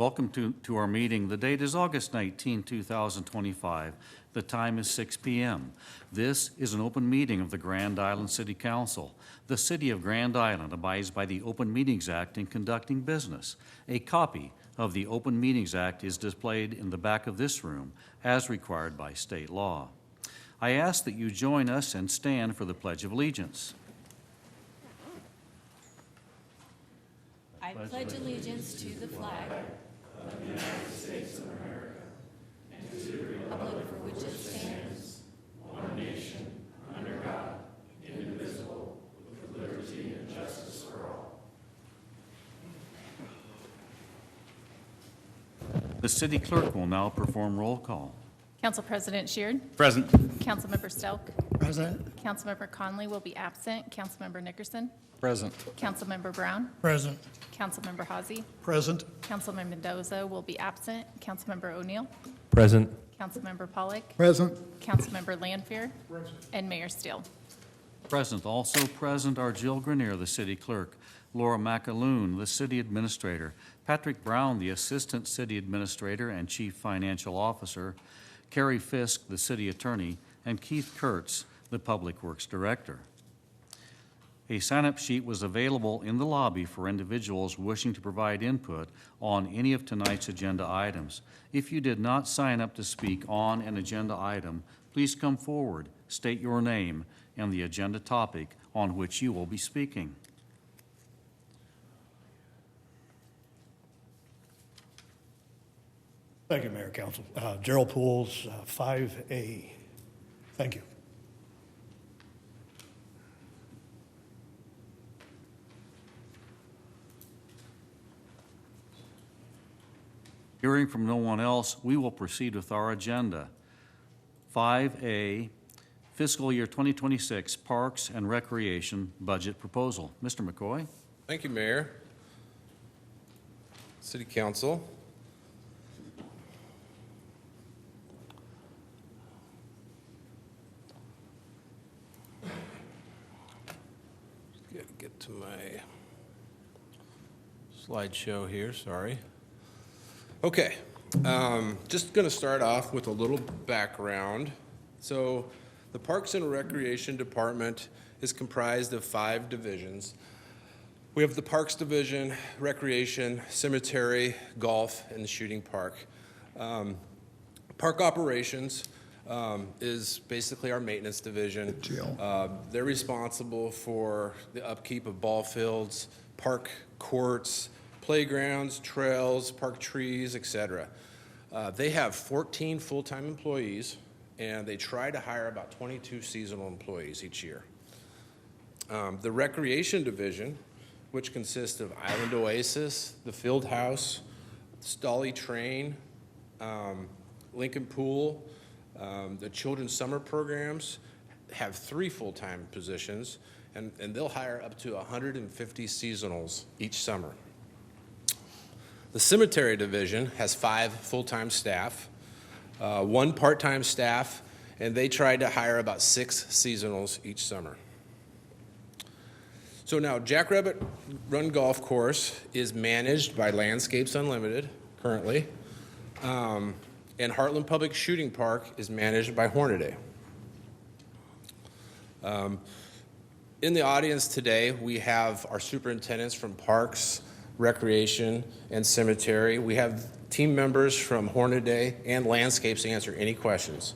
Welcome to our meeting. The date is August 19, 2025. The time is 6 p.m. This is an open meeting of the Grand Island City Council. The City of Grand Island abides by the Open Meetings Act in conducting business. A copy of the Open Meetings Act is displayed in the back of this room as required by state law. I ask that you join us and stand for the Pledge of Allegiance. I pledge allegiance to the flag of the United States of America and to the republic for which it stands, one nation, under God, indivisible, with liberty and justice for all. The city clerk will now perform roll call. Council President Sheard. Present. Councilmember Stelk. Present. Councilmember Conley will be absent. Councilmember Nickerson. Present. Councilmember Brown. Present. Councilmember Hawsey. Present. Councilmember Mendoza will be absent. Councilmember O'Neill. Present. Councilmember Pollock. Present. Councilmember Landfear. And Mayor Steele. Present. Also present are Jill Grenier, the city clerk, Laura McAloon, the city administrator, Patrick Brown, the assistant city administrator and chief financial officer, Carrie Fisk, the city attorney, and Keith Kurtz, the public works director. A sign-up sheet was available in the lobby for individuals wishing to provide input on any of tonight's agenda items. If you did not sign up to speak on an agenda item, please come forward, state your name and the agenda topic on which you will be speaking. Thank you, Mayor Council. Gerald Pools, 5A. Thank you. Hearing from no one else, we will proceed with our agenda. 5A, Fiscal Year 2026 Parks and Recreation Budget Proposal. Mr. McCoy. Thank you, Mayor. City Council. Get to my slideshow here, sorry. Okay, just going to start off with a little background. So the Parks and Recreation Department is comprised of 5 divisions. We have the Parks Division, Recreation, Cemetery, Golf, and the Shooting Park. Park Operations is basically our maintenance division. They're responsible for the upkeep of ball fields, park courts, playgrounds, trails, park trees, etc. They have 14 full-time employees, and they try to hire about 22 seasonal employees each year. The Recreation Division, which consists of Island Oasis, the Field House, Stolly Train, Lincoln Pool, the Children's Summer Programs, have 3 full-time positions, and they'll hire up to 150 seasonals each summer. The Cemetery Division has 5 full-time staff, 1 part-time staff, and they try to hire about 6 seasonals each summer. So now, Jackrabbit Run Golf Course is managed by Landscapes Unlimited currently, and Heartland Public Shooting Park is managed by Hornaday. In the audience today, we have our superintendents from Parks, Recreation, and Cemetery. We have team members from Hornaday and Landscapes to answer any questions.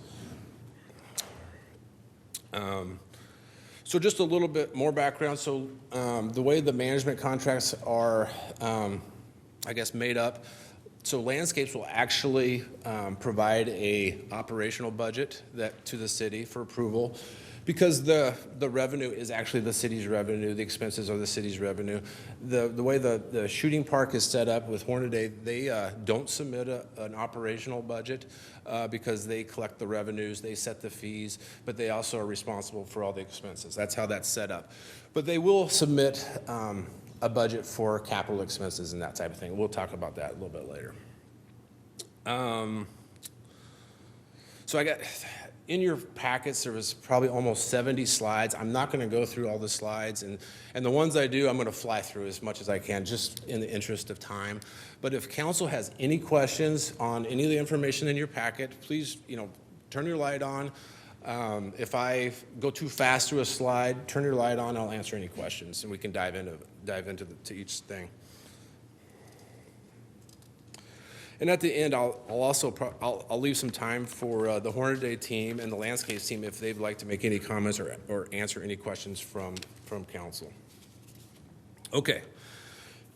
So just a little bit more background. So the way the management contracts are, made up, so Landscapes will actually provide a operational budget to the city for approval, because the revenue is actually the city's revenue, the expenses are the city's revenue. The way the shooting park is set up with Hornaday, they don't submit an operational budget because they collect the revenues, they set the fees, but they also are responsible for all the expenses. That's how that's set up. But they will submit a budget for capital expenses and that type of thing. We'll talk about that a little bit later. So In your packets, there was probably almost 70 slides. I'm not going to go through all the slides, and the ones I do, I'm going to fly through as much as I can, just in the interest of time. But if council has any questions on any of the information in your packet, please, turn your light on. If I go too fast through a slide, turn your light on. I'll answer any questions, and we can dive into to each thing. And at the end, I'll leave some time for the Hornaday team and the landscapes team if they'd like to make any comments or answer any questions from council. Okay,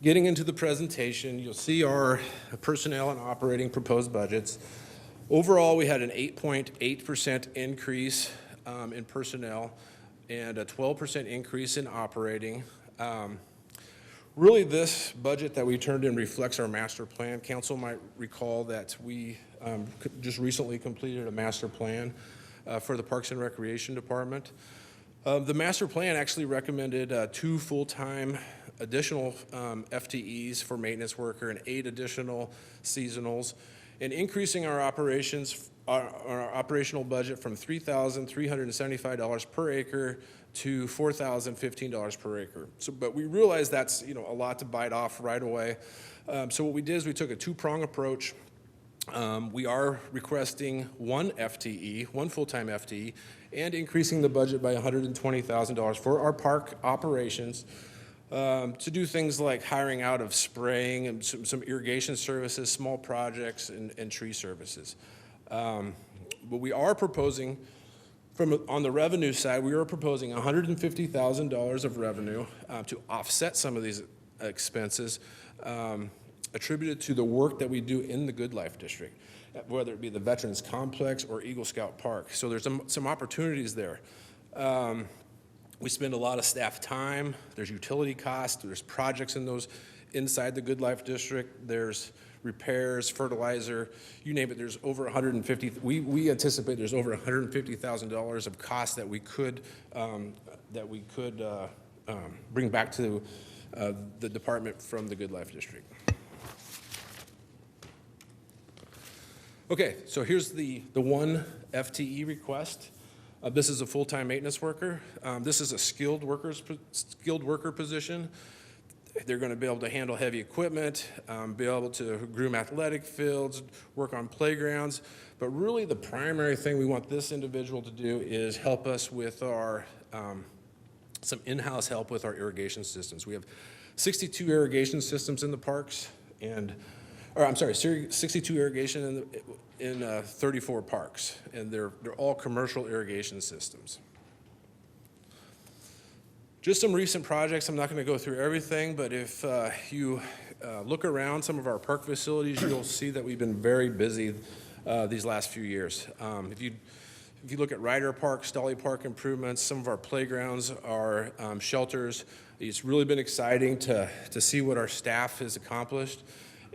getting into the presentation, you'll see our personnel and operating proposed budgets. Overall, we had an 8.8% increase in personnel and a 12% increase in operating. Really, this budget that we turned in reflects our master plan. Council might recall that we just recently completed a master plan for the Parks and Recreation Department. The master plan actually recommended 2 full-time additional FTEs for maintenance worker and 8 additional seasonals, and increasing our operational budget from $3,375 per acre to $4,015 per acre. But we realized that's a lot to bite off right away. So what we did is we took a 2-prong approach. We are requesting 1 FTE, 1 full-time FTE, and increasing the budget by $120,000 for our park operations to do things like hiring out of spraying and some irrigation services, small projects, and tree services. But we are proposing, on the revenue side, we are proposing $150,000 of revenue to offset some of these expenses attributed to the work that we do in the Good Life District, whether it be the Veterans Complex or Eagle Scout Park. So there's some opportunities there. We spend a lot of staff time. There's utility costs. There's projects in those inside the Good Life District. There's repairs, fertilizer, you name it. There's over we anticipate there's over $150,000 of costs that we could bring back to the department from the Good Life District. Okay, so here's the 1 FTE request. This is a full-time maintenance worker. This is a skilled worker position. They're going to be able to handle heavy equipment, be able to groom athletic fields, work on playgrounds. But really the primary thing we want this individual to do is help us with our, some in-house help with our irrigation systems. We have 62 irrigation systems in the parks, 62 irrigation in 34 parks, and they're all commercial irrigation systems. Just some recent projects. I'm not going to go through everything, but if you look around some of our park facilities, you'll see that we've been very busy these last few years. If you look at Ryder Park, Stanley Park improvements, some of our playgrounds, our shelters, it's really been exciting to see what our staff has accomplished,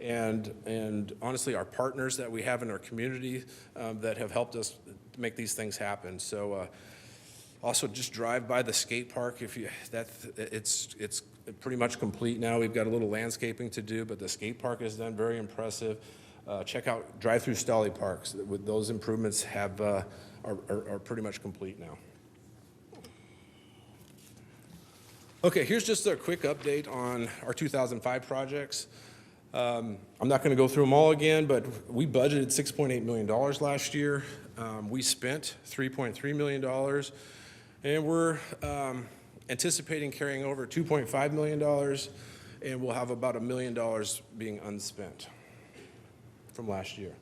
and honestly, our partners that we have in our community that have helped us make these things happen. So. Also, just drive by the skate park. It's pretty much complete now. We've got a little landscaping to do, but the skate park is done, very impressive. Drive through Stanley Parks. With those improvements are pretty much complete now. Okay, here's just a quick update on our 2005 projects. I'm not going to go through them all again, but we budgeted $6.8 million last year. We spent $3.3 million. And we're anticipating carrying over $2.5 million, and we'll have about $1 million being unspent from last year.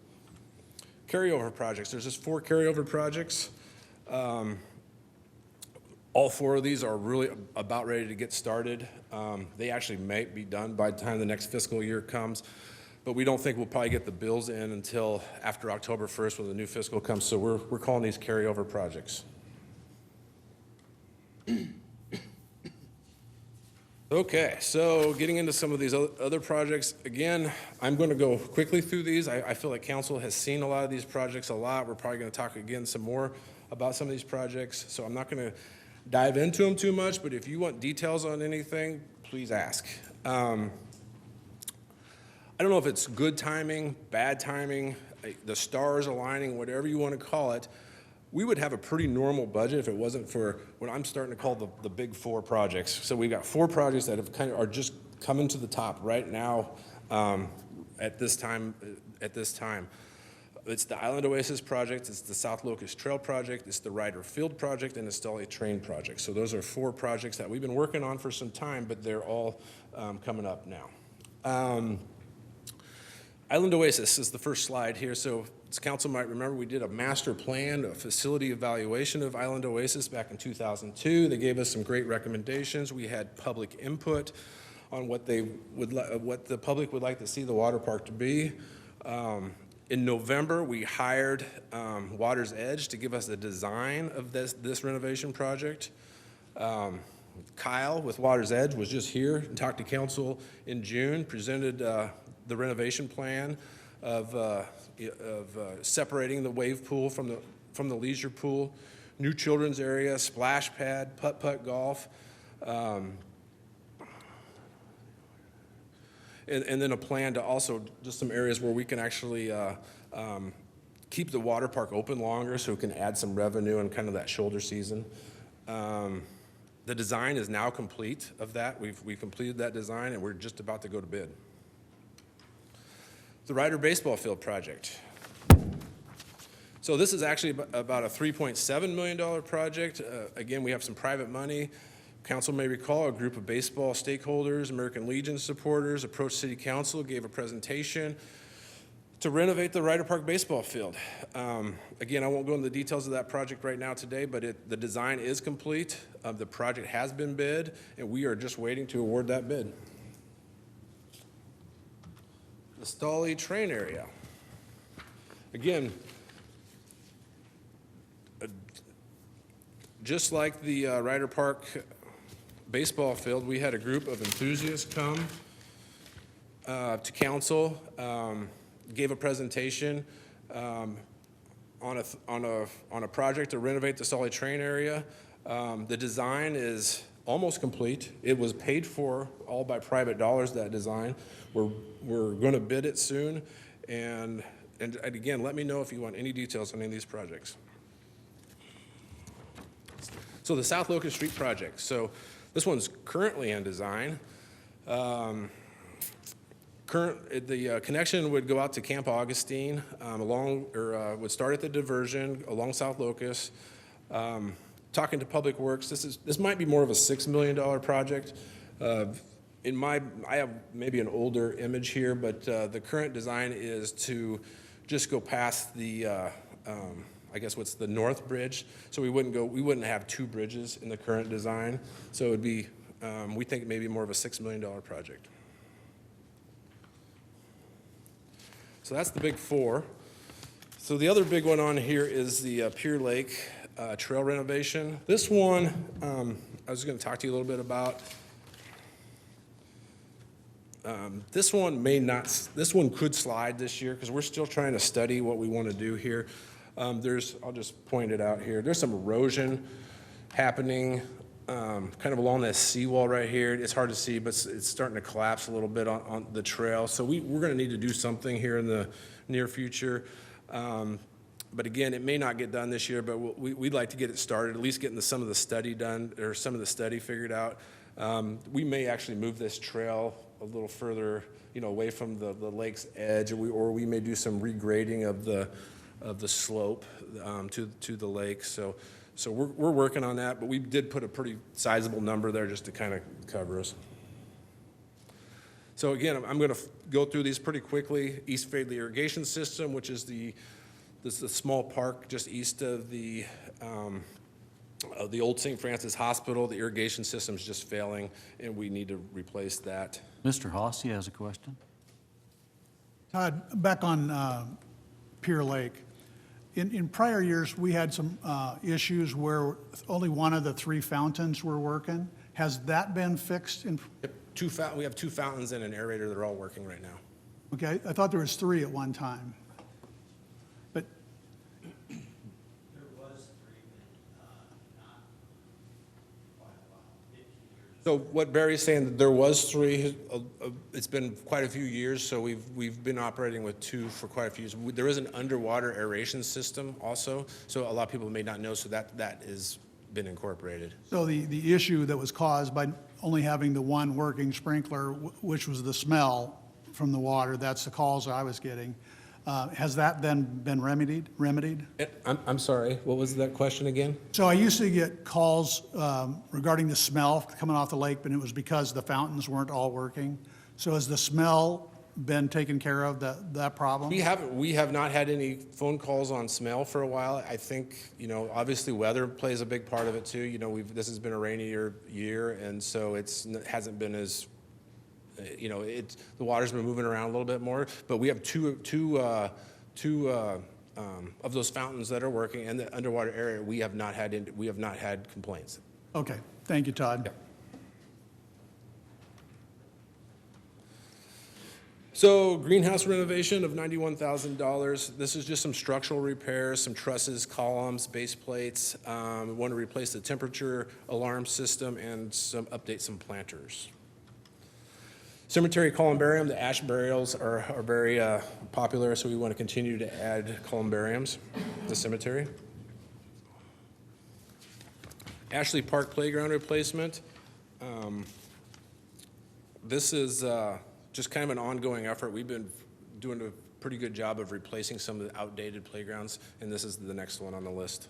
Carryover projects. There's just 4 carryover projects. All 4 of these are really about ready to get started. They actually may be done by the time the next fiscal year comes, but we don't think we'll probably get the bills in until after October 1st when the new fiscal comes, so we're calling these carryover projects. Okay, so getting into some of these other projects, again, I'm going to go quickly through these. I feel like council has seen a lot of these projects a lot. We're probably going to talk again some more about some of these projects, so I'm not going to dive into them too much, but if you want details on anything, please ask. I don't know if it's good timing, bad timing, the stars aligning, whatever you want to call it. we would have a pretty normal budget if it wasn't for what I'm starting to call the big four projects. So we've got four projects that have are just coming to the top right now at this time. It's the Island Oasis project, it's the South Locust Trail project, it's the Ryder Field project, and the Stanley Train project. So those are four projects that we've been working on for some time, but they're all coming up now. Island Oasis is the first slide here. So as council might remember, we did a master plan, a facility evaluation of Island Oasis back in 2002. They gave us some great recommendations. We had public input on what the public would like to see the water park to be. In November, we hired Water's Edge to give us a design of this renovation project. Kyle with Water's Edge was just here and talked to council in June, presented the renovation plan of separating the wave pool from the leisure pool, new children's area, splash pad, putt-putt golf, and then a plan to also just some areas where we can actually keep the water park open longer so we can add some revenue in kind of that shoulder season. The design is now complete of that. We've completed that design and we're just about to go to bid. The Ryder Baseball Field project. So this is actually about a $3.7 million project. Again, we have some private money. Council may recall a group of baseball stakeholders, American Legion supporters, approached City Council, gave a presentation to renovate the Ryder Park baseball field. Again, I won't go into the details of that project right now today, but the design is complete. The project has been bid, and we are just waiting to award that bid. The Stanley Train area. Again, just like the Ryder Park baseball field, we had a group of enthusiasts come to council, gave a presentation on a project to renovate the Stanley Train area. The design is almost complete. It was paid for all by private dollars, that design. We're going to bid it soon, and again, let me know if you want any details on any of these projects. So the South Locust Street project. So this one's currently in design. The connection would go out to Camp Augustine, would start at the diversion along South Locust. Talking to Public Works, this might be more of a $6 million project. I have maybe an older image here, but the current design is to just go past the I guess what's the North Bridge. So we wouldn't have two bridges in the current design. So it would be, we think maybe more of a $6 million project. So that's the big four. So the other big one on here is the Pier Lake trail renovation. This one, I was going to talk to you a little bit about. This one could slide this year because we're still trying to study what we want to do here. I'll just point it out here. There's some erosion happening kind of along this seawall right here. It's hard to see, but it's starting to collapse a little bit on the trail. So we're going to need to do something here in the near future. But again, it may not get done this year, but we'd like to get it started, at least getting some of the study done or some of the study figured out. We may actually move this trail a little further, away from the lake's edge, or we may do some regrading of the slope to the lake. So we're working on that, but we did put a pretty sizable number there just to kind of cover us. So again, I'm going to go through these pretty quickly. East Fadley Irrigation System, which is this is a small park just east of the old St. Francis Hospital. The irrigation system's just failing, and we need to replace that. Mr. Hossie has a question. Todd, back on Pier Lake. In prior years, we had some issues where only one of the three fountains were working. Has that been fixed? Yep, we have two fountains and an aerator that are all working right now. Okay, I thought there was three at one time. But there was three, but not quite a while, 15 years So what Barry's saying, that there was 3, it's been quite a few years, so we've been operating with 2 for quite a few years. There is an underwater aeration system also, so a lot of people may not know, so that has been incorporated. So the issue that was caused by only having the one working sprinkler, which was the smell from the water, that's the calls I was getting. Has that then been remedied? I'm sorry, what was that question again? So I used to get calls regarding the smell coming off the lake, but it was because the fountains weren't all working. So has the smell been taken care of, that problem? We have not had any phone calls on smell for a while. I think, obviously weather plays a big part of it too. This has been a rainier year, and so it hasn't been as, the water's been moving around a little bit more. But we have two of those fountains that are working, and the underwater area we have not had complaints. Okay, thank you, Todd. Yeah. So greenhouse renovation of $91,000. This is just some structural repairs, some trusses, columns, base plates. We want to replace the temperature alarm system and update some planters. Cemetery columbarium, the ash burials are very popular, so we want to continue to add columbariums to the cemetery. Ashley Park playground replacement. This is just kind of an ongoing effort. We've been doing a pretty good job of replacing some of the outdated playgrounds, and this is the next one on the list.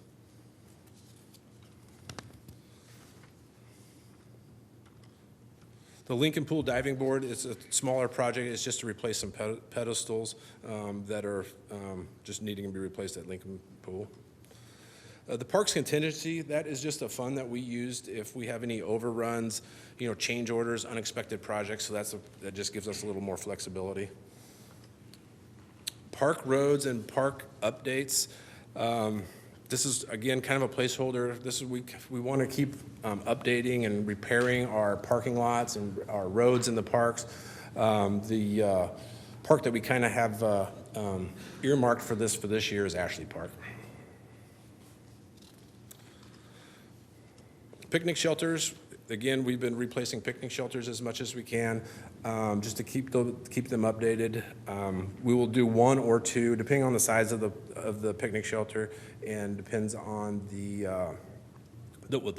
The Lincoln Pool diving board is a smaller project. It's just to replace some pedestals that are just needing to be replaced at Lincoln Pool. The parks contingency, that is just a fund that we used if we have any overruns, change orders, unexpected projects, so that just gives us a little more flexibility. Park roads and park updates. This is, again, kind of a placeholder. We want to keep updating and repairing our parking lots and our roads in the parks. The park that we kind of have earmarked for this year is Ashley Park. Picnic shelters, again, we've been replacing picnic shelters as much as we can, just to keep them updated. We will do 1 or 2, depending on the size of the picnic shelter, and depends on the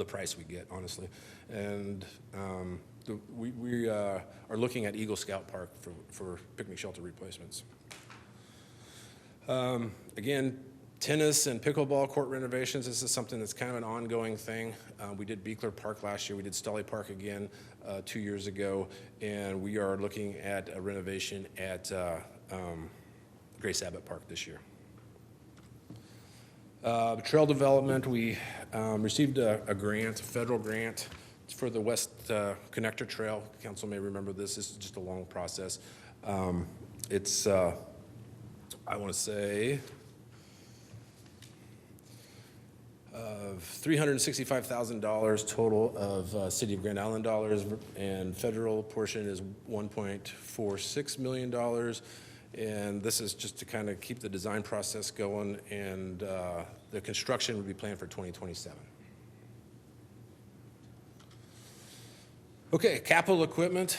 price we get, honestly. And we are looking at Eagle Scout Park for picnic shelter replacements. Again, tennis and pickleball court renovations. This is something that's kind of an ongoing thing. We did Beekler Park last year. We did Stanley Park again 2 years ago. And we are looking at a renovation at Grace Abbott Park this year. Trail development, we received a grant, a federal grant for the West Connector Trail. Council may remember this. This is just a long process. It's, I want to say, $365,000 total of City of Grand Island dollars, and federal portion is $1.46 million. And this is just to kind of keep the design process going, and the construction would be planned for 2027. Okay, capital equipment.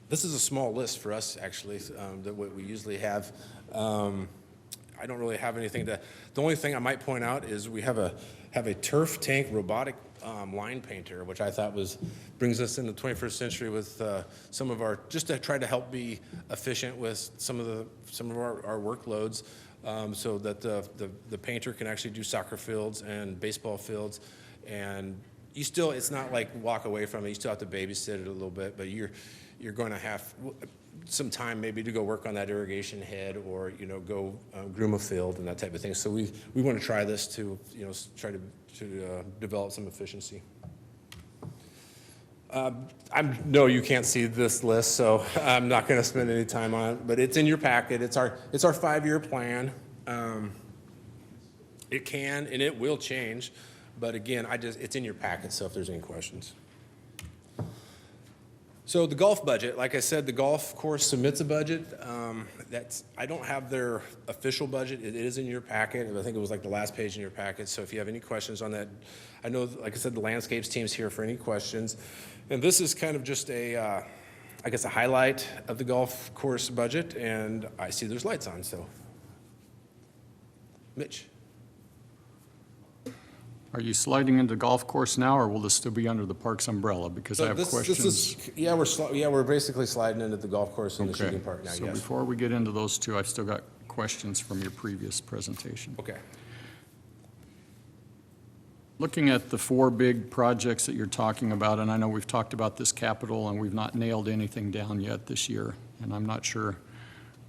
This is a small list for us, actually, that what we usually have. I don't really have anything the only thing I might point out is we have a turf tank robotic line painter, which I thought brings us into the 21st century with some of our, just to try to help be efficient with some of our workloads, so that the painter can actually do soccer fields and baseball fields, and it's not like walk away from it. You still have to babysit it a little bit, but you're going to have some time maybe to go work on that irrigation head, or go groom a field and that type of thing. So we want to try this to try to develop some efficiency. No, you can't see this list, so I'm not going to spend any time on it. But it's in your packet. It's our 5-year plan. It can and it will change, but again, it's in your packet. So if there's any questions. So the golf budget, like I said, the golf course submits a budget. I don't have their official budget. It is in your packet. I think it was like the last page in your packet. So if you have any questions on that, I know, like I said, the landscapes team's here for any questions. And this is kind of just I guess, a highlight of the golf course budget. And I see there's lights on, so. Mitch? Are you sliding into golf course now, or will this still be under the parks umbrella? Because I have questions. We're basically sliding into the golf course and the Okay. shooting park now, So yes. before we get into those two, I've still got questions from your previous presentation. Okay. Looking at the four big projects that you're talking about, and I know we've talked about this capital, and we've not nailed anything down yet this year, and I'm not sure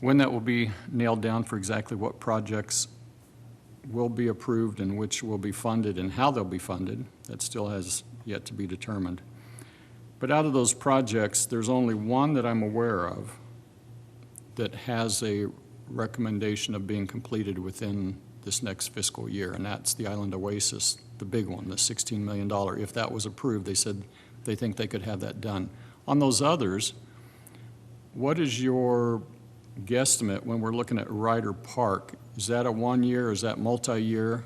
when that will be nailed down for exactly what projects will be approved and which will be funded and how they'll be funded. That still has yet to be determined. But out of those projects, there's only one that I'm aware of that has a recommendation of being completed within this next fiscal year, and that's the Island Oasis, the big one, the $16 million. If that was approved, they said they think they could have that done. On those others, what is your guesstimate when we're looking at Ryder Park? Is that a 1 year, or is that multi-year?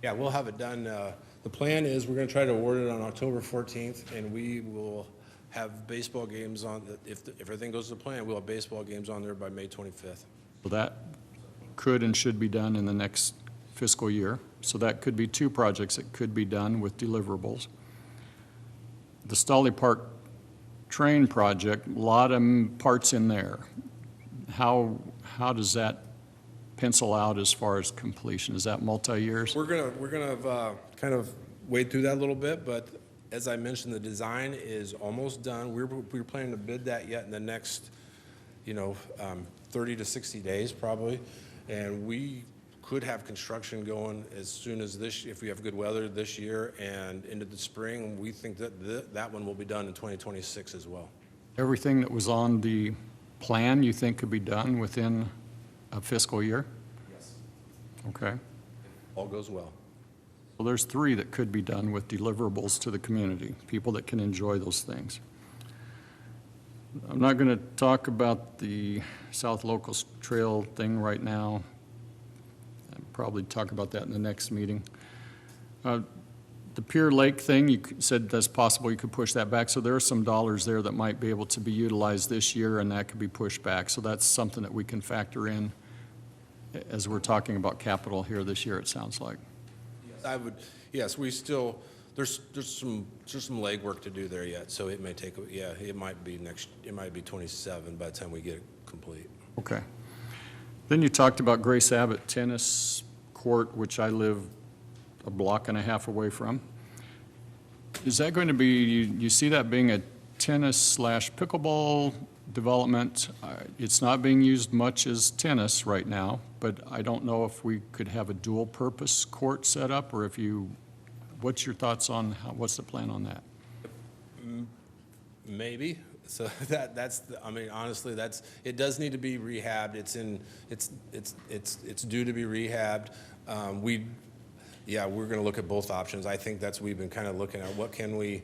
Yeah, we'll have it done. The plan is we're going to try to award it on October 14th, and we will have baseball games on, if everything goes to plan, we'll have baseball games on there by May 25th. Well, that could and should be done in the next fiscal year. So that could be two projects that could be done with deliverables. The Stanley Park train project, a lot of parts in there. How does that pencil out as far as completion? Is that multi-years? We're gonna kind of wade through that a little bit, but as I mentioned, the design is almost done. We're planning to bid that yet in the next, 30 to 60 days probably, and we could have construction going as soon as if we have good weather this year and into the spring. We think that that one will be done in 2026 as well. Everything that was on the plan you think could be done within a fiscal year? Yes. Okay. All goes well. Well, there's three that could be done with deliverables to the community, people that can enjoy those things. I'm not going to talk about the South Locust Trail thing right now. I'll probably talk about that in the next meeting. The Pier Lake thing, you said that's possible you could push that back. So there are some dollars there that might be able to be utilized this year, and that could be pushed back. So that's something that we can factor in as we're talking about capital here this year, it sounds like. Yes, we still, there's some legwork to do there yet, so it may take, it might be 27 by the time we get it complete. Okay. Then you talked about Grace Abbott Tennis Court, which I live a block and a half away from. Is that going to be, you see that being a tennis/pickleball development? It's not being used much as tennis right now, but I don't know if we could have a dual-purpose court set up, or what's your thoughts on what's the plan on that? Maybe. So honestly, it does need to be rehabbed. It's due to be rehabbed. We're going to look at both options. I think we've been kind of looking at what can we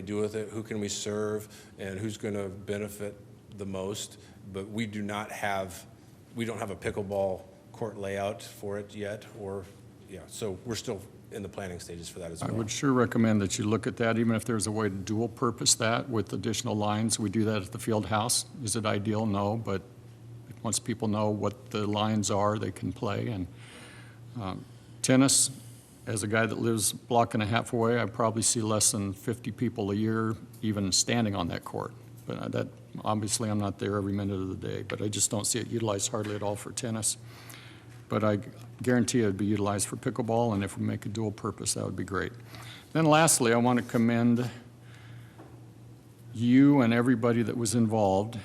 do with it, who can we serve, and who's going to benefit the most. But we don't have a pickleball court layout for it yet, so we're still in the planning stages for that as well. I would sure recommend that you look at that, even if there's a way to dual purpose that with additional lines. We do that at the field house. Is it ideal? No, but once people know what the lines are, they can play. And tennis, as a guy that lives a block and a half away, I probably see less than 50 people a year even standing on that court. But that, obviously, I'm not there every minute of the day, but I just don't see it utilized hardly at all for tennis. But I guarantee it would be utilized for pickleball, and if we make a dual purpose, that would be great. Then lastly, I want to commend you and everybody that was involved,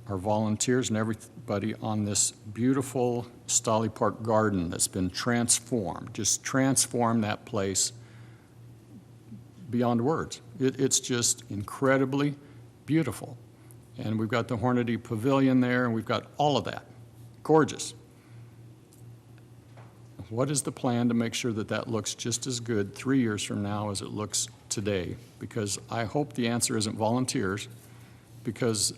our volunteers and everybody, on this beautiful Stanley Park garden that's been transformed, just transformed that place beyond words. It's just incredibly beautiful. And we've got the Hornady Pavilion there, and we've got all of that. Gorgeous. What is the plan to make sure that that looks just as good 3 years from now as it looks today, because I hope the answer isn't volunteers, because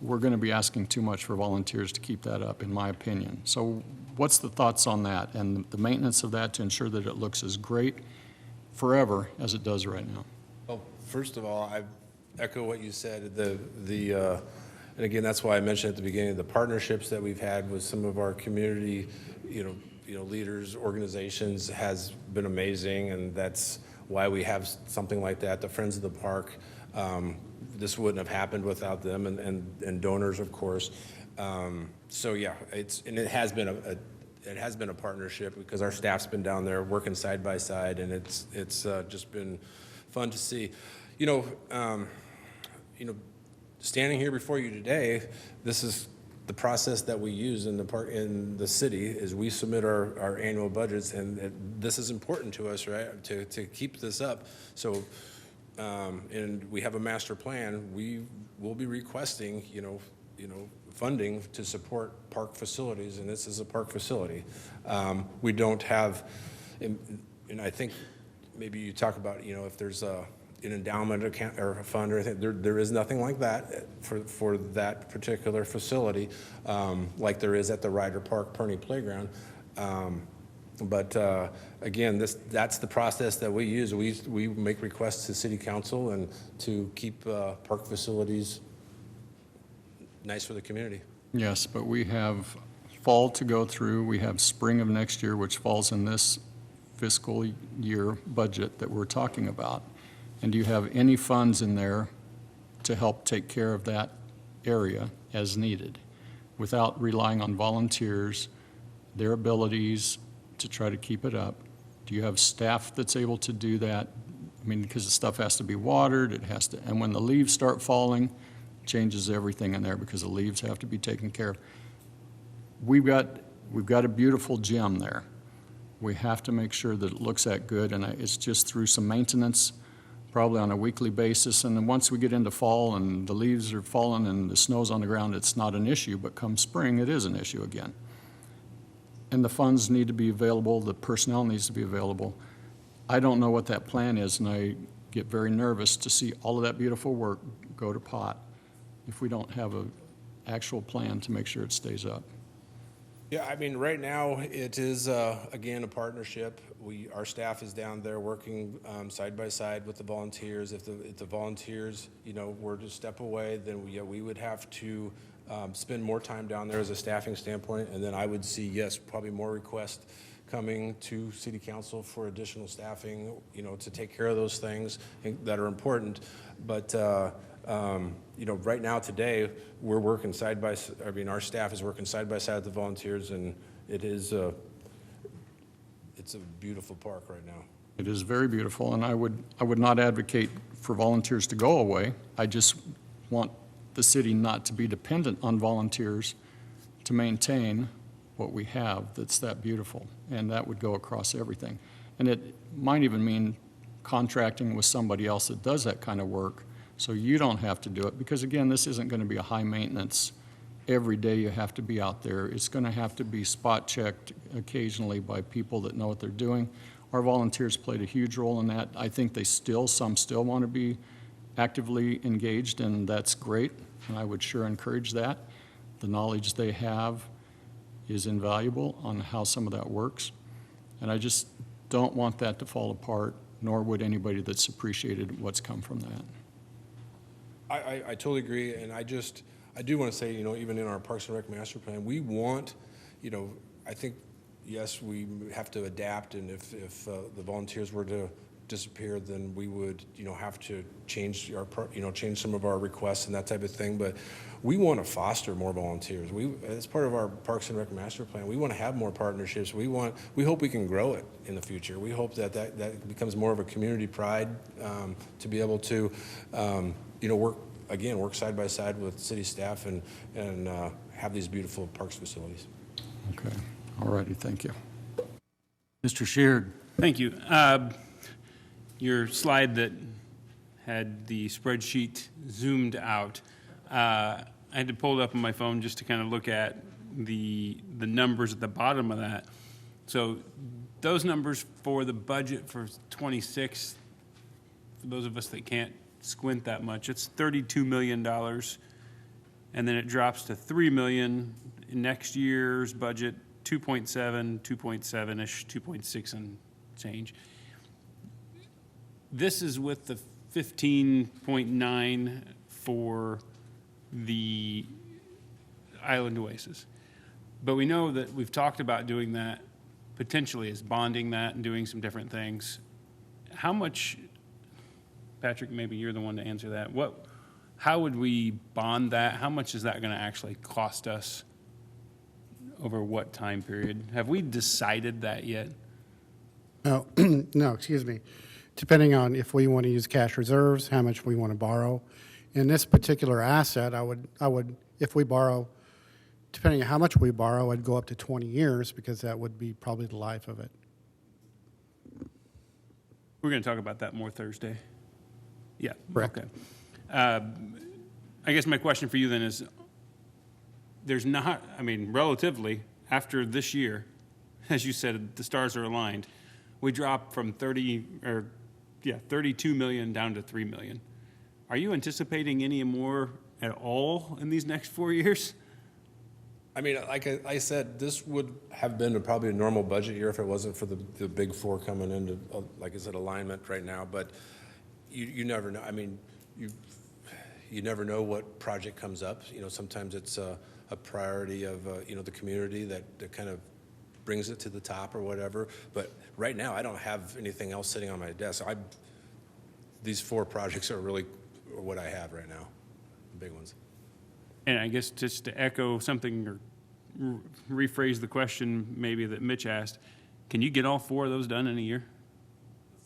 we're going to be asking too much for volunteers to keep that up, in my opinion. So what's the thoughts on that and the maintenance of that to ensure that it looks as great forever as it does right now? Well, first of all, I echo what you said. And again, that's why I mentioned at the beginning, the partnerships that we've had with some of our community, leaders, organizations has been amazing, and that's why we have something like that. The Friends of the Park, this wouldn't have happened without them, and donors, of course. So yeah, it has been a partnership, because our staff's been down there working side by side, and it's just been fun to see. Standing here before you today, this is the process that we use in the city, is we submit our annual budgets, and this is important to us, right? To keep this up. So, and we have a master plan. We will be requesting, funding to support park facilities, and this is a park facility. We don't have, and I think maybe you talk about, if there's an endowment account or a fund or anything. There is nothing like that for that particular facility, like there is at the Ryder Park Perney Playground. But again, that's the process that we use. We make requests to City Council and to keep park facilities nice for the community. Yes, but we have fall to go through. We have spring of next year, which falls in this fiscal year budget that we're talking about. And do you have any funds in there to help take care of that area as needed without relying on volunteers, their abilities to try to keep it up? Do you have staff that's able to do that? I mean, because the stuff has to be watered, and when the leaves start falling, changes everything in there, because the leaves have to be taken care of. We've got a beautiful gem there. We have to make sure that it looks that good, and it's just through some maintenance, probably on a weekly basis. And then once we get into fall and the leaves are falling and the snow's on the ground, it's not an issue, but come spring, it is an issue again. And the funds need to be available, the personnel needs to be available. I don't know what that plan is, and I get very nervous to see all of that beautiful work go to pot if we don't have an actual plan to make sure it stays up. Yeah, I mean, right now, it is, again, a partnership. Our staff is down there working side by side with the volunteers. If the volunteers, were to step away, then we would have to spend more time down there as a staffing standpoint, and then I would see, yes, probably more requests coming to City Council for additional staffing, to take care of those things that are important. But right now, today, we're working our staff is working side by side with the volunteers, and it's a beautiful park right now. It is very beautiful, and I would not advocate for volunteers to go away. I just want the city not to be dependent on volunteers to maintain what we have that's that beautiful, and that would go across everything. And it might even mean contracting with somebody else that does that kind of work, so you don't have to do it, because again, this isn't going to be a high maintenance. Every day you have to be out there. It's going to have to be spot checked occasionally by people that know what they're doing. Our volunteers played a huge role in that. I think some still want to be actively engaged, and that's great, and I would sure encourage that. The knowledge they have is invaluable on how some of that works, and I just don't want that to fall apart, nor would anybody that's appreciated what's come from that. I totally agree, and I do want to say, even in our Parks and Rec master plan, we want, I think, yes, we have to adapt, and if the volunteers were to disappear, then we would, have to change change some of our requests and that type of thing. But we want to foster more volunteers. As part of our Parks and Rec master plan, we want to have more partnerships. We hope we can grow it in the future. We hope that becomes more of a community pride, to be able to, work side by side with city staff and have these beautiful parks facilities. Okay, all righty, thank you. Mr. Sheard. Thank you. Your slide that had the spreadsheet zoomed out, I had to pull it up on my phone just to kind of look at the numbers at the bottom of that. So those numbers for the budget for 26 for those of us that can't squint that much, it's $32 million. And then it drops to $3 million in next year's budget, 2.7, 2.7-ish, 2.6 and change. This is with the 15.9 for the Island Oasis. But we know that we've talked about doing that potentially as bonding that and doing some different things. How much, Patrick, maybe you're the one to answer that. How would we bond that? How much is that going to actually cost us over what time period? Have we decided that yet? No, no, excuse me. Depending on if we want to use cash reserves, how much we want to borrow. In this particular asset, I would, if we borrow, depending on how much we borrow, I'd go up to 20 years because that would be probably the life of it. We're going to talk about that more Thursday. Yeah. Correct. Okay. I guess my question for you then is, there's not, I mean, relatively, after this year, as you said, the stars are aligned, we drop from 32 million down to 3 million. Are you anticipating any more at all in these next 4 years? I mean, like I said, this would have been probably a normal budget year if it wasn't for the big four coming into, like I said, alignment right now. But you never know. I mean, you never know what project comes up. You know, sometimes it's a priority of, you know, the community that kind of brings it to the top or whatever. But right now, I don't have anything else sitting on my desk. These 4 projects are really what I have right now, the big ones. And I guess just to echo something or rephrase the question maybe that Mitch asked, can you get all 4 of those done in a year?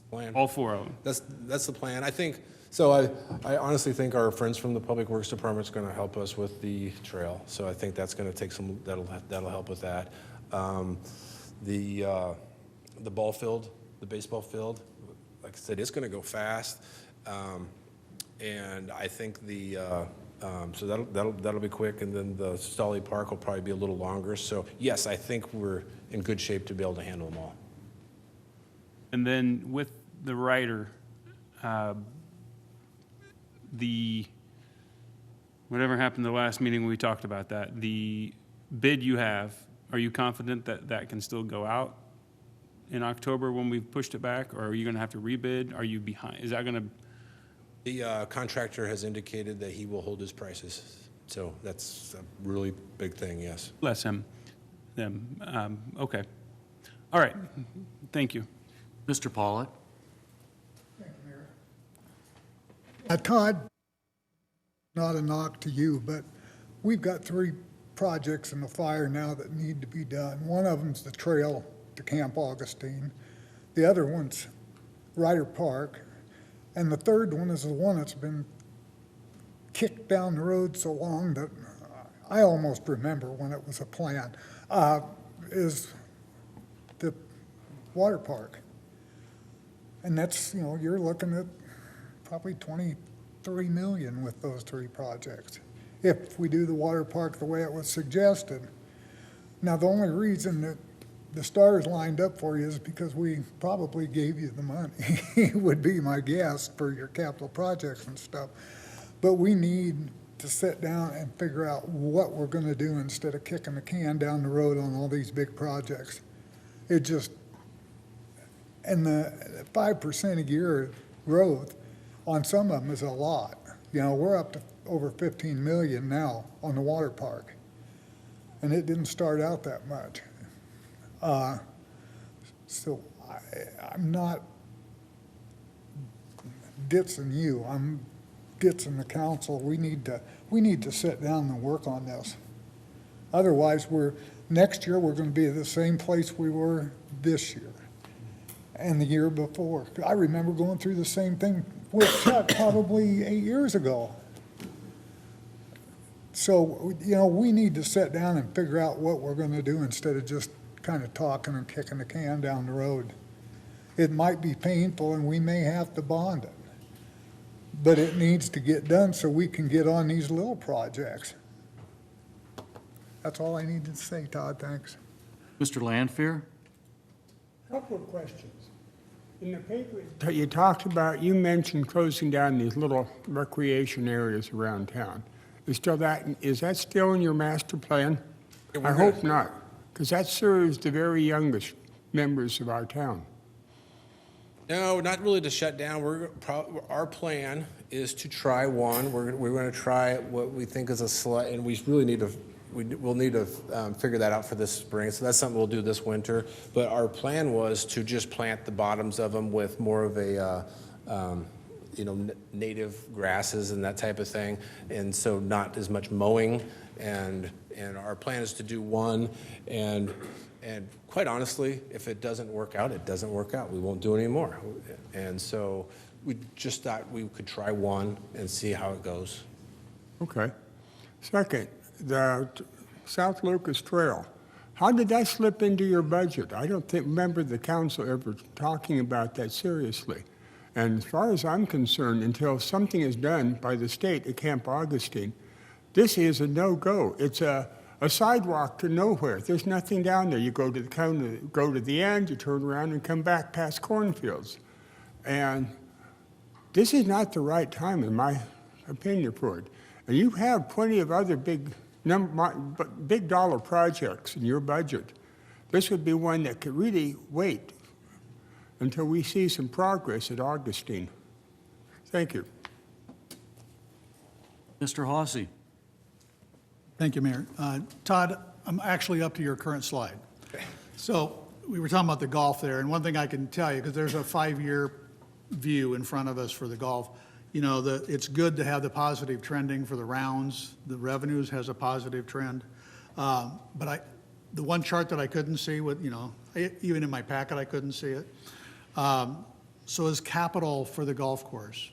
Plan. All 4 of them? That's the plan. I think, so I honestly think our friends from the Public Works Department is going to help us with the trail. So I think that's going to take some, that'll help with that. The ball field, the baseball field, like I said, it's going to go fast. And I think so that'll be quick, and then the Stolly Park will probably be a little longer. So yes, I think we're in good shape to be able to handle them all. And then with the writer, whatever happened the last meeting when we talked about that, the bid you have, are you confident that that can still go out in October when we've pushed it back, or are you going to have to rebid? Are you behind? Is that going to? The contractor has indicated that he will hold his prices. So that's a really big thing, yes. Bless him. Them. Okay. All right. Thank you. Mr. Pollitt? Todd, not a knock to you, but we've got 3 projects in the fire now that need to be done. One of them's the trail to Camp Augustine. The other one's Ryder Park. And the third one is the one that's been kicked down the road so long that I almost remember when it was a plan, is the water park. And that's, you know, you're looking at probably 23 million with those 3 projects, if we do the water park the way it was suggested. Now, the only reason that the stars lined up for you is because we probably gave you the money, would be my guess, for your capital projects and stuff. But we need to sit down and figure out what we're going to do instead of kicking the can down the road on all these big projects. It just, and the 5% a year growth on some of them is a lot. You know, we're up to over 15 million now on the water park, and it didn't start out that much. So I'm not ditzing you, I'm ditzing the council. We need to sit down and work on this. Otherwise, next year we're going to be at the same place we were this year and the year before. I remember going through the same thing with Chuck probably 8 years ago. So, you know, we need to sit down and figure out what we're going to do instead of just kind of talking and kicking the can down the road. It might be painful and we may have to bond it, but it needs to get done so we can get on these little projects. That's all I needed to say, Todd. Thanks. Mr. Lanfear? Couple of questions. In the paper that you talked about, you mentioned closing down these little recreation areas around town. Is that still in your master plan? I hope not, because that serves the very youngest members of our town. No, not really to shut down. Our plan is to try one. We're going to try what we think is a select, and we really need to. We'll need to figure that out for this spring. So that's something we'll do this winter. But our plan was to just plant the bottoms of them with more of a, native grasses and that type of thing. And so not as much mowing. And our plan is to do one. And quite honestly, if it doesn't work out, it doesn't work out. We won't do any more. And so we just thought we could try one and see how it goes. Okay. Second, the South Locust Trail. How did that slip into your budget? I don't remember the council ever talking about that seriously. And as far as I'm concerned, until something is done by the state at Camp Augustine, this is a no-go. It's a sidewalk to nowhere. There's nothing down there. You go to the end, you turn around and come back past cornfields. And this is not the right time, in my opinion, for it. And you have plenty of other big dollar projects in your budget. This would be one that could really wait until we see some progress at Augustine. Thank you. Mr. Hawsey. Thank you, Mayor. Todd, I'm actually up to your current slide. So we were talking about the golf there, and one thing I can tell you, because there's a 5-year view in front of us for the golf, it's good to have the positive trending for the rounds. The revenues has a positive trend. But the one chart that I couldn't see even in my packet, I couldn't see it. So is capital for the golf course.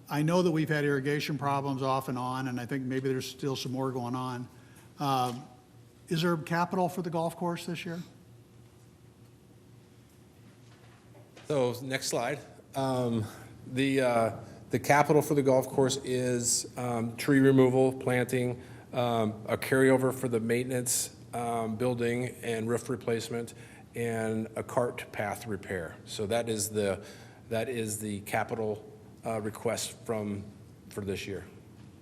I know that we've had irrigation problems off and on, and I think maybe there's still some more going on. Is there capital for the golf course this year? So next slide. The capital for the golf course is tree removal, planting, a carryover for the maintenance building and roof replacement, and a cart path repair. So that is the capital request for this year.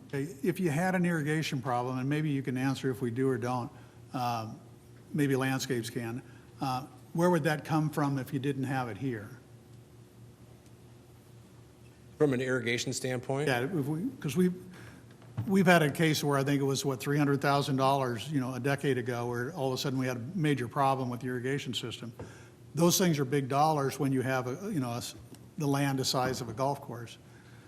Okay, if you had an irrigation problem, and maybe you can answer if we do or don't, maybe landscapes can, where would that come from if you didn't have it here? From an irrigation standpoint? Yeah, because we've had a case where I think it was, $300,000, a decade ago, where all of a sudden we had a major problem with the irrigation system. Those things are big dollars when you have, the land the size of a golf course.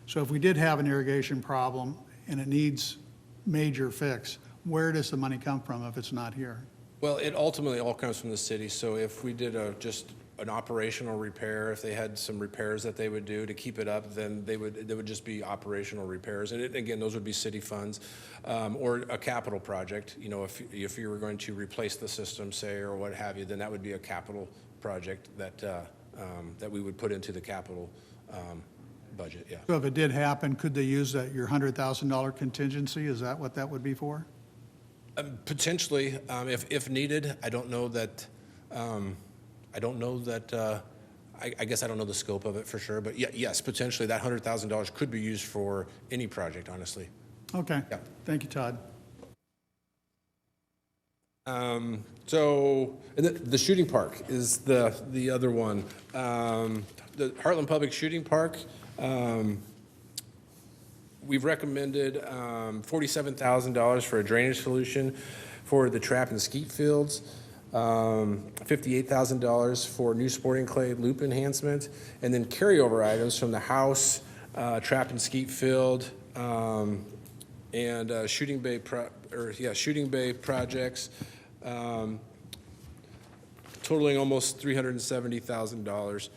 So if we did have an irrigation problem and it needs major fix, where does the money come from if it's not here? Well, it ultimately all comes from the city. So if we did just an operational repair, if they had some repairs that they would do to keep it up, then they would just be operational repairs. And again, those would be city funds, or a capital project. If you were going to replace the system, say, or what have you, then that would be a capital project that we would put into the capital budget. Yeah. So if it did happen, could they use your $100,000 contingency? Is that what that would be for? Potentially, if needed. I don't know that. I guess I don't know the scope of it for sure, but yes, potentially that $100,000 could be used for any project, honestly. Okay. Yeah. Thank you, Todd. So the shooting park is the other one. The Heartland Public Shooting Park. We've recommended $47,000 for a drainage solution for the trap and skeet fields. $58,000 for new sporting clay loop enhancement, and then carryover items from the house, trap and skeet field, and shooting bay projects, totaling almost $370,000.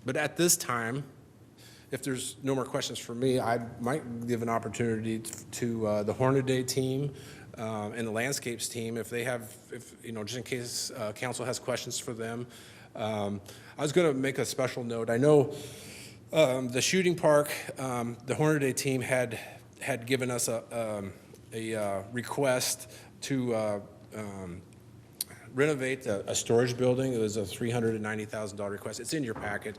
But at this time, if there's no more questions for me, I might give an opportunity to the Hornaday team and the landscapes team, if just in case council has questions for them. I was going to make a special note. I know the shooting park, the Hornaday team had given us a request to renovate a storage building. It was a $390,000 request. It's in your packet.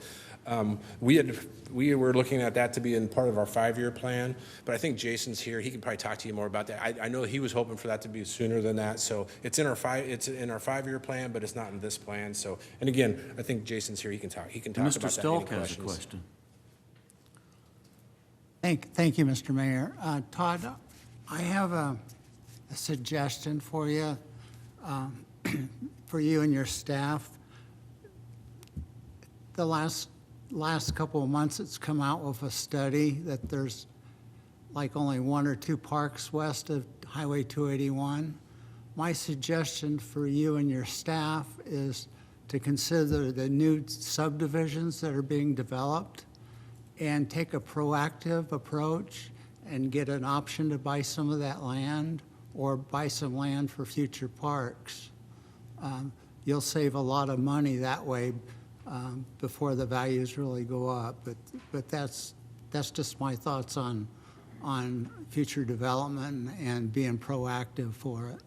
We were looking at that to be in part of our 5-year plan, but I think Jason's here. He can probably talk to you more about that. I know he was hoping for that to be sooner than that. So it's in our 5-year plan, but it's not in this plan. So, and again, I think Jason's here. He can talk. He can talk Mr. about that. Stolk Any has a questions? question. Thank you, Mr. Mayor. Todd, I have a suggestion for you, for you and your staff. The last couple of months, it's come out with a study that there's like only 1 or 2 parks west of Highway 281. My suggestion for you and your staff is to consider the new subdivisions that are being developed and take a proactive approach and get an option to buy some of that land or buy some land for future parks. You'll save a lot of money that way before the values really go up. But that's just my thoughts on future development and being proactive for it.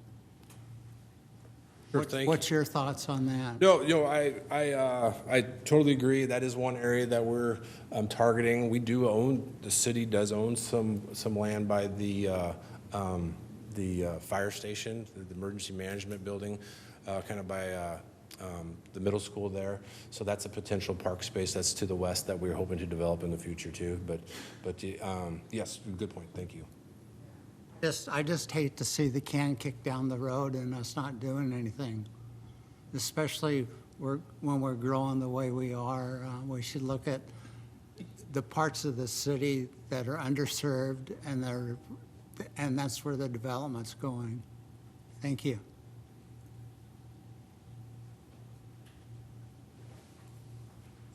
Sure, thank you. What's your thoughts on that? No, I totally agree. That is one area that we're targeting. We do own, the city does own some land by the fire station, the emergency management building, kind of by the middle school there. So that's a potential park space that's to the west that we're hoping to develop in the future too. But yes, good point. Thank you. I just hate to see the can kicked down the road and us not doing anything, especially when we're growing the way we are. We should look at the parts of the city that are underserved, and that's where the development's going. Thank you.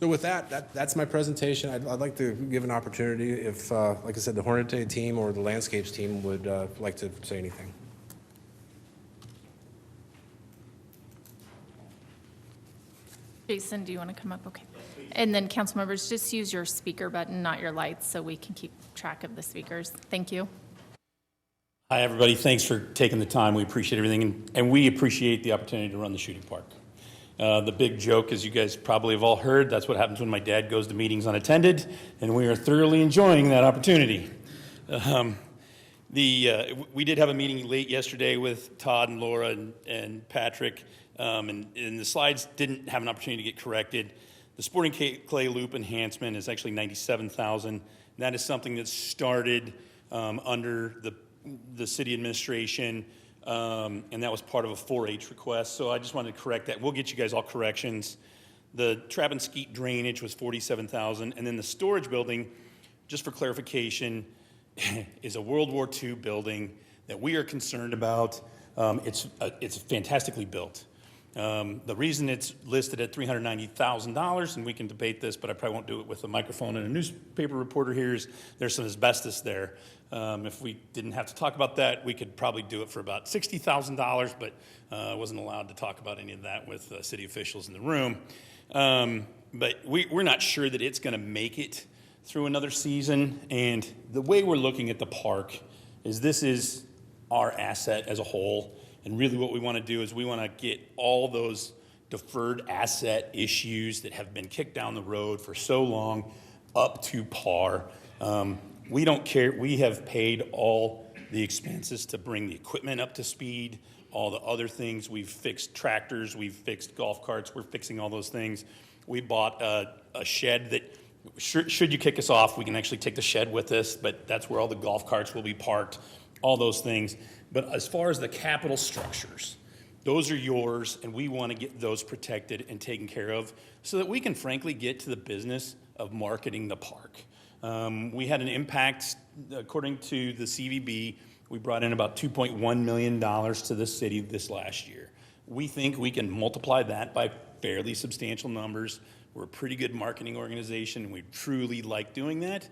So with that's my presentation. I'd like to give an opportunity if, like I said, the Hornady team or the landscapes team would like to say anything. Jason, do you want to come up? Okay. And then council members, just use your speaker button, not your lights, so we can keep track of the speakers. Thank you. Hi, everybody. Thanks for taking the time. We appreciate everything, and we appreciate the opportunity to run the shooting park. The big joke, as you guys probably have all heard, that's what happens when my dad goes to meetings unattended, and we are thoroughly enjoying that opportunity. We did have a meeting late yesterday with Todd and Laura and Patrick, and the slides didn't have an opportunity to get corrected. The sporting clay loop enhancement is actually $97,000. That is something that started under the city administration. And that was part of a 4-H request, so I just wanted to correct that. We'll get you guys all corrections. The trap and skeet drainage was $47,000, and then the storage building, just for clarification, is a World War II building that we are concerned about. It's fantastically built. The reason it's listed at $390,000, and we can debate this, but I probably won't do it with a microphone and a newspaper reporter here, is there's some asbestos there. If we didn't have to talk about that, we could probably do it for about $60,000, but I wasn't allowed to talk about any of that with city officials in the room. But we're not sure that it's going to make it through another season, and the way we're looking at the park is this is our asset as a whole, and really what we want to do is we want to get all those deferred asset issues that have been kicked down the road for so long up to par. We don't care. We have paid all the expenses to bring the equipment up to speed, all the other things. We've fixed tractors, we've fixed golf carts, we're fixing all those things. We bought a shed that, should you kick us off, we can actually take the shed with us, but that's where all the golf carts will be parked, all those things. But as far as the capital structures, those are yours, and we want to get those protected and taken care of so that we can frankly get to the business of marketing the park. We had an impact, according to the CVB, we brought in about $2.1 million to the city this last year. We think we can multiply that by fairly substantial numbers. We're a pretty good marketing organization, and we truly like doing that.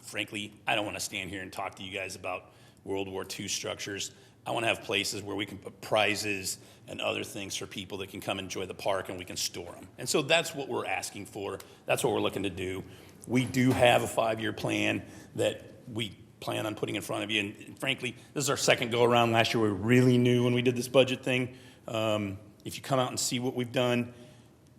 Frankly, I don't want to stand here and talk to you guys about World War II structures. I want to have places where we can put prizes and other things for people that can come enjoy the park, and we can store them. And so that's what we're asking for. That's what we're looking to do. We do have a 5-year plan that we plan on putting in front of you. And frankly, this is our second go around. Last year we really knew when we did this budget thing, If you come out and see what we've done,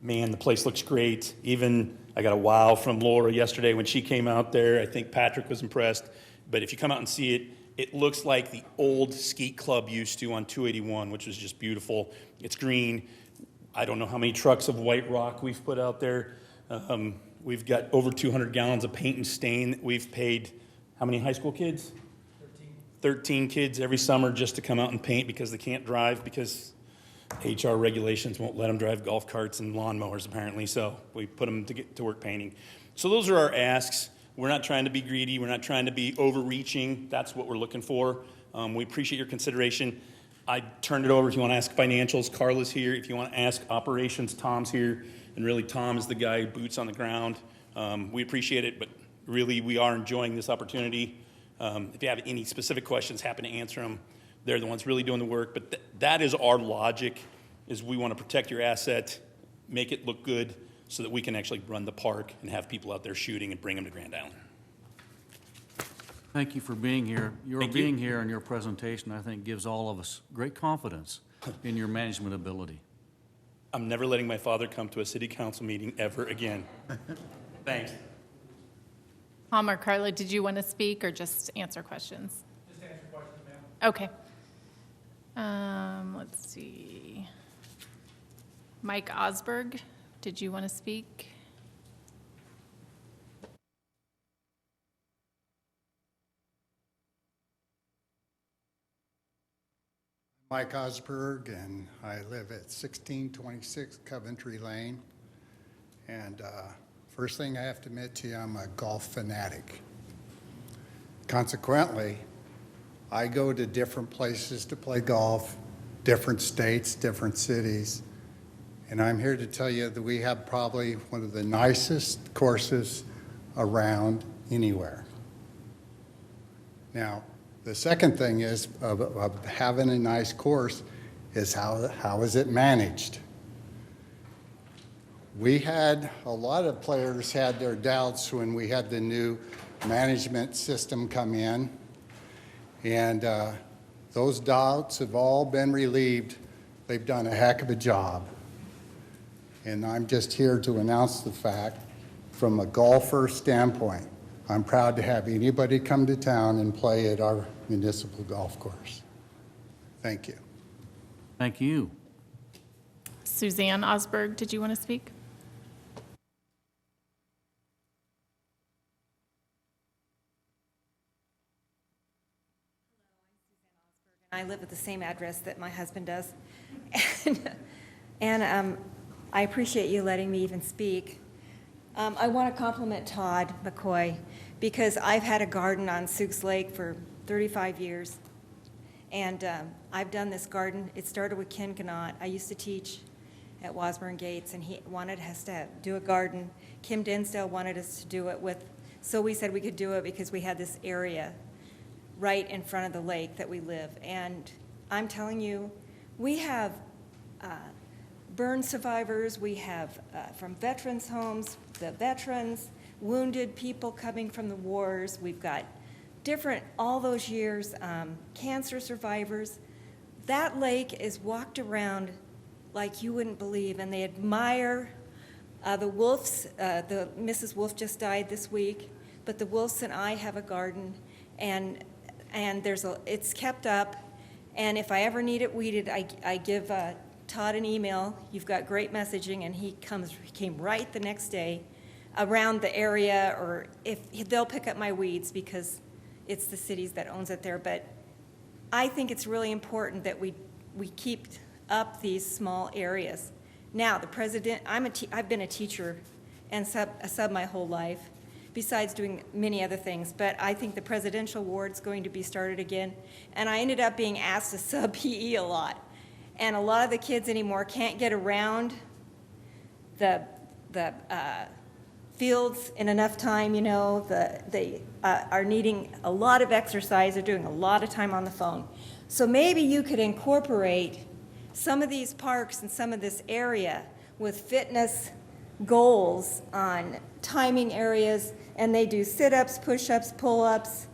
man, the place looks great. Even I got a wow from Laura yesterday when she came out there. I think Patrick was impressed. But if you come out and see it, it looks like the old skeet club used to on 281, which was just beautiful. It's green. I don't know how many trucks of white rock we've put out there. We've got over 200 gallons of paint and stain. We've paid how many high school kids? 13 kids every summer just to come out and paint because they can't drive because HR regulations won't let them drive golf carts and lawnmowers apparently. So we put them to get to work painting. So those are our asks. We're not trying to be greedy. We're not trying to be overreaching. That's what we're looking for. We appreciate your consideration. I turned it over. If you want to ask financials, Carla's here. If you want to ask operations, Tom's here. And really, Tom is the guy, boots on the ground. We appreciate it, but really, we are enjoying this opportunity. If you have any specific questions, happy to answer them. They're the ones really doing the work. But that is our logic, is we want to protect your asset, make it look good, so that we can actually run the park and have people out there shooting and bring them to Grand Island. Thank you for being here. Your Thank you. being here and your presentation, I think, gives all of us great confidence in your management ability. I'm never letting my father come to a city council meeting ever again. Thanks. Tom or Carla, did you want to speak or just answer questions? Just answer questions, ma'am. Okay. Let's see. Mike Osberg, did you want to speak? Mike Osberg, and I live at 1626 Coventry Lane. And first thing I have to admit to you, I'm a golf fanatic. Consequently, I go to different places to play golf, different states, different cities. And I'm here to tell you that we have probably one of the nicest courses around anywhere. Now, the second thing is of having a nice course is how is it managed? We had, a lot of players had their doubts when we had the new management system come in, and those doubts have all been relieved. They've done a heck of a job. And I'm just here to announce the fact, from a golfer standpoint, I'm proud to have anybody come to town and play at our municipal golf course. Thank you. Thank you. Suzanne Osberg, did you want to speak? I live at the same address that my husband does. And I appreciate you letting me even speak. I want to compliment Todd McCoy because I've had a garden on Sioux Lake for 35 years. And I've done this garden. It started with Ken Gannott. I used to teach at Wasburn Gates, and he wanted us to do a garden. Kim Dinsdale wanted us to do it with, so we said we could do it because we had this area right in front of the lake that we live. And I'm telling you, we have burn survivors, we have from veterans homes, the veterans, wounded people coming from the wars. We've got different, all those years, cancer survivors. That lake is walked around like you wouldn't believe, and they admire the Wolfs. The Mrs. Wolf just died this week, but the Wolfs and I have a garden, and it's kept up. And if I ever need it weeded, I give Todd an email. You've got great messaging, and he came right the next day around the area, or if they'll pick up my weeds because it's the cities that owns it there. But I think it's really important that we keep up these small areas. Now, the president, I've been a teacher and a sub my whole life, besides doing many other things, but I think the presidential ward's going to be started again, and I ended up being asked to sub PE a lot. And a lot of the kids anymore can't get around the fields in enough time, you know. They are needing a lot of exercise. They're doing a lot of time on the phone. So maybe you could incorporate some of these parks and some of this area with fitness goals on timing areas, and they do sit-ups, push-ups, pull-ups,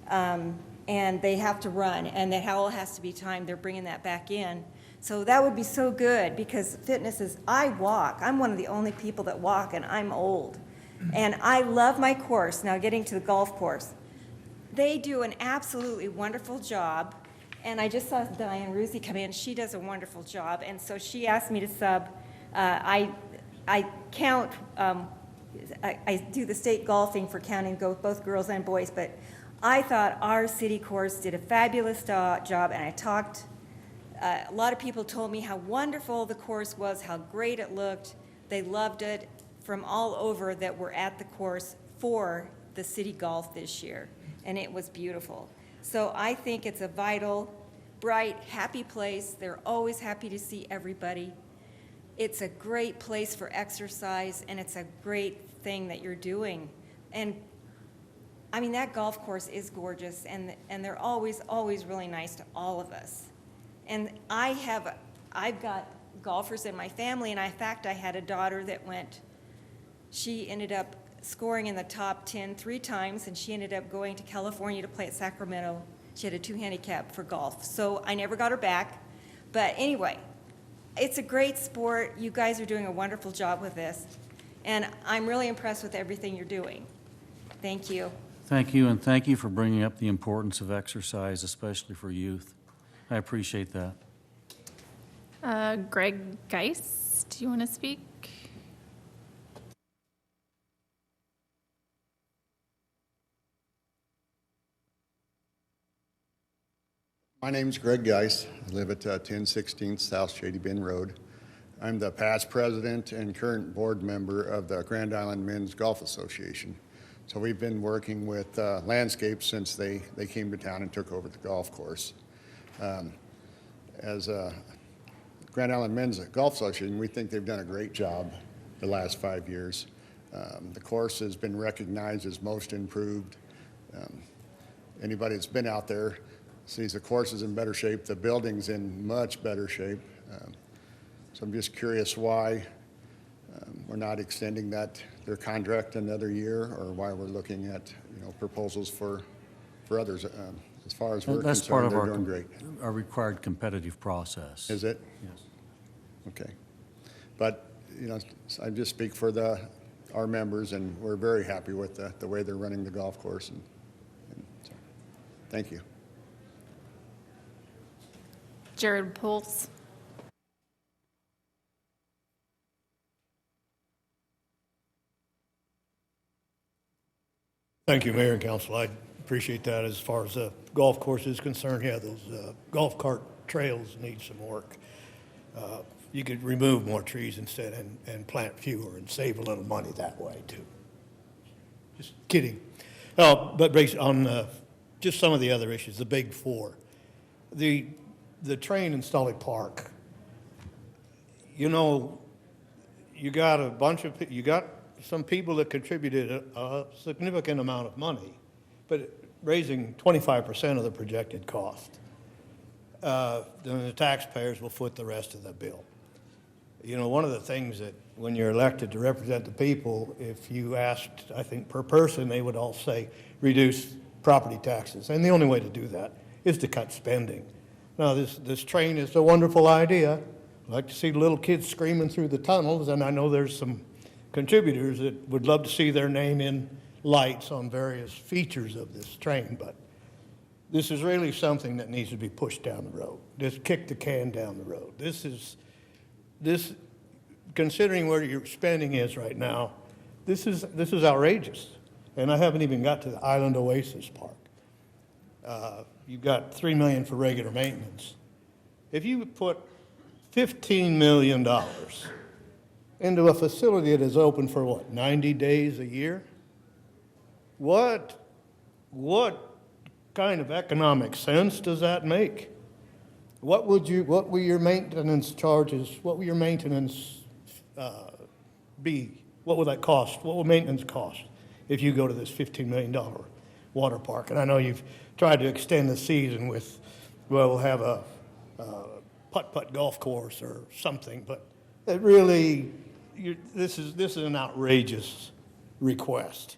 and they have to run, and that all has to be timed. They're bringing that back in So that would be so good, because fitness is, I walk. I'm one of the only people that walk, and I'm old. And I love my course. Now, getting to the golf course. They do an absolutely wonderful job. And I just saw Diane Rusi come in. She does a wonderful job. And so she asked me to sub. I count, I do the state golfing for counting both girls and boys, but I thought our city course did a fabulous job, and I talked. A lot of people told me how wonderful the course was, how great it looked. They loved it from all over that were at the course for the city golf this year, and it was beautiful. So I think it's a vital, bright, happy place. They're always happy to see everybody. It's a great place for exercise, and it's a great thing that you're doing. And I mean, that golf course is gorgeous, and they're always, always really nice to all of us. And I've got golfers in my family, and in fact, I had a daughter that she ended up scoring in the top 10 3 times, and she ended up going to California to play at Sacramento. She had a 2 handicap for golf. So I never got her back. But anyway, it's a great sport. You guys are doing a wonderful job with this. And I'm really impressed with everything you're doing. Thank you. Thank you, and thank you for bringing up the importance of exercise, especially for youth. I appreciate that. Greg Geis, do you want to speak? My name's Greg Geis. I live at 1016 South Shady Bend Road. I'm the past president and current board member of the Grand Island Men's Golf Association. So we've been working with Landscape since they came to town and took over the golf course. As a Grand Island Men's Golf Association, we think they've done a great job the last 5 years. The course has been recognized as most improved. Anybody that's been out there sees the course is in better shape, the building's in much better shape. So I'm just curious why we're not extending their contract another year, or why we're looking at proposals for others. As far as we're That's part concerned, of they're doing great. our required competitive process. Is it? Yes. Okay. But, I just speak for our members, and we're very happy with the way they're running the golf course. And so, thank you. Jared Pulse. Thank you, Mayor and Council. I appreciate that. As far as the golf course is concerned, yeah, those golf cart trails need some work. You could remove more trees instead and plant fewer and save a little money that way, too. Just kidding. But based on just some of the other issues, the big four. The train in Stanley Park, you got you got some people that contributed a significant amount of money, but raising 25% of the projected cost. Then the taxpayers will foot the rest of the bill. One of the things that when you're elected to represent the people, if you asked, I think, per person, they would all say, reduce property taxes. And the only way to do that is to cut spending. Now, this train is a wonderful idea. I'd like to see the little kids screaming through the tunnels, and I know there's some contributors that would love to see their name in lights on various features of this train, but this is really something that needs to be pushed down the road. Just kick the can down the road. This, considering where your spending is right now, this is outrageous. And I haven't even got to the Island Oasis Park. You've got $3 million for regular maintenance. If you put $15 million into a facility that is open for 90 days a year? What kind of economic sense does that make? What will your maintenance charges, what will your maintenance be? What will that cost? What will maintenance cost if you go to this $15 million water park? And I know you've tried to extend the season with, we'll have a putt-putt golf course or something, but it really, this is an outrageous request.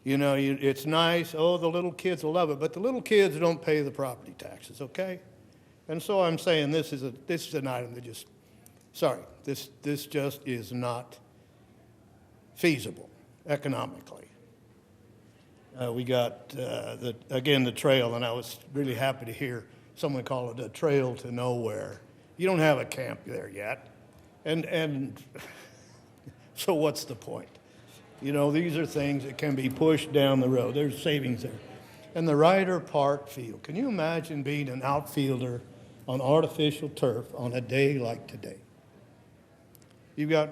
It's nice, the little kids will love it, but the little kids don't pay the property taxes, okay? And so I'm saying this is an item that just, sorry, this just is not feasible economically. We got, the trail, and I was really happy to hear someone call it a trail to nowhere. You don't have a camp there yet. And so what's the point? You know, these are things that can be pushed down the road. There's savings there. And the Ryder Park field. Can you imagine being an outfielder on artificial turf on a day like today? You've got,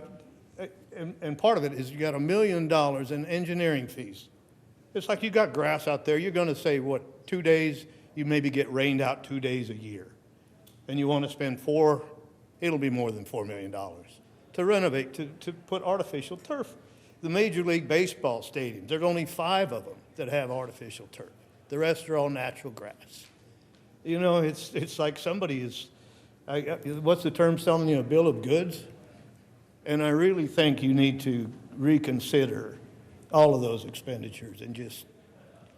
and part of it is you got $1 million in engineering fees. It's like you got grass out there. You're going to say, what, 2 days? You maybe get rained out 2 days a year. And you want to spend it'll be more than $4 million to renovate, to put artificial turf. The Major League Baseball stadiums, there are only 5 of them that have artificial turf. The rest are all natural grass. You know, it's like somebody is, what's the term, selling you a bill of goods? And I really think you need to reconsider all of those expenditures and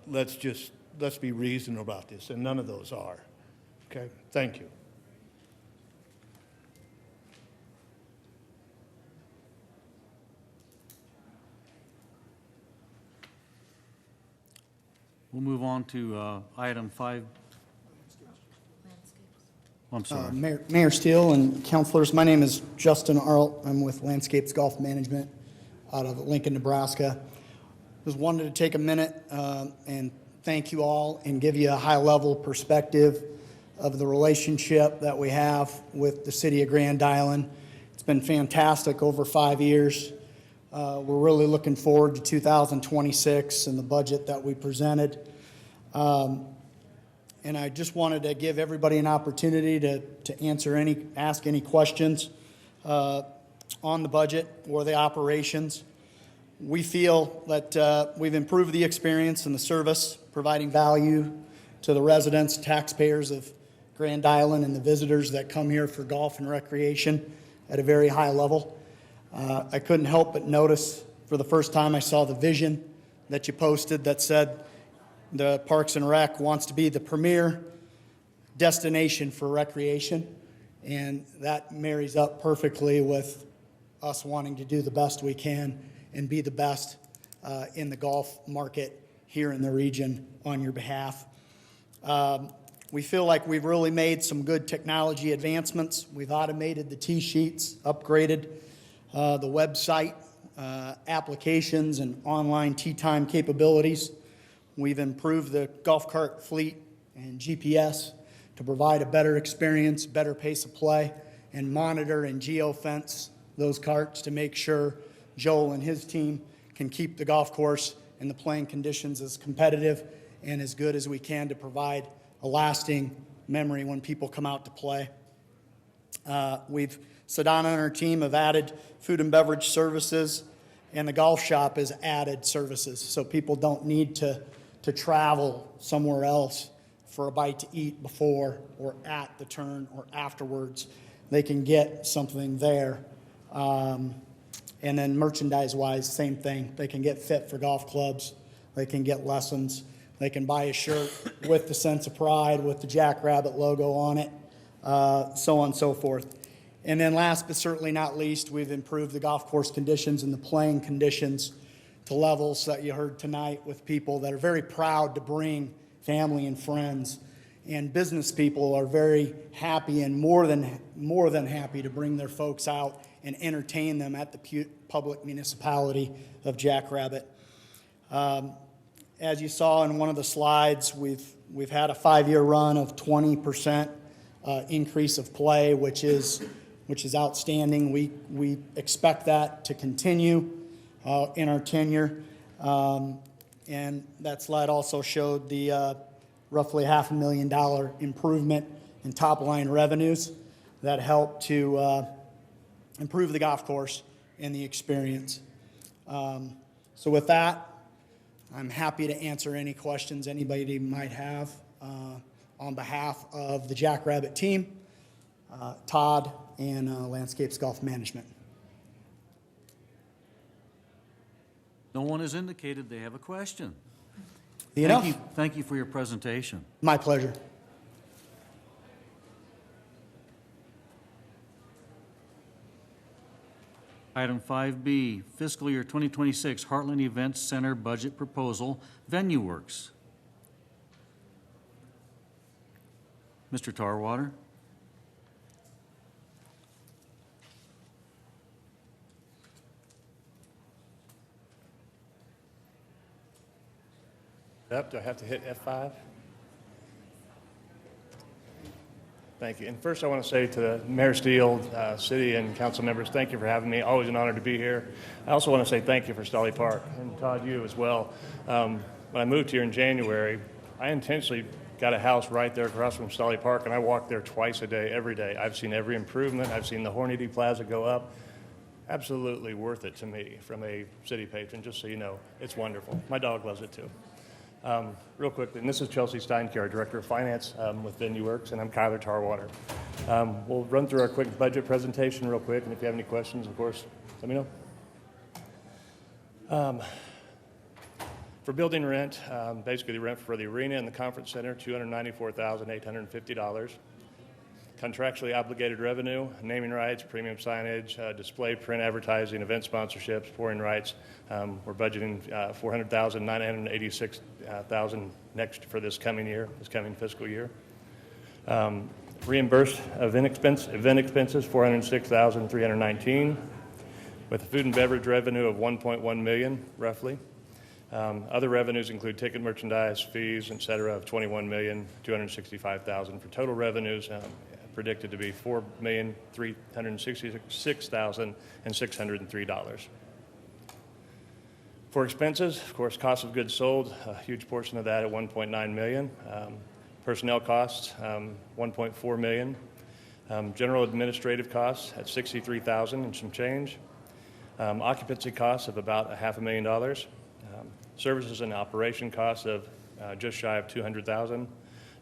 let's be reasonable about this, and none of those are. Okay, thank you. We'll move on to item 5. I'm sorry. Mayor Steele and councilors, my name is Justin Arlt. I'm with Landscapes Golf Management out of Lincoln, Nebraska. Just wanted to take a minute and thank you all and give you a high-level perspective of the relationship that we have with the city of Grand Island. It's been fantastic over 5 years. We're really looking forward to 2026 and the budget that we presented. And I just wanted to give everybody an opportunity to ask any questions on the budget or the operations. We feel that we've improved the experience and the service, providing value to the residents, taxpayers of Grand Island, and the visitors that come here for golf and recreation at a very high level. I couldn't help but notice for the first time I saw the vision that you posted that said the Parks and Rec wants to be the premier destination for recreation, and that marries up perfectly with us wanting to do the best we can and be the best in the golf market here in the region on your behalf. We feel like we've really made some good technology advancements. We've automated the tee sheets, upgraded the website, applications, and online tee time capabilities. We've improved the golf cart fleet and GPS to provide a better experience, better pace of play, and monitor and geofence those carts to make sure Joel and his team can keep the golf course and the playing conditions as competitive and as good as we can to provide a lasting memory when people come out to play. Sedona and our team have added food and beverage services, and the golf shop has added services, so people don't need to travel somewhere else for a bite to eat before or at the turn or afterwards. They can get something there. And then merchandise-wise, same thing. They can get fit for golf clubs. They can get lessons. They can buy a shirt with the Sense of Pride, with the Jackrabbit logo on it, so on and so forth. And then last but certainly not least, we've improved the golf course conditions and the playing conditions to levels that you heard tonight with people that are very proud to bring family and friends. And business people are very happy and more than happy to bring their folks out and entertain them at the public municipality of Jackrabbit. As you saw in one of the slides, we've had a 5-year run of 20% increase of play, which is outstanding. We expect that to continue in our tenure. And that slide also showed the roughly $500,000 improvement in top-line revenues that helped to improve the golf course and the experience. So with that, I'm happy to answer any questions anybody might have on behalf of the Jackrabbit team, Todd, and Landscapes Golf Management. No one has indicated they have a question. Thank you. Thank you for your presentation. My pleasure. Item 5B, fiscal year 2026 Heartland Events Center budget proposal, VenuWorks. Mr. Tarwater? Up, do I have to hit F5? Thank you. And first I want to say to Mayor Steele, city and council members, thank you for having me. Always an honor to be here. I also want to say thank you for Stanley Park, and Todd, you as well. When I moved here in January, I intentionally got a house right there across from Stanley Park, and I walk there twice a day, every day. I've seen every improvement. I've seen the Hornady Plaza go up. Absolutely worth it to me from a city patron, just so you know. It's wonderful. My dog loves it too. Real quickly, and this is Chelsea Steinke, our Director of Finance with VenuWorks, and I'm Kyler Tarwater. We'll run through our quick budget presentation real quick, and if you have any questions, of course, let me know. For building rent, basically the rent for the arena and the conference center, $294,850. Contractually obligated revenue, naming rights, premium signage, display, print advertising, event sponsorships, pouring rights. We're budgeting $400,986,000 next for this coming year, this coming fiscal year. Reimbursed event expenses, $406,319, with a food and beverage revenue of $1.1 million, roughly. Other revenues include ticket merchandise, fees, et cetera, of $21,265,000 for total revenues predicted to be $4,366,603. For expenses, of course, cost of goods sold, a huge portion of that at $1.9 million. Personnel costs, $1.4 million. General administrative costs at $63,000 and some change. Occupancy costs of about $500,000. Services and operation costs of just shy of $200,000.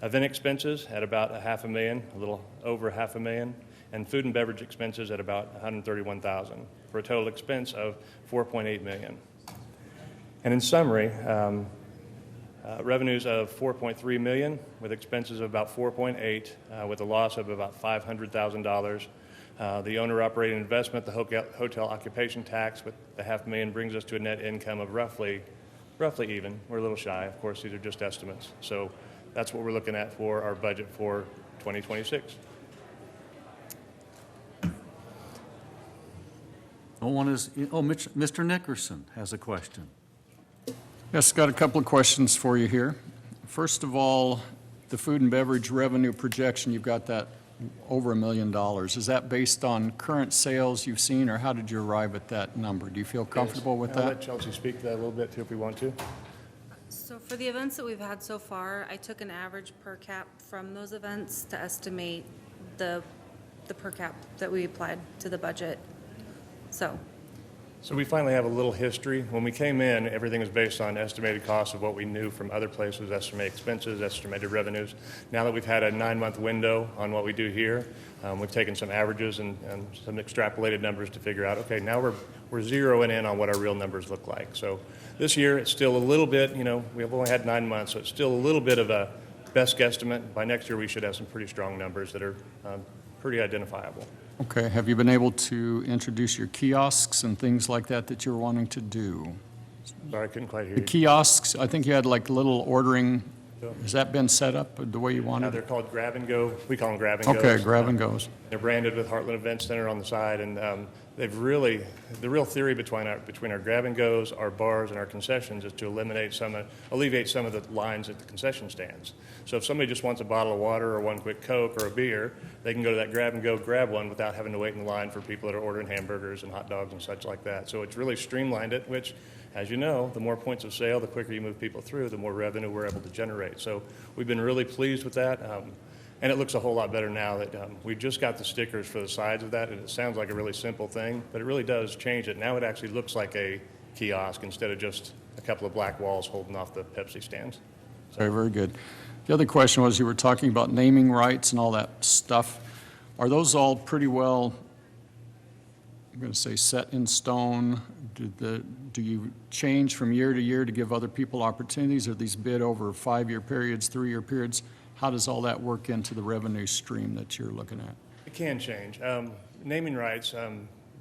Event expenses at about $500,000, a little over $500,000, and food and beverage expenses at about $131,000, for a total expense of $4.8 million. And in summary, revenues of $4.3 million, with expenses of about $4.8, with a loss of about $500,000. The owner-operated investment, the hotel occupation tax, with the $500,000 brings us to a net income of roughly even. We're a little shy. Of course, these are just estimates. So that's what we're looking at for our budget for 2026. Mr. Nickerson has a question. Yes, got a couple of questions for you here. First of all, the food and beverage revenue projection, you've got that over $1 million. Is that based on current sales you've seen, or how did you arrive at that number? Do you feel comfortable with that? I'll let Chelsea speak to that a little bit too if we want to. So for the events that we've had so far, I took an average per cap from those events to estimate the per cap that we applied to the budget. So we finally have a little history. When we came in, everything was based on estimated costs of what we knew from other places, estimated expenses, estimated revenues. Now that we've had a 9-month window on what we do here, we've taken some averages and some extrapolated numbers to figure out, okay, now we're zeroing in on what our real numbers look like. So this year, it's still a little bit, we've only had 9 months, so it's still a little bit of a best guesstimate. By next year, we should have some pretty strong numbers that are pretty identifiable. Okay, have you been able to introduce your kiosks and things like that you're wanting to do? Sorry, I couldn't quite hear The you. kiosks, I think you had like little ordering, has that been set up the way you wanted? They're called grab and go. We call them grab and goes. Okay, grab and goes. They're branded with Heartland Event Center on the side, and they've really, the real theory between our grab and goes, our bars, and our concessions is to alleviate some of the lines at the concession stands. So if somebody just wants a bottle of water or one quick Coke or a beer, they can go to that grab and go, grab one without having to wait in line for people that are ordering hamburgers and hot dogs and such like that. So it's really streamlined it, which, as you know, the more points of sale, the quicker you move people through, the more revenue we're able to generate. So we've been really pleased with that. And it looks a whole lot better now that we just got the stickers for the sides of that, and it sounds like a really simple thing, but it really does change it. Now it actually looks like a kiosk instead of just a couple of black walls holding off the Pepsi stands. So. Very, very good. The other question was, you were talking about naming rights and all that stuff. Are those all pretty well, I'm going to say, set in stone? Do you change from year to year to give other people opportunities? Are these bid over 5-year periods, 3-year periods? How does all that work into the revenue stream that you're looking at? It can change. Naming rights,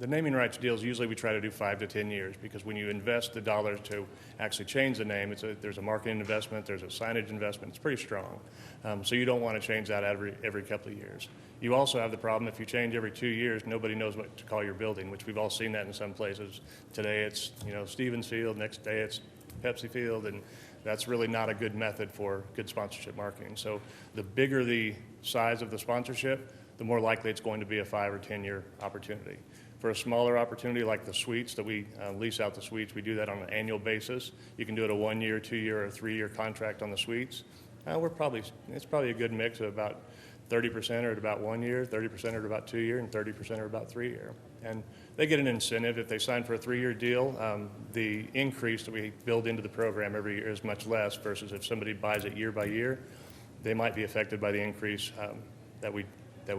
The naming rights deals, usually we try to do 5 to 10 years, because when you invest the dollars to actually change the name, there's a marketing investment, there's a signage investment, it's pretty strong. So you don't want to change that every couple of years. You also have the problem, if you change every 2 years, nobody knows what to call your building, which we've all seen that in some places. Today it's, Stevens Field, next day it's Pepsi Field, and that's really not a good method for good sponsorship marketing. So the bigger the size of the sponsorship, the more likely it's going to be a 5 or 10 year opportunity. For a smaller opportunity like the suites that we lease out the suites, we do that on an annual basis. You can do it a 1 year, 2 year, or 3 year contract on the suites. It's probably a good mix of about 30% are at about 1 year, 30% are at about 2 year, and 30% are about 3 year. And they get an incentive if they sign for a 3 year deal. The increase that we build into the program every year is much less versus if somebody buys it year by year, they might be affected by the increase that we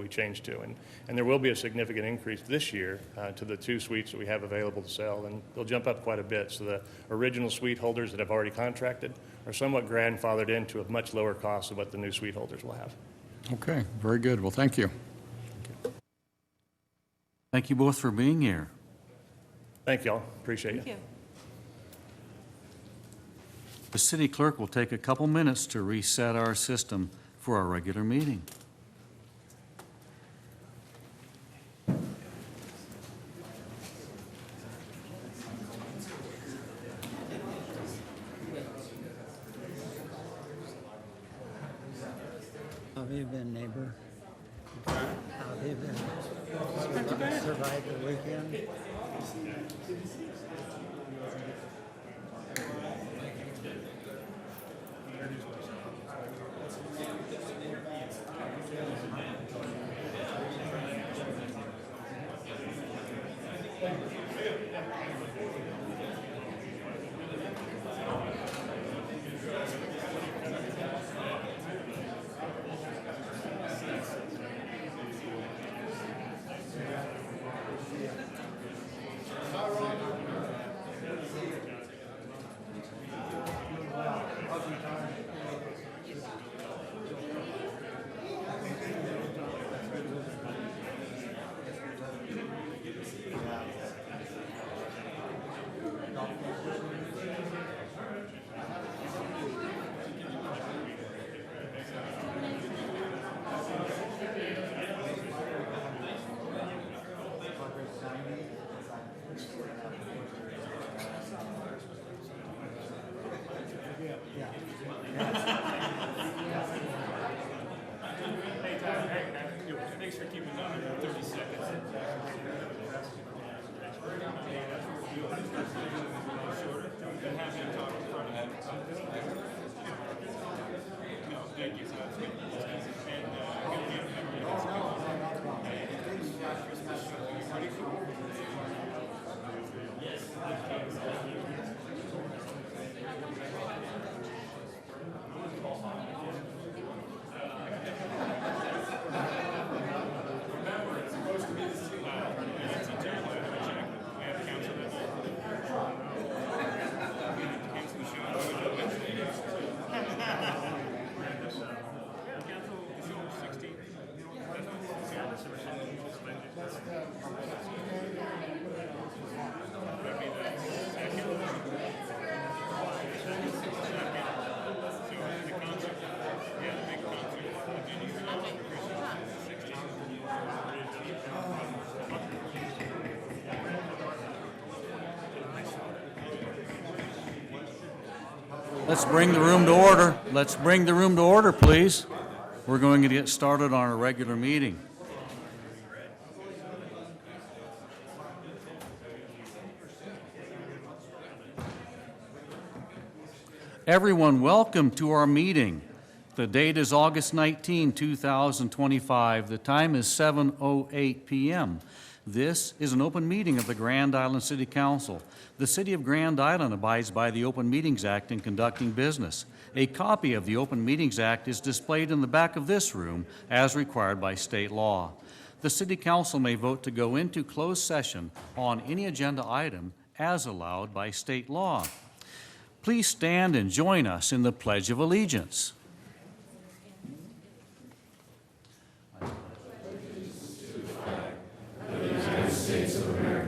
change to. And there will be a significant increase this year to the 2 suites that we have available to sell, and they'll jump up quite a bit. So the original suite holders that have already contracted are somewhat grandfathered into a much lower cost of what the new suite holders will have. Okay, very good. Well, thank you. Thank you both for being here. Thank y'all. Appreciate Thank it. you. The city clerk will take a couple minutes to reset our system for our regular meeting. How have you been, neighbor? How have you been? Survived the weekend? Thanks for keeping on 30 seconds. No, thank you. Let's bring the room to order. Let's bring the room to order, please. We're going to get started on our regular meeting. Everyone, welcome to our meeting. The date is August 19, 2025. The time is 7:08 p.m. This is an open meeting of the Grand Island City Council. The City of Grand Island abides by the Open Meetings Act in conducting business. A copy of the Open Meetings Act is displayed in the back of this room as required by state law. The City Council may vote to go into closed session on any agenda item as allowed by state law. Please stand and join us in the Pledge of Allegiance. United States of America.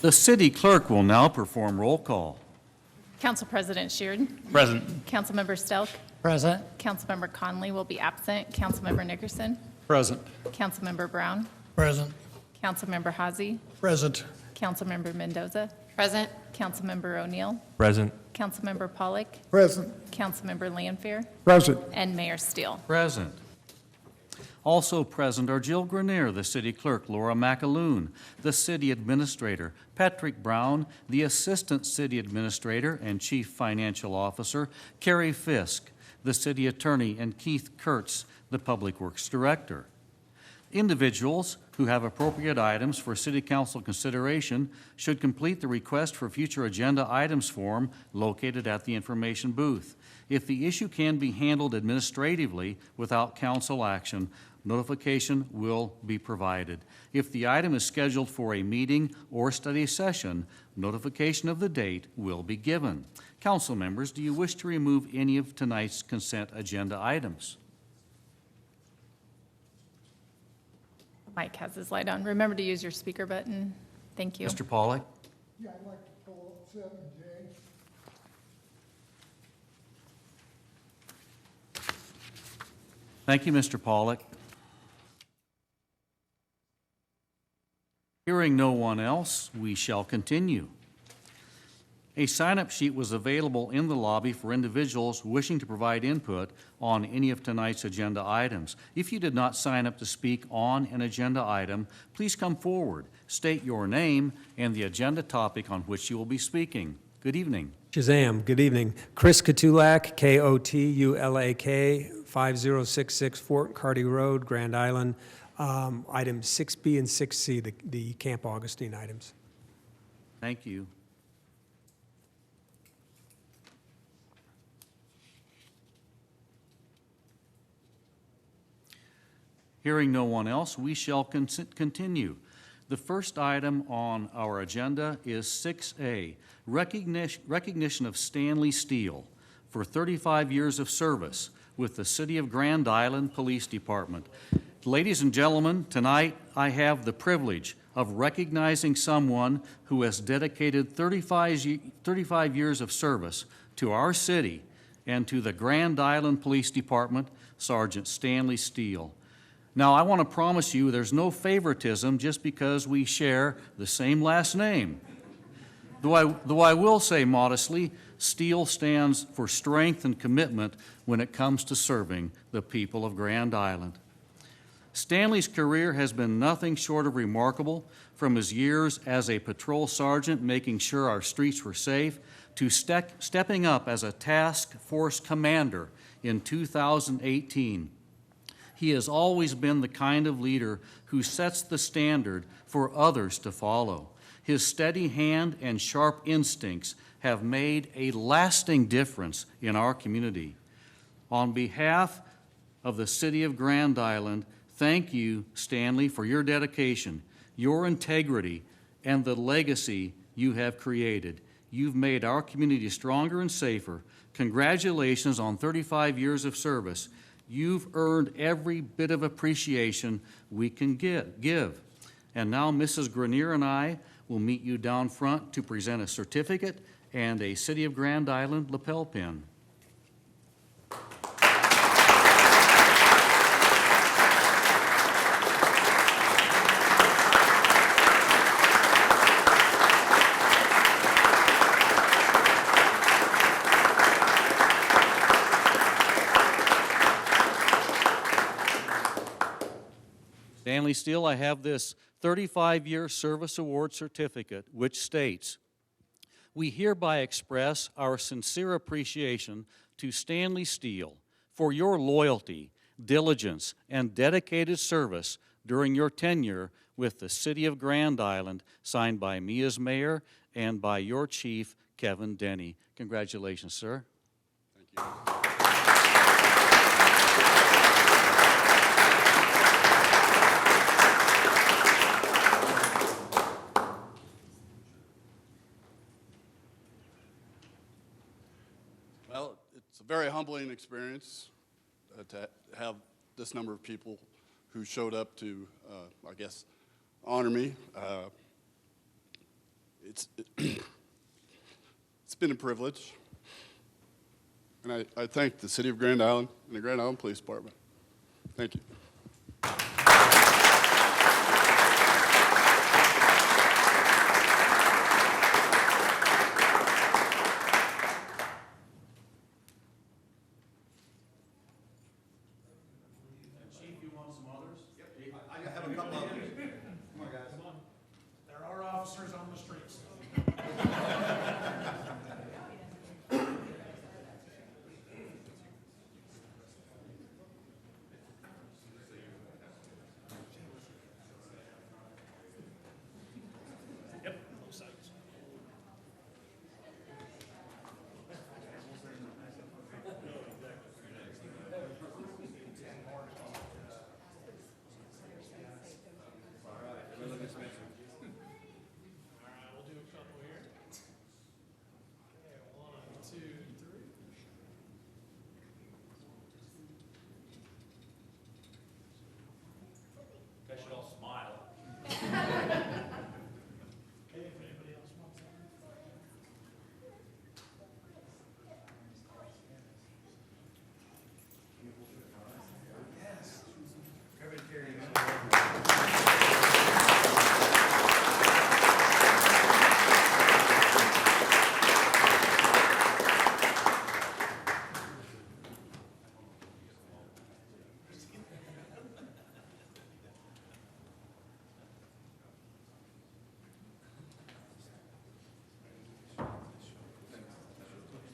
The city clerk will now perform roll call. Council President Sheard. Present. Councilmember Stelk. Present. Councilmember Conley will be absent. Councilmember Nickerson. Present. Councilmember Brown. Present. Councilmember Hazy. Present. Councilmember Mendoza. Present. Councilmember O'Neill. Present. Councilmember Pollock. Present. Councilmember Lanfair. Present. And Mayor Steele. Present. Also present are Jill Grenier, the city clerk, Laura McAloon, the city administrator, Patrick Brown, the assistant city administrator and chief financial officer, Carrie Fisk, the city attorney, and Keith Kurtz, the public works director. Individuals who have appropriate items for city council consideration should complete the request for future agenda items form located at the information booth. If the issue can be handled administratively without council action, notification will be provided. If the item is scheduled for a meeting or study session, notification of the date will be given. Council members, do you wish to remove any of tonight's consent agenda items? Mike has his light on. Remember to use your speaker button. Thank you. Mr. Pollock? Yeah, I'd like to pull up 7J. Thank you, Mr. Pollock. Hearing no one else, we shall continue. A sign-up sheet was available in the lobby for individuals wishing to provide input on any of tonight's agenda items. If you did not sign up to speak on an agenda item, please come forward, state your name and the agenda topic on which you will be speaking. Good evening. Shazam, good evening. Chris Kotulak, Kotulak, 5066 Fort Carty Road, Grand Island. Items 6B and 6C, the Camp Augustine items. Thank you. Hearing no one else, we shall continue. The first item on our agenda is 6A, recognition of Stanley Steele for 35 years of service with the City of Grand Island Police Department. Ladies and gentlemen, tonight I have the privilege of recognizing someone who has dedicated 35 years of service to our city and to the Grand Island Police Department, Sergeant Stanley Steele. Now, I want to promise you there's no favoritism just because we share the same last name. Though I will say modestly, Steele stands for strength and commitment when it comes to serving the people of Grand Island. Stanley's career has been nothing short of remarkable, from his years as a patrol sergeant making sure our streets were safe, to stepping up as a task force commander in 2018. He has always been the kind of leader who sets the standard for others to follow. His steady hand and sharp instincts have made a lasting difference in our community. On behalf of the City of Grand Island, thank you, Stanley, for your dedication, your integrity, and the legacy you have created. You've made our community stronger and safer. Congratulations on 35 years of service. You've earned every bit of appreciation we can give. And now Mrs. Grenier and I will meet you down front to present a certificate and a City of Grand Island lapel pin. Stanley Steele, I have this 35-year service award certificate, which states, "We hereby express our sincere appreciation to Stanley Steele for your loyalty, diligence, and dedicated service during your tenure with the City of Grand Island, signed by me as mayor and by your chief, Kevin Denny." Congratulations, sir. Thank you. Well, it's a very humbling experience to have this number of people who showed up to, I guess, honor me. It's been a privilege, and I thank the City of Grand Island and the Grand Island Police Department. Thank you. Chief, you want some others? I have a couple of them. Come on, guys. There are officers on the streets. Guys should all smile.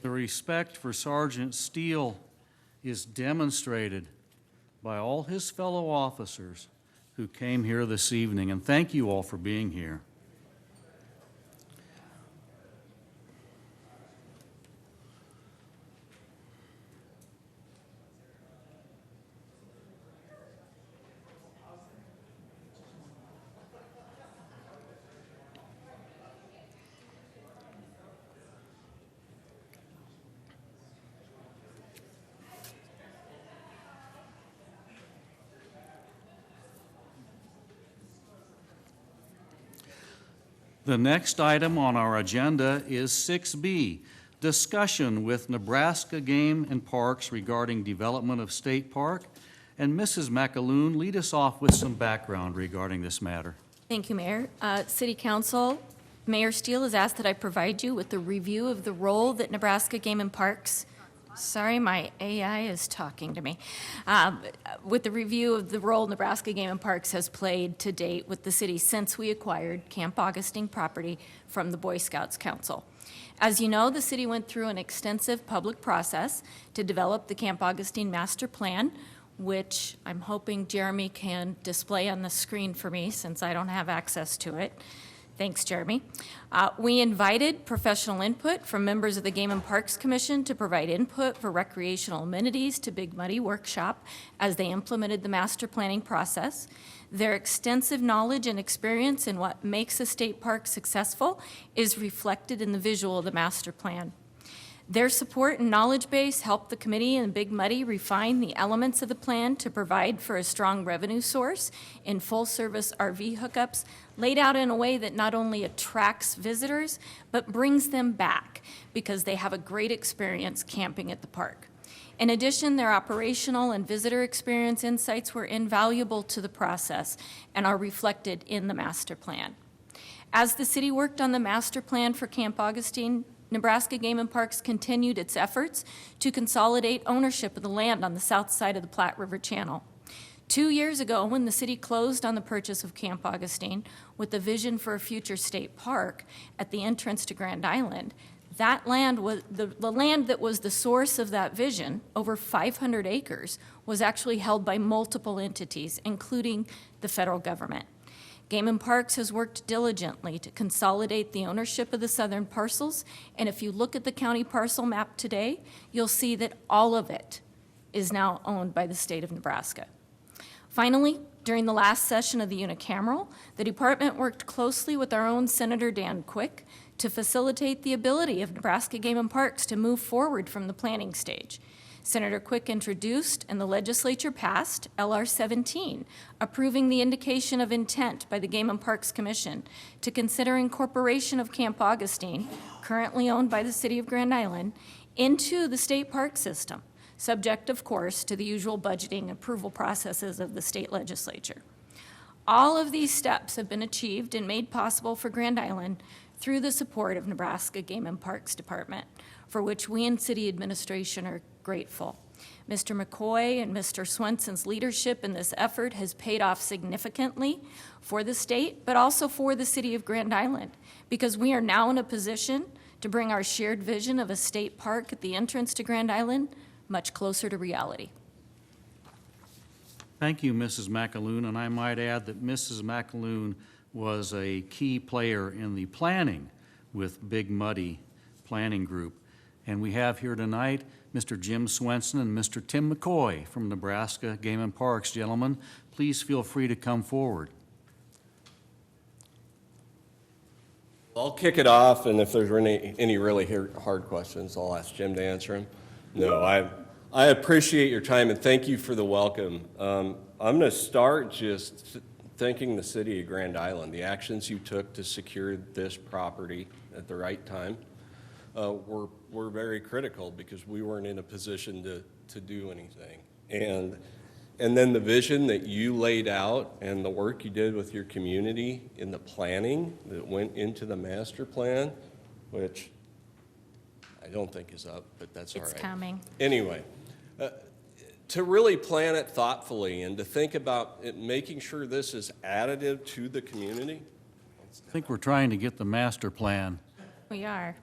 The respect for Sergeant Steele is demonstrated by all his fellow officers who came here this evening, and thank you all for being here. The next item on our agenda is 6B, discussion with Nebraska Game and Parks regarding development of State Park. And Mrs. McAloon, lead us off with some background regarding this matter. Thank you, Mayor. City Council, Mayor Steele has asked that I provide you with a review of the role that Nebraska Game and Parks, sorry, my AI is talking to me, with the review of the role Nebraska Game and Parks has played to date with the city since we acquired Camp Augustine property from the Boy Scouts Council. As you know, the city went through an extensive public process to develop the Camp Augustine Master Plan, which I'm hoping Jeremy can display on the screen for me since I don't have access to it. Thanks, Jeremy. We invited professional input from members of the Game and Parks Commission to provide input for recreational amenities to Big Muddy Workshop as they implemented the master planning process. Their extensive knowledge and experience in what makes a state park successful is reflected in the visual of the master plan. Their support and knowledge base helped the committee and Big Muddy refine the elements of the plan to provide for a strong revenue source in full-service RV hookups, laid out in a way that not only attracts visitors, but brings them back because they have a great experience camping at the park. In addition, their operational and visitor experience insights were invaluable to the process and are reflected in the master plan. As the city worked on the master plan for Camp Augustine, Nebraska Game and Parks continued its efforts to consolidate ownership of the land on the south side of the Platte River Channel. 2 years ago, when the city closed on the purchase of Camp Augustine with the vision for a future state park at the entrance to Grand Island, that land was the land that was the source of that vision, over 500 acres, was actually held by multiple entities, including the federal government. Game and Parks has worked diligently to consolidate the ownership of the southern parcels, and if you look at the county parcel map today, you'll see that all of it is now owned by the state of Nebraska. Finally, during the last session of the unicameral, the department worked closely with our own Senator Dan Quick to facilitate the ability of Nebraska Game and Parks to move forward from the planning stage. Senator Quick introduced and the legislature passed LR 17, approving the indication of intent by the Game and Parks Commission to consider incorporation of Camp Augustine, currently owned by the city of Grand Island, into the state park system, subject, of course, to the usual budgeting approval processes of the state legislature. All of these steps have been achieved and made possible for Grand Island through the support of Nebraska Game and Parks Department, for which we in city administration are grateful. Mr. McCoy and Mr. Swenson's leadership in this effort has paid off significantly for the state, but also for the city of Grand Island, because we are now in a position to bring our shared vision of a state park at the entrance to Grand Island much closer to reality. Thank you, Mrs. McAloon, and I might add that Mrs. McAloon was a key player in the planning with Big Muddy Planning Group. And we have here tonight Mr. Jim Swenson and Mr. Tim McCoy from Nebraska Game and Parks. Gentlemen, please feel free to come forward. I'll kick it off, and if there's any really hard questions, I'll ask Jim to answer them. No, I appreciate your time, and thank you for the welcome. I'm going to start just thanking the city of Grand Island. The actions you took to secure this property at the right time were very critical, because we weren't in a position to do anything. And then the vision that you laid out and the work you did with your community in the planning that went into the master plan, which I don't think is up, but that's all right. It's coming. Anyway, to really plan it thoughtfully and to think about it, making sure this is additive to the community. I think we're trying to get the master plan. We are.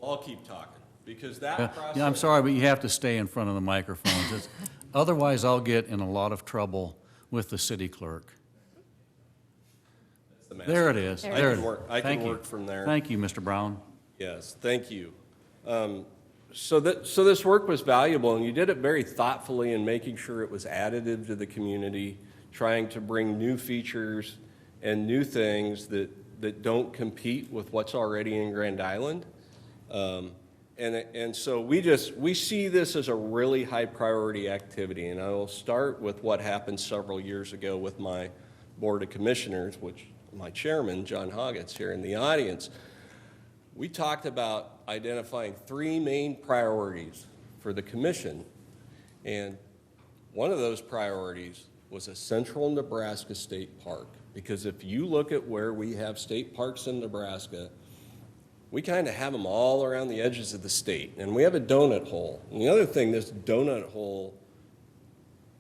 I'll keep talking, because that process... Yeah, I'm sorry, but you have to stay in front of the microphones. Otherwise, I'll get in a lot of trouble with the city clerk. There it is. There it is. I can work from there. Thank you, Mr. Brown. Yes, thank you. So this work was valuable, and you did it very thoughtfully in making sure it was additive to the community, trying to bring new features and new things that don't compete with what's already in Grand Island. And so we see this as a really high priority activity, and I will start with what happened several years ago with my Board of Commissioners, which my chairman, John Hoggets, here in the audience. We talked about identifying 3 main priorities for the commission, and one of those priorities was a central Nebraska state park, because if you look at where we have state parks in Nebraska, we kind of have them all around the edges of the state, and we have a donut hole. And the other thing this donut hole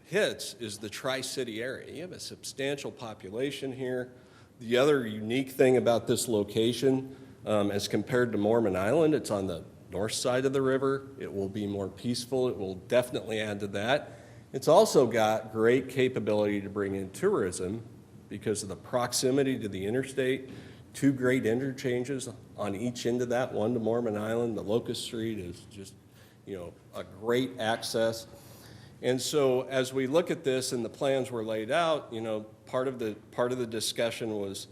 hits is the Tri-City area. You have a substantial population here. The other unique thing about this location, as compared to Mormon Island, it's on the north side of the river. It will be more peaceful. It will definitely add to that. It's also got great capability to bring in tourism because of the proximity to the interstate. 2 great interchanges on each end of that, one to Mormon Island. The Locust Street is just, a great access. And so as we look at this and the plans were laid out, part of the discussion was,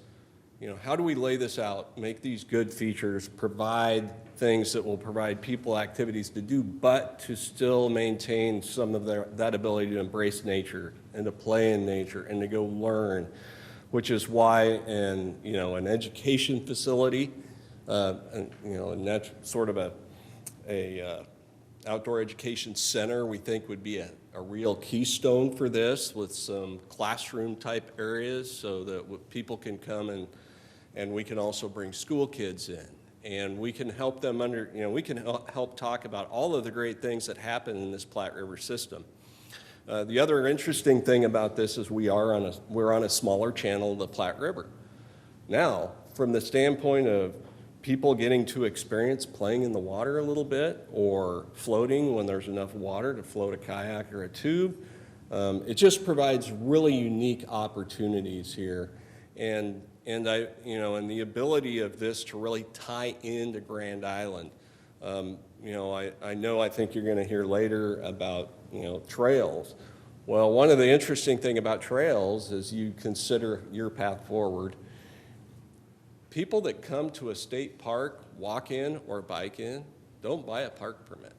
how do we lay this out, make these good features, provide things that will provide people activities to do, but to still maintain some of that ability to embrace nature and to play in nature and to go learn, which is why an education facility, and that's sort of a outdoor education center we think would be a real keystone for this, with some classroom type areas so that people can come and we can also bring school kids in, and we can help them we can help talk about all of the great things that happen in this Platte River system. The other interesting thing about this is we're on a smaller channel of the Platte River. Now, from the standpoint of people getting to experience playing in the water a little bit, or floating when there's enough water to float a kayak or a tube, it just provides really unique opportunities here, and the ability of this to really tie into Grand Island. I think you're going to hear later about trails. Well, one of the interesting thing about trails is you consider your path forward, people that come to a state park, walk in or bike in, don't buy a park permit.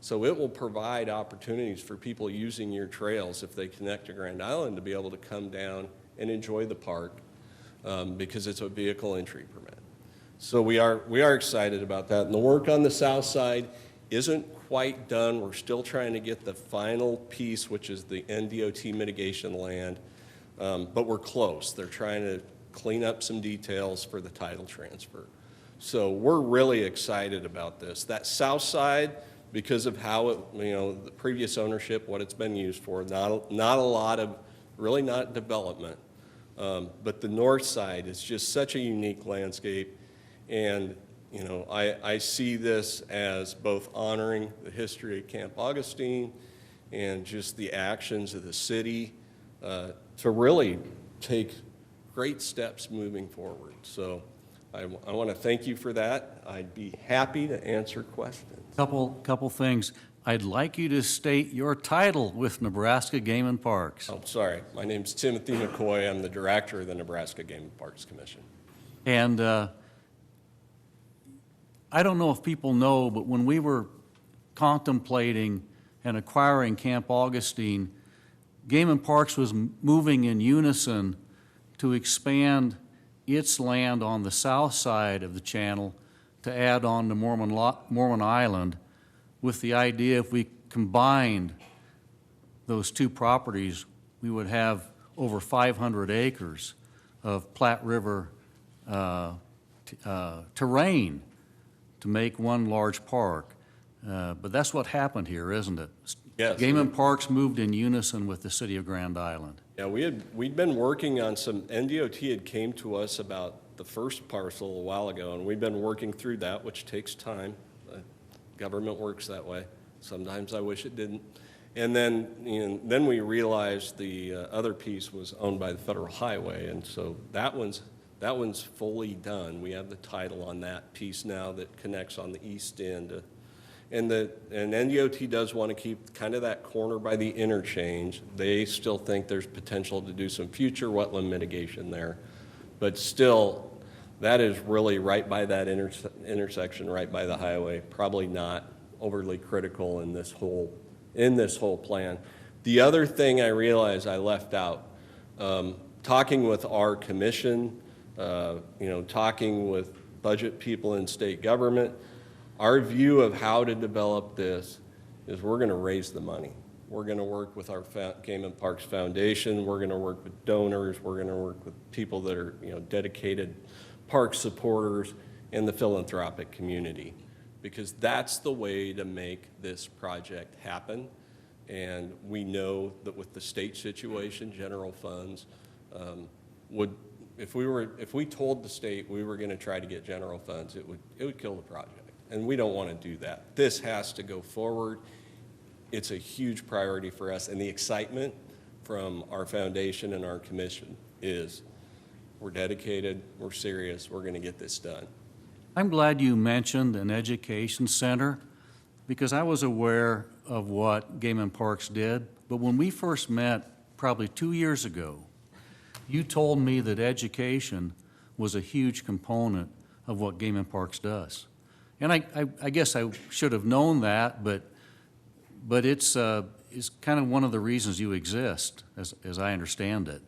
So it will provide opportunities for people using your trails, if they connect to Grand Island, to be able to come down and enjoy the park because it's a vehicle entry permit. So we are excited about that. And the work on the south side isn't quite done. We're still trying to get the final piece, which is the NDOT mitigation land, but we're close. They're trying to clean up some details for the title transfer. So we're really excited about this. That south side, because of how it, the previous ownership, what it's been used for, not a lot of, really not development. But the north side is just such a unique landscape. And, I see this as both honoring the history of Camp Augustine and just the actions of the city to really take great steps moving forward. So I want to thank you for that. I'd be happy to answer questions. Couple things. I'd like you to state your title with Nebraska Game and Parks. Oh, sorry. My name's Timothy McCoy. I'm the director of the Nebraska Game and Parks Commission. And I don't know if people know, but when we were contemplating and acquiring Camp Augustine, Game and Parks was moving in unison to expand its land on the south side of the channel to add on to Mormon Island, with the idea if we combined those two properties, we would have over 500 acres of Platte River terrain to make one large park. But that's what happened here, isn't it? Yes. Game and Parks moved in unison with the city of Grand Island. Yeah, we'd been working on some, NDOT had came to us about the first parcel a while ago, and we've been working through that, which takes time. Government works that way. Sometimes I wish it didn't. And then, then we realized the other piece was owned by the Federal Highway, and so that one's fully done. We have the title on that piece now that connects on the east end. And NDOT does want to keep kind of that corner by the interchange. They still think there's potential to do some future wetland mitigation there. But still, that is really right by that intersection, right by the highway, probably not overly critical in this whole plan. The other thing I realized I left out, talking with our commission, talking with budget people in state government, our view of how to develop this is we're going to raise the money. We're going to work with our Game and Parks Foundation. We're going to work with donors. We're going to work with people that are, dedicated park supporters and the philanthropic community, because that's the way to make this project happen. And we know that with the state situation, general funds if we told the state we were going to try to get general funds, it would kill the project. And we don't want to do that. This has to go forward. It's a huge priority for us, and the excitement from our foundation and our commission is we're dedicated, we're serious, we're going to get this done. I'm glad you mentioned an education center, because I was aware of what Game and Parks did, but when we first met probably 2 years ago, you told me that education was a huge component of what Game and Parks does. And I guess I should have known that, but it's kind of one of the reasons you exist, as I understand it.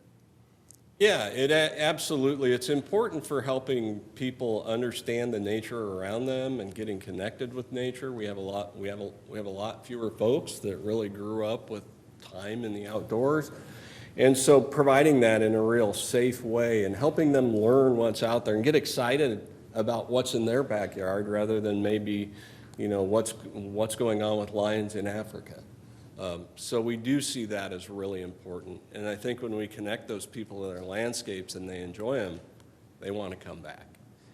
Yeah, absolutely. It's important for helping people understand the nature around them and getting connected with nature. We have a lot fewer folks that really grew up with time in the outdoors. And so providing that in a real safe way and helping them learn what's out there and get excited about what's in their backyard rather than maybe, what's going on with lions in Africa. So we do see that as really important. And I think when we connect those people to their landscapes and they enjoy them, they want to come back.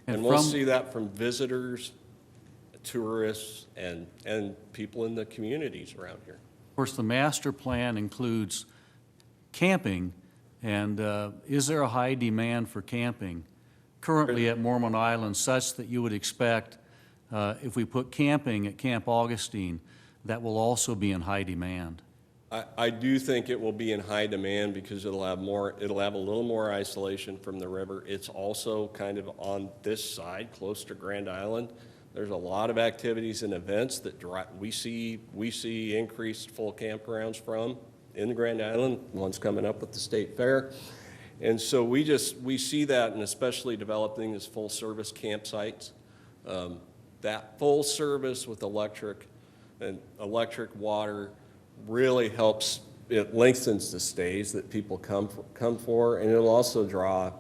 And we'll see that from visitors, tourists, and people in the communities around here. Of course, the master plan includes camping, and is there a high demand for camping currently at Mormon Island, such that you would expect if we put camping at Camp Augustine, that will also be in high demand? I do think it will be in high demand because it'll have a little more isolation from the river. It's also kind of on this side, close to Grand Island. There's a lot of activities and events that we see increased full campgrounds from in Grand Island. One's coming up with the state fair. And so we see that, and especially developing as full service campsites. That full service with electric water really helps. It lengthens the stays that people come for, and it'll also draw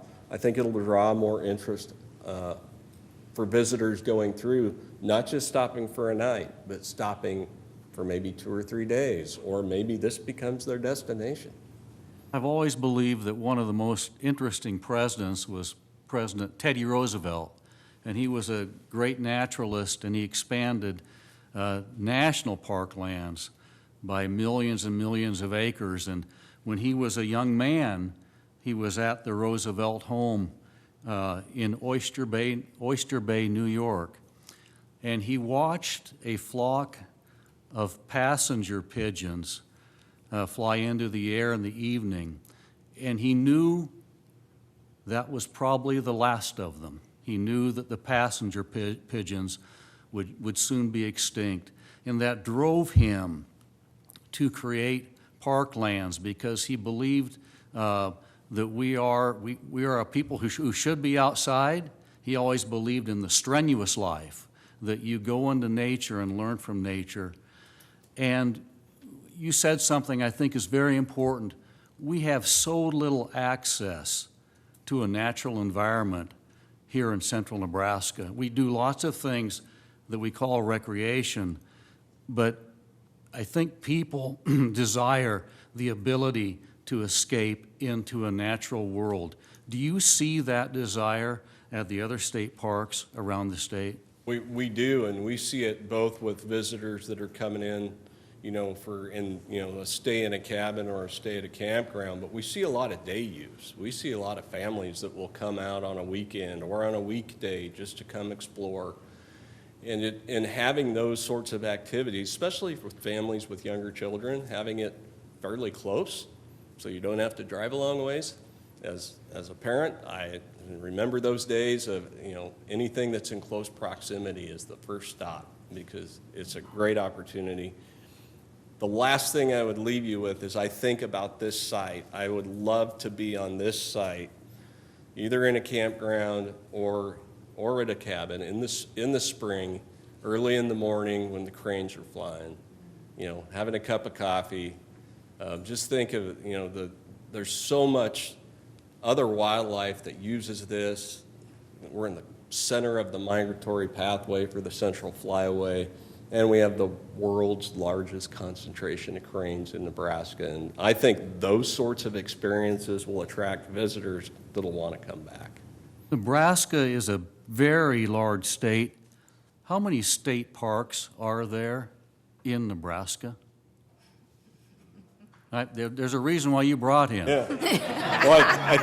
more interest for visitors going through, not just stopping for a night, but stopping for maybe 2 or 3 days, or maybe this becomes their destination. I've always believed that one of the most interesting presidents was President Teddy Roosevelt, and he was a great naturalist, and he expanded national park lands by millions and millions of acres. And when he was a young man, he was at the Roosevelt home in Oyster Bay, New York, and he watched a flock of passenger pigeons fly into the air in the evening, and he knew that was probably the last of them. He knew that the passenger pigeons would soon be extinct, and that drove him to create parklands because he believed that we are a people who should be outside. He always believed in the strenuous life, that you go into nature and learn from nature. And you said something I think is very important. We have so little access to a natural environment here in central Nebraska. We do lots of things that we call recreation, but I think people desire the ability to escape into a natural world. Do you see that desire at the other state parks around the state? We do, and we see it both with visitors that are coming in, for a stay in a cabin or a stay at a campground, but we see a lot of day use. We see a lot of families that will come out on a weekend or on a weekday just to come explore. And having those sorts of activities, especially with families with younger children, having it fairly close so you don't have to drive a long ways. As a parent, I remember those days of, anything that's in close proximity is the first stop because it's a great opportunity. The last thing I would leave you with is I think about this site. I would love to be on this site, either in a campground or at a cabin in the spring, early in the morning when the cranes are flying, having a cup of coffee. Just think of, there's so much other wildlife that uses this. We're in the center of the migratory pathway for the Central Flyaway, and we have the world's largest concentration of cranes in Nebraska. And I think those sorts of experiences will attract visitors that'll want to come back. Nebraska is a very large state. How many state parks are there in Nebraska? There's a reason why you brought him. Yeah. Well, I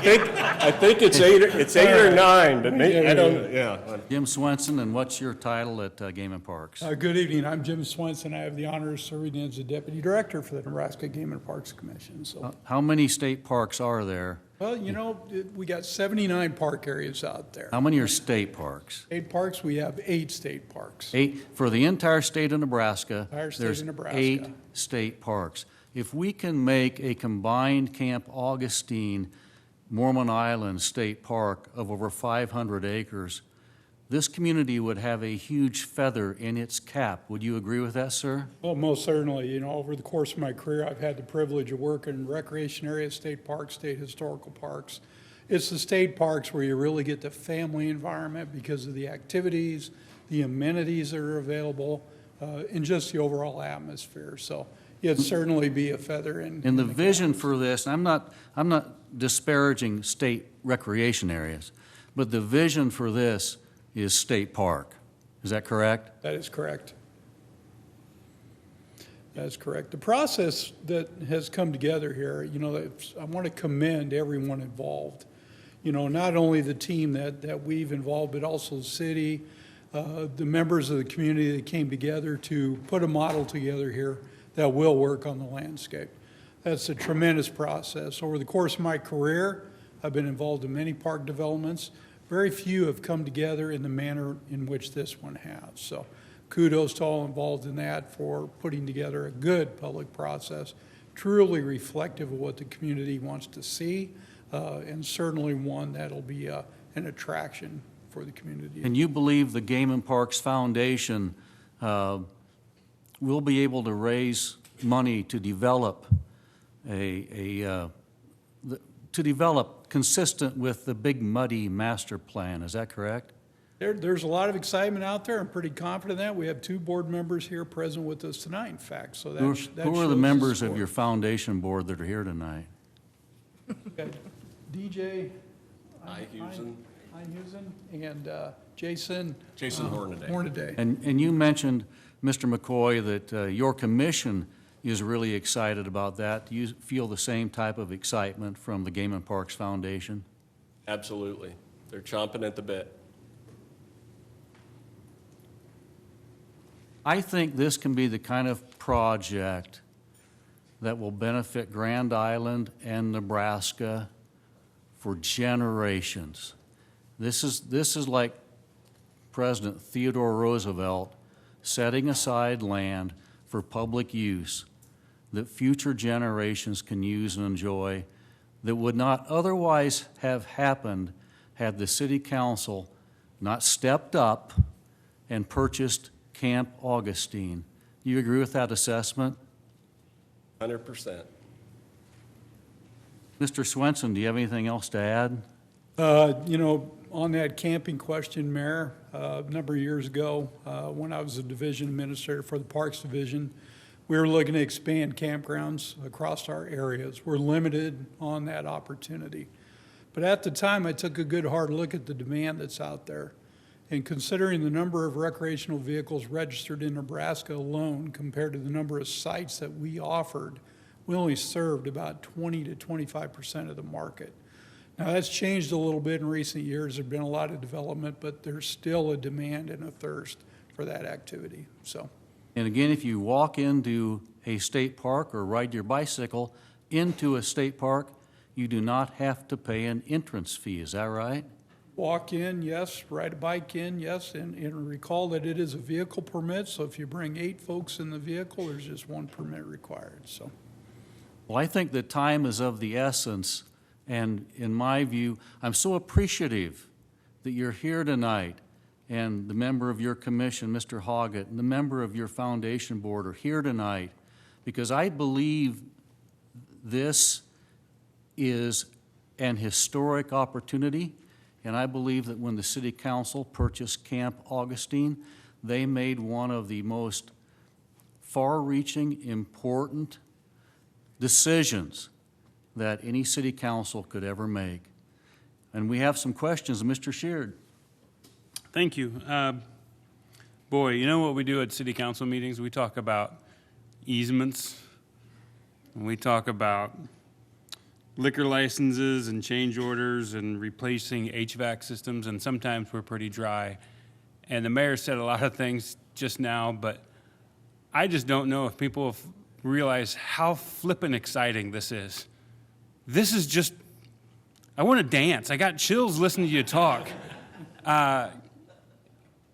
think it's eight or nine, but maybe, I don't. Yeah. Jim Swenson, and what's your title at Game and Parks? Good evening. I'm Jim Swenson. I have the honor of serving as the Deputy Director for the Nebraska Game and Parks Commission. So, how many state parks are there? Well, we got 79 park areas out there. How many are state parks? State parks, we have 8 state parks. 8 for the entire state of Nebraska. Entire state there's of Nebraska. 8 state parks. If we can make a combined Camp Augustine, Mormon Island State Park of over 500 acres, this community would have a huge feather in its cap. Would you agree with that, sir? Well, most certainly. Over the course of my career, I've had the privilege of working in recreation areas, state parks, state historical parks. It's the state parks where you really get the family environment because of the activities, the amenities that are available, and just the overall atmosphere. So it'd certainly be a feather in. And the vision for this, I'm not disparaging state recreation areas, but the vision for this is state park. Is that correct? That is correct. That is correct. The process that has come together here, I want to commend everyone involved. Not only the team that we've involved, but also the city, the members of the community that came together to put a model together here that will work on the landscape. That's a tremendous process. Over the course of my career, I've been involved in many park developments. Very few have come together in the manner in which this one has. So kudos to all involved in that for putting together a good public process, truly reflective of what the community wants to see, and certainly one that'll be an attraction for the community. And you believe the Game and Parks Foundation will be able to raise money to develop to develop consistent with the Big Muddy Master Plan, is that correct? There's a lot of excitement out there. I'm pretty confident of that. We have 2 board members here present with us tonight, in fact, so that Who are the shows members of support. your foundation board that are here tonight? Got DJ Ihuysen. and Jason Hornaday. Hornaday. And you mentioned, Mr. McCoy, that your commission is really excited about that. Do you feel the same type of excitement from the Game and Parks Foundation? Absolutely. They're chomping at the bit. I think this can be the kind of project that will benefit Grand Island and Nebraska for generations. This is like President Theodore Roosevelt setting aside land for public use that future generations can use and enjoy that would not otherwise have happened had the city council not stepped up and purchased Camp Augustine. Do you agree with that assessment? 100%. Mr. Swenson, do you have anything else to add? You know, on that camping question, Mayor, a number of years ago, when I was a division administrator for the Parks Division, we were looking to expand campgrounds across our areas. We're limited on that opportunity. But at the time, I took a good hard look at the demand that's out there. And considering the number of recreational vehicles registered in Nebraska alone compared to the number of sites that we offered, we only served about 20 to 25% of the market. Now, that's changed a little bit in recent years. There's been a lot of development, but there's still a demand and a thirst for that activity. So, And again, if you walk into a state park or ride your bicycle into a state park, you do not have to pay an entrance fee, is that right? walk in, yes, ride a bike in, yes, and recall that it is a vehicle permit, so if you bring 8 folks in the vehicle, there's just 1 permit required, so. Well, I think that time is of the essence, and in my view, I'm so appreciative that you're here tonight, and the member of your commission, Mr. Hoggett, and the member of your foundation board are here tonight, because I believe this is an historic opportunity, and I believe that when the city council purchased Camp Augustine, they made one of the most far-reaching, important decisions that any city council could ever make. And we have some questions. Mr. Sheard. Thank you. Boy, you know what we do at city council meetings? We talk about easements, and we talk about liquor licenses and change orders and replacing HVAC systems, and sometimes we're pretty dry. And the mayor said a lot of things just now, but I just don't know if people have realized how flippin' exciting this is. This is just, I want to dance. I got chills listening to you talk.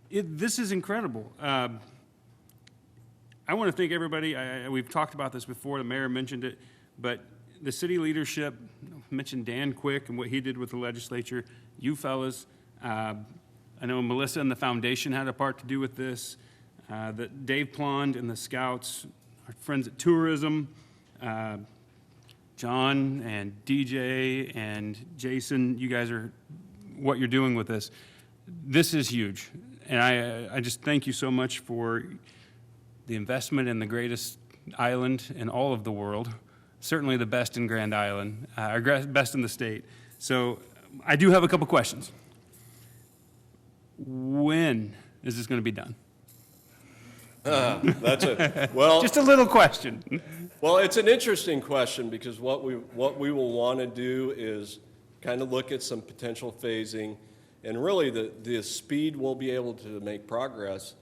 This is incredible. I want to thank everybody. We've talked about this before. The mayor mentioned it, but the city leadership mentioned Dan Quick and what he did with the legislature. You fellas, I know Melissa and the foundation had a part to do with this. That Dave Plond and the Scouts, our friends at Tourism, John and DJ and Jason, you guys are what you're doing with this. This is huge, and I just thank you so much for the investment in the greatest island in all of the world. Certainly the best in Grand Island, or best in the state. So I do have a couple questions. When is this going to be done? That's it. Well, just a little question. Well, it's an interesting question because what we will want to do is kind of look at some potential phasing, and really the speed we'll be able to make progress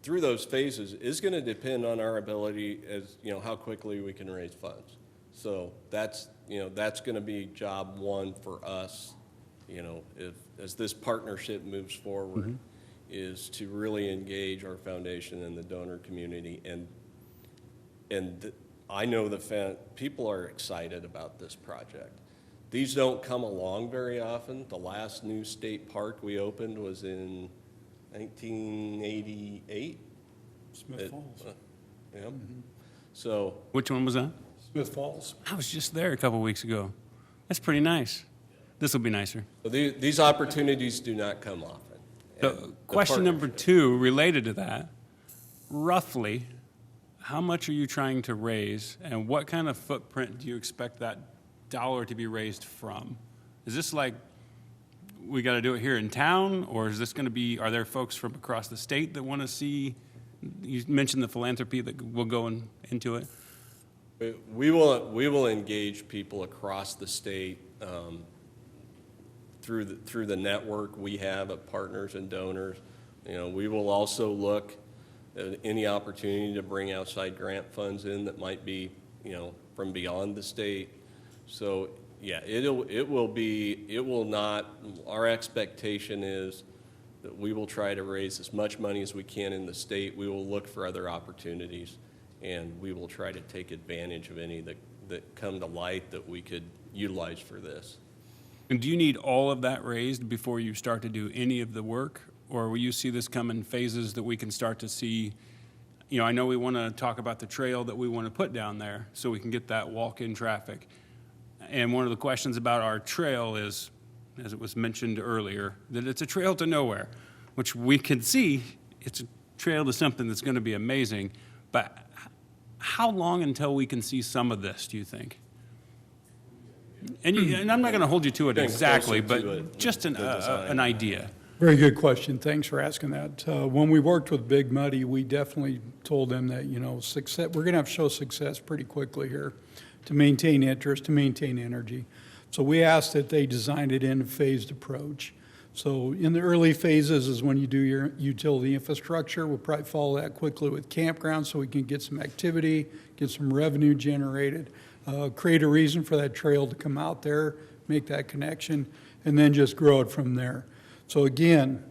through those phases is going to depend on our ability as, how quickly we can raise funds. So that's going to be job one for us, as this partnership moves forward, is to really engage our foundation and the donor community. And I know people are excited about this project. These don't come along very often. The last new state park we opened was in 1988. Smith Falls. Yeah. So. Which one was that? Smith Falls. I was just there a couple weeks ago. That's pretty nice. This will be nicer. So these opportunities do not come often. So question number 2, related to that, roughly, how much are you trying to raise, and what kind of footprint do you expect that dollar to be raised from? Is this like, we got to do it here in town, or is this going to be, are there folks from across the state that want to see, you mentioned the philanthropy that will go into it? We will engage people across the state through the network we have of partners and donors. We will also look at any opportunity to bring outside grant funds in that might be, from beyond the state. So yeah, our expectation is that we will try to raise as much money as we can in the state. We will look for other opportunities, and we will try to take advantage of any that come to light that we could utilize for this. And do you need all of that raised before you start to do any of the work? Or will you see this come in phases that we can start to see? I know we want to talk about the trail that we want to put down there so we can get that walk-in traffic. And one of the questions about our trail is, as it was mentioned earlier, that it's a trail to nowhere, which we can see it's a trail to something that's going to be amazing. But how long until we can see some of this, do you think? And I'm not going to hold you to it exactly, but just an idea. Very good question. Thanks for asking that. When we worked with Big Muddy, we definitely told them that, success, we're going to have to show success pretty quickly here to maintain interest, to maintain energy. So we asked that they design it in a phased approach. So in the early phases is when you do your utility infrastructure. We'll probably follow that quickly with campgrounds so we can get some activity, get some revenue generated, create a reason for that trail to come out there, make that connection, and then just grow it from there. So again,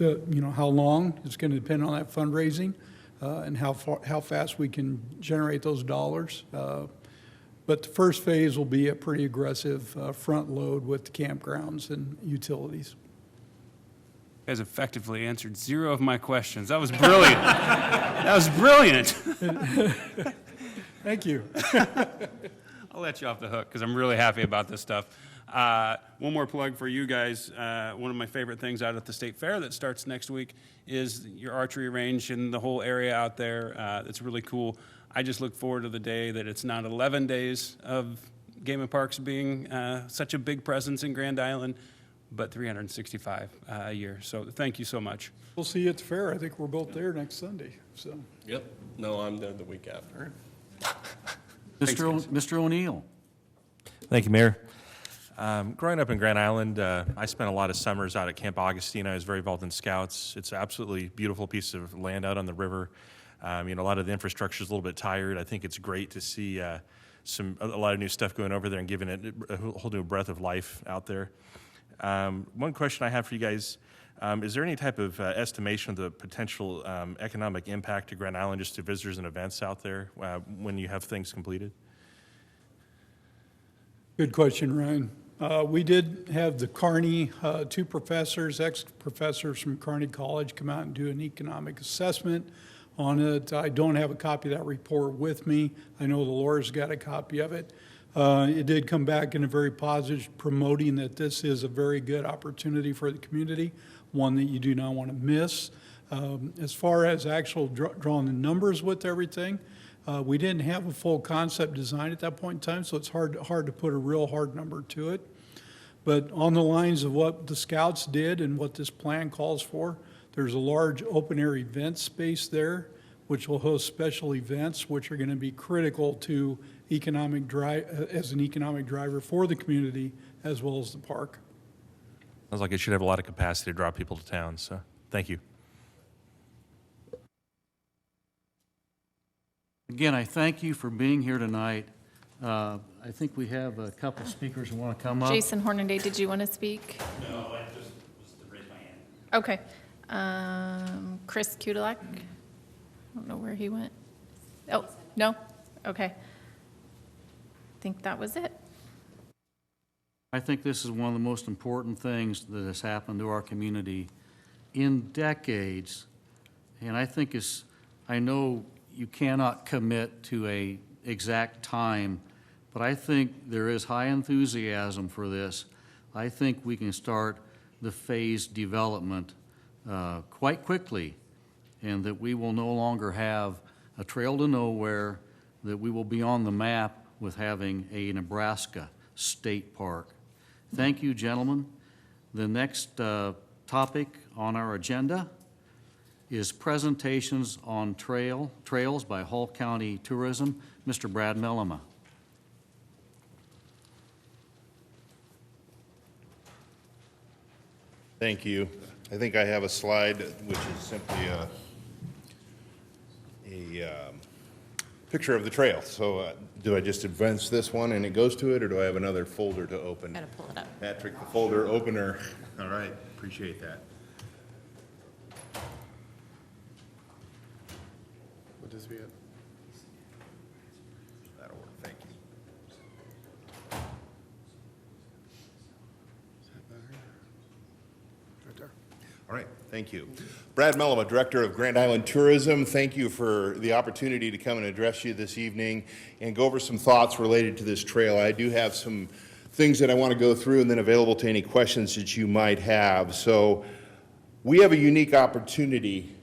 how long, it's going to depend on that fundraising and how fast we can generate those dollars. But the first phase will be a pretty aggressive front load with the campgrounds and utilities. You guys effectively answered 0 of my questions. That was brilliant. That was brilliant. Thank you. I'll let you off the hook because I'm really happy about this stuff. One more plug for you guys. One of my favorite things out at the State Fair that starts next week is your archery range and the whole area out there. It's really cool. I just look forward to the day that it's not 11 days of Game and Parks being such a big presence in Grand Island, but 365 a year. So thank you so much. We'll see you at the fair. I think we're both there next Sunday. So. Yep. No, I'm there the week after. Mr. O'Neill. Thank you, Mayor. Growing up in Grand Island, I spent a lot of summers out at Camp Augustine. I was very involved in Scouts. It's an absolutely beautiful piece of land out on the river. A lot of the infrastructure is a little bit tired. I think it's great to see a lot of new stuff going over there and giving it a whole new breath of life out there. One question I have for you guys, is there any type of estimation of the potential economic impact to Grand Island just to visitors and events out there when you have things completed? Good question, Ryan. We did have the Kearney, 2 professors, ex-professors from Kearney College come out and do an economic assessment on it. I don't have a copy of that report with me. I know the lawyer's got a copy of it. It did come back in a very positive, promoting that this is a very good opportunity for the community, one that you do not want to miss. As far as actual drawing the numbers with everything, we didn't have a full concept design at that point in time, so it's hard to put a real hard number to it. But on the lines of what the Scouts did and what this plan calls for, there's a large open-air event space there, which will host special events, which are going to be critical to as an economic driver for the community as well as the park. Sounds like it should have a lot of capacity to draw people to town, so thank you. Again, I thank you for being here tonight. I think we have a couple speakers who want to come up. Jason Hornaday, did you want to speak? No, I just was to raise my hand. Okay. Chris Kudelak? I don't know where he went. Oh, no? Okay. I think that was it. I think this is one of the most important things that has happened to our community in decades. And I think I know you cannot commit to a exact time, but I think there is high enthusiasm for this. I think we can start the phased development quite quickly, and that we will no longer have a trail to nowhere, that we will be on the map with having a Nebraska state park. Thank you, gentlemen. The next topic on our agenda is presentations on trails by Hall County Tourism. Mr. Brad Mellema. Thank you. I think I have a slide which is simply a picture of the trail. So do I just advance this one and it goes to it, or do I have another folder to open? Gotta pull it up. Patrick, the folder opener. All right, appreciate that. What does we have? That'll work, thank you. Is that better? Right there. All right, thank you. Brad Mellema, Director of Grand Island Tourism. Thank you for the opportunity to come and address you this evening and go over some thoughts related to this trail. I do have some things that I want to go through and then available to any questions that you might have. So we have a unique opportunity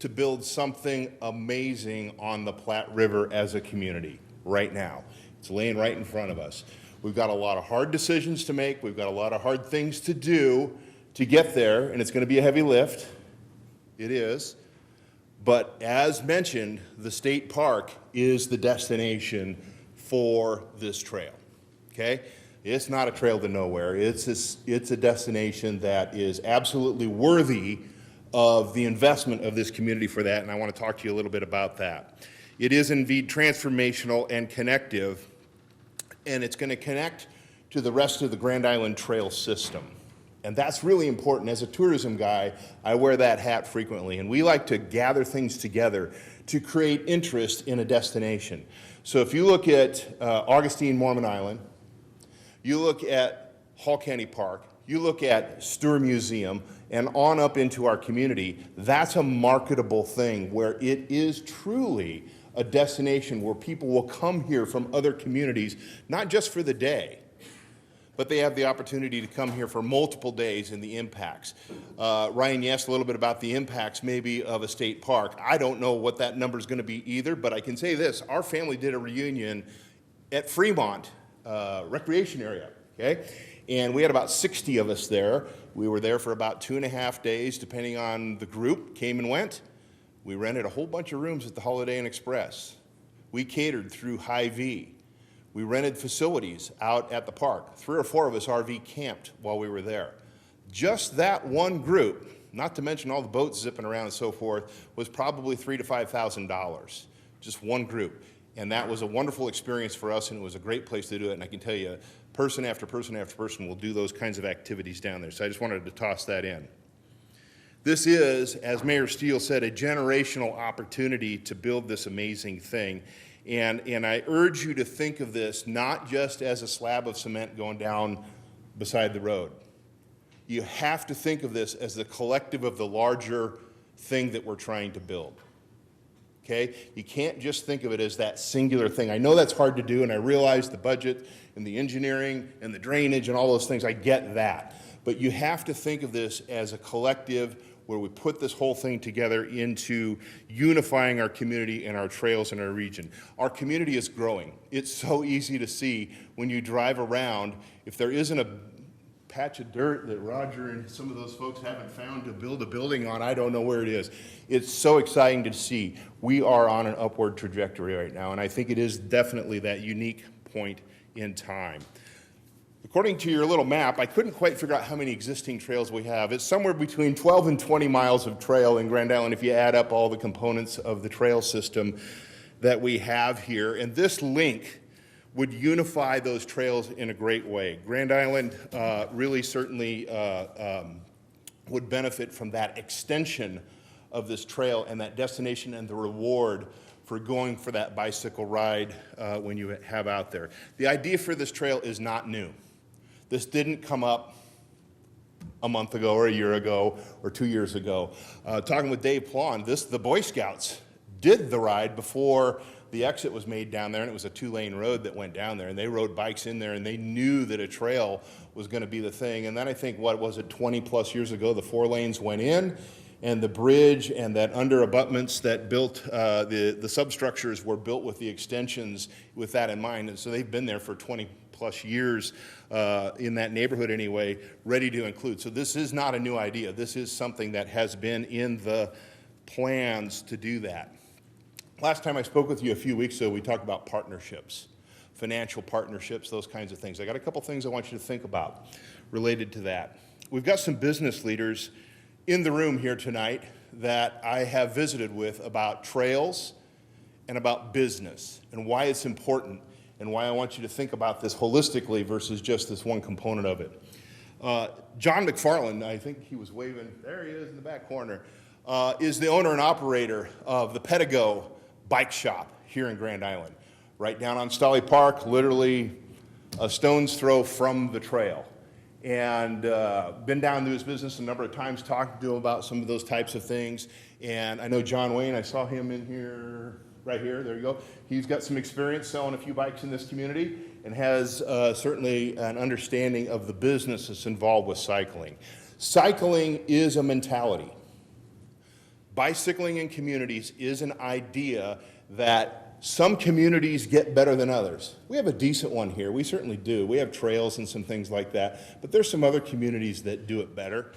to build something amazing on the Platte River as a community right now. It's laying right in front of us. We've got a lot of hard decisions to make. We've got a lot of hard things to do to get there, and it's going to be a heavy lift. It is. But as mentioned, the state park is the destination for this trail. Okay? It's not a trail to nowhere. It's a destination that is absolutely worthy of the investment of this community for that, and I want to talk to you a little bit about that. It is indeed transformational and connective, and it's going to connect to the rest of the Grand Island Trail system. And that's really important. As a tourism guy, I wear that hat frequently, and we like to gather things together to create interest in a destination. So if you look at Augustine Mormon Island, you look at Hall County Park, you look at Stewart Museum, and on up into our community, that's a marketable thing where it is truly a destination where people will come here from other communities, not just for the day, but they have the opportunity to come here for multiple days and the impacts. Ryan, you asked a little bit about the impacts maybe of a state park. I don't know what that number is going to be either, but I can say this. Our family did a reunion at Fremont Recreation Area, okay? And we had about 60 of us there. We were there for about 2.5 days, depending on the group, came and went. We rented a whole bunch of rooms at the Holiday Inn Express. We catered through Hy-Vee. We rented facilities out at the park. 3 or 4 of us RV camped while we were there. Just that one group, not to mention all the boats zipping around and so forth, was probably $3,000 to $5,000. Just one group. And that was a wonderful experience for us, and it was a great place to do it. And I can tell you, person after person after person will do those kinds of activities down there. So I just wanted to toss that in. This is, as Mayor Steele said, a generational opportunity to build this amazing thing. And I urge you to think of this not just as a slab of cement going down beside the road. You have to think of this as the collective of the larger thing that we're trying to build. Okay? You can't just think of it as that singular thing. I know that's hard to do, and I realize the budget and the engineering and the drainage and all those things, I get that. But you have to think of this as a collective where we put this whole thing together into unifying our community and our trails in our region. Our community is growing. It's so easy to see when you drive around. If there isn't a patch of dirt that Roger and some of those folks haven't found to build a building on, I don't know where it is. It's so exciting to see. We are on an upward trajectory right now, and I think it is definitely that unique point in time. According to your little map, I couldn't quite figure out how many existing trails we have. It's somewhere between 12 and 20 miles of trail in Grand Island if you add up all the components of the trail system. that we have here, and this link would unify those trails in a great way. Grand Island really certainly would benefit from that extension of this trail and that destination and the reward for going for that bicycle ride when you have out there. The idea for this trail is not new. This didn't come up a month ago or a year ago or 2 years ago. Talking with Dave Plawn, the Boy Scouts did the ride before the exit was made down there, and it was a 2-lane road that went down there, and they rode bikes in there, and they knew that a trail was going to be the thing. And then I think, 20 plus years ago, the 4 lanes went in, and the bridge and that under abutments that built, the substructures were built with the extensions with that in mind. And so they've been there for 20 plus years in that neighborhood anyway, ready to include. So this is not a new idea. This is something that has been in the plans to do that. Last time I spoke with you a few weeks ago, we talked about partnerships, financial partnerships, those kinds of things. I got a couple things I want you to think about related to that. We've got some business leaders in the room here tonight that I have visited with about trails and about business and why it's important and why I want you to think about this holistically versus just this one component of it. John McFarland, I think he was waving, there he is in the back corner, is the owner and operator of the Pedigo Bike Shop here in Grand Island, right down on Stanley Park, literally a stone's throw from the trail. And been down to his business a number of times, talked to him about some of those types of things. And I know John Wayne, I saw him in here, right here, there you go. He's got some experience selling a few bikes in this community and has certainly an understanding of the business that's involved with cycling. Cycling is a mentality. Bicycling in communities is an idea that some communities get better than others. We have a decent one here, we certainly do. We have trails and some things like that, but there's some other communities that do it better.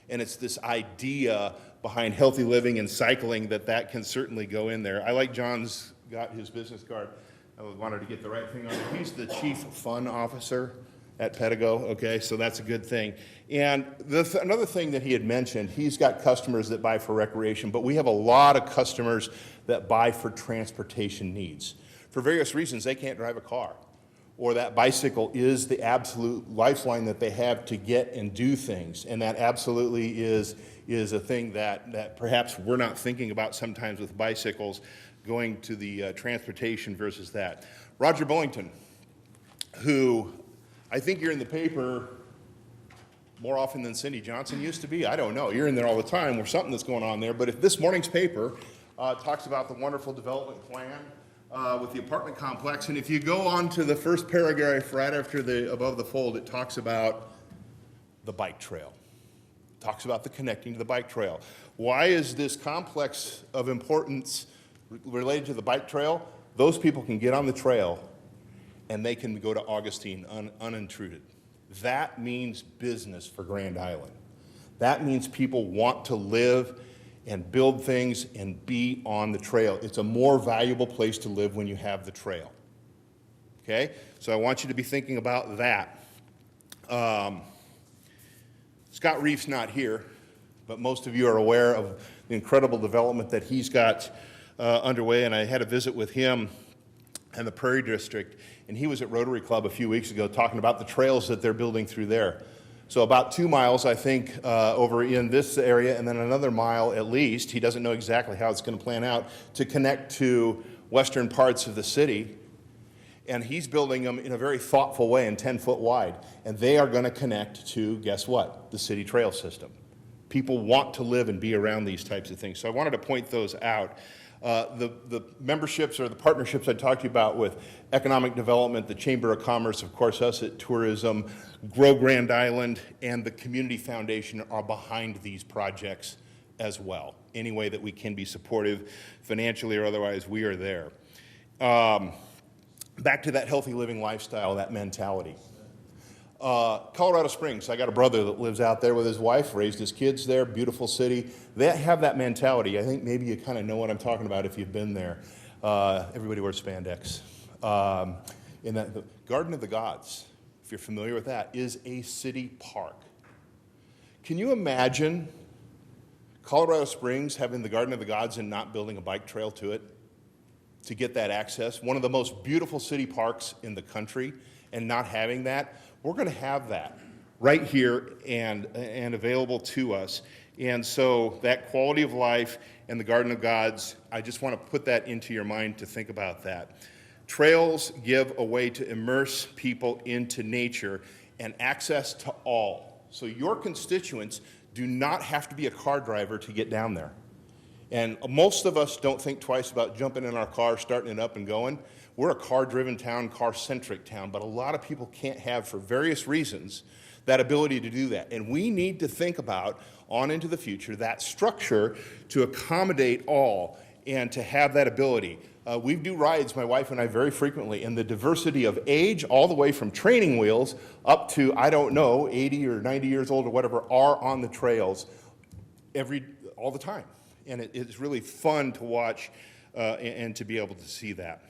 And it's this idea behind healthy living and cycling that can certainly go in there. I like John's got his business card. I wanted to get the right thing on it. He's the chief fun officer at Pedigo, okay, so that's a good thing. And another thing that he had mentioned, he's got customers that buy for recreation, but we have a lot of customers that buy for transportation needs. For various reasons, they can't drive a car, or that bicycle is the absolute lifeline that they have to get and do things, and that absolutely is a thing that perhaps we're not thinking about sometimes with bicycles, going to the transportation versus that. Roger Bullington, who I think you're in the paper more often than Cindy Johnson used to be. I don't know. You're in there all the time or something that's going on there. But if this morning's paper talks about the wonderful development plan with the apartment complex, and if you go on to the first paragraph right after above the fold, it talks about the bike trail. It talks about the connecting to the bike trail. Why is this complex of importance related to the bike trail? Those people can get on the trail and they can go to Augustine unintruded. That means business for Grand Island. That means people want to live and build things and be on the trail. It's a more valuable place to live when you have the trail. Okay? So I want you to be thinking about that. Scott Reef's not here, but most of you are aware of the incredible development that he's got underway, and I had a visit with him and the Prairie District, and he was at Rotary Club a few weeks ago talking about the trails that they're building through there. So about 2 miles, I think, over in this area, and then another mile at least, he doesn't know exactly how it's going to plan out, to connect to western parts of the city. And he's building them in a very thoughtful way and 10 foot wide. And they are going to connect to, guess what? The city trail system. People want to live and be around these types of things. So I wanted to point those out. The memberships or the partnerships I talked to you about with economic development, the Chamber of Commerce, of course, us at Tourism, Grow Grand Island, and the Community Foundation are behind these projects as well. Any way that we can be supportive, financially or otherwise, we are there. Back to that healthy living lifestyle, that mentality. Colorado Springs, I got a brother that lives out there with his wife, raised his kids there, beautiful city. They have that mentality. I think maybe you kind of know what I'm talking about if you've been there. Everybody wears spandex. In that, the Garden of the Gods, if you're familiar with that, is a city park. Can you imagine Colorado Springs having the Garden of the Gods and not building a bike trail to it? to get that access. One of the most beautiful city parks in the country, and not having that, we're going to have that right here and available to us. And so that quality of life and the Garden of Gods, I just want to put that into your mind to think about that. Trails give a way to immerse people into nature and access to all. So your constituents do not have to be a car driver to get down there. And most of us don't think twice about jumping in our car, starting it up and going. We're a car-driven town, car-centric town, but a lot of people can't have, for various reasons, that ability to do that. And we need to think about, on into the future, that structure to accommodate all and to have that ability. We do rides, my wife and I, very frequently, and the diversity of age, all the way from training wheels up to, I don't know, 80 or 90 years old or whatever, are on the trails all the time. And it's really fun to watch and to be able to see that.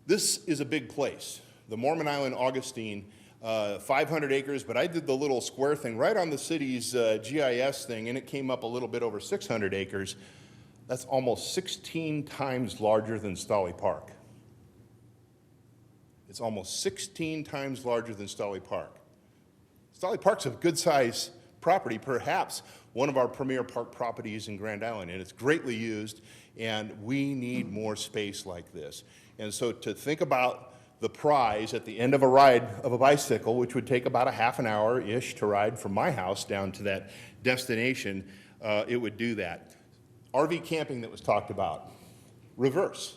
This is a big place. The Mormon Island Augustine, 500 acres, but I did the little square thing right on the city's GIS thing, and it came up a little bit over 600 acres. That's almost 16 times larger than Stanley Park. It's almost 16 times larger than Stanley Park. Stanley Park's a good-sized property, perhaps one of our premier park properties in Grand Island, and it's greatly used, and we need more space like this. And so to think about the prize at the end of a ride of a bicycle, which would take about a half an hour-ish to ride from my house down to that destination, it would do that. RV camping that was talked about, reverse.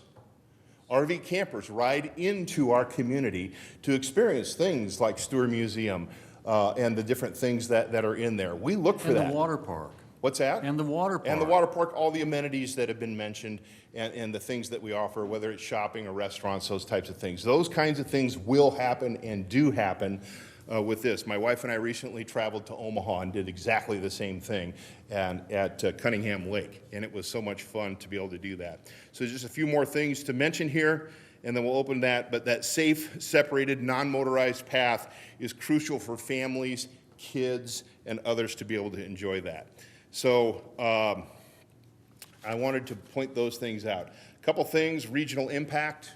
RV campers ride into our community to experience things like Stewart Museum and the different things that are in there. We look for that. And the water park. What's that? And the water park. And the water park, all the amenities that have been mentioned and the things that we offer, whether it's shopping or restaurants, those types of things. Those kinds of things will happen and do happen with this. My wife and I recently traveled to Omaha and did exactly the same thing at Cunningham Lake, and it was so much fun to be able to do that. So just a few more things to mention here, and then we'll open that. But that safe, separated, non-motorized path is crucial for families, kids, and others to be able to enjoy that. So I wanted to point those things out. A couple things, regional impact.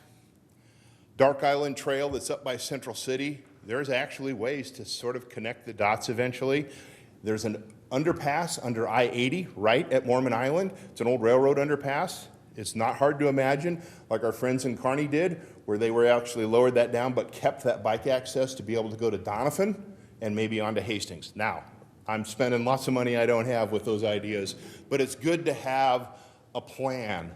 Dark Island Trail that's up by Central City. There's actually ways to sort of connect the dots eventually. There's an underpass under I-80 right at Mormon Island. It's an old railroad underpass. It's not hard to imagine, like our friends in Kearney did, where they were actually lowered that down but kept that bike access to be able to go to Donovan and maybe on to Hastings. Now, I'm spending lots of money I don't have with those ideas, but it's good to have a plan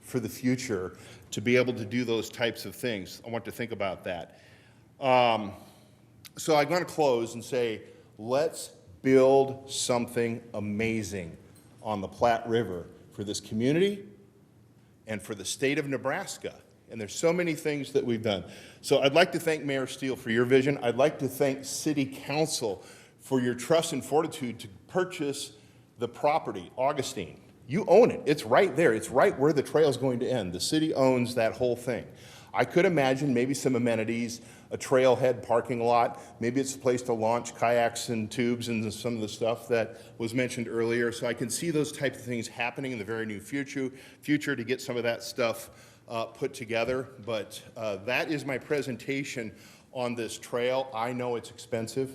for the future to be able to do those types of things. I want to think about that. So I'm going to close and say, let's build something amazing on the Platte River for this community and for the state of Nebraska. And there's so many things that we've done. So I'd like to thank Mayor Steele for your vision. I'd like to thank City Council for your trust and fortitude to purchase the property, Augustine. You own it. It's right there. It's right where the trail is going to end. The city owns that whole thing. I could imagine maybe some amenities, a trailhead parking lot. Maybe it's a place to launch kayaks and tubes and some of the stuff that was mentioned earlier. So I can see those types of things happening in the very near future to get some of that stuff put together. But that is my presentation on this trail. I know it's expensive,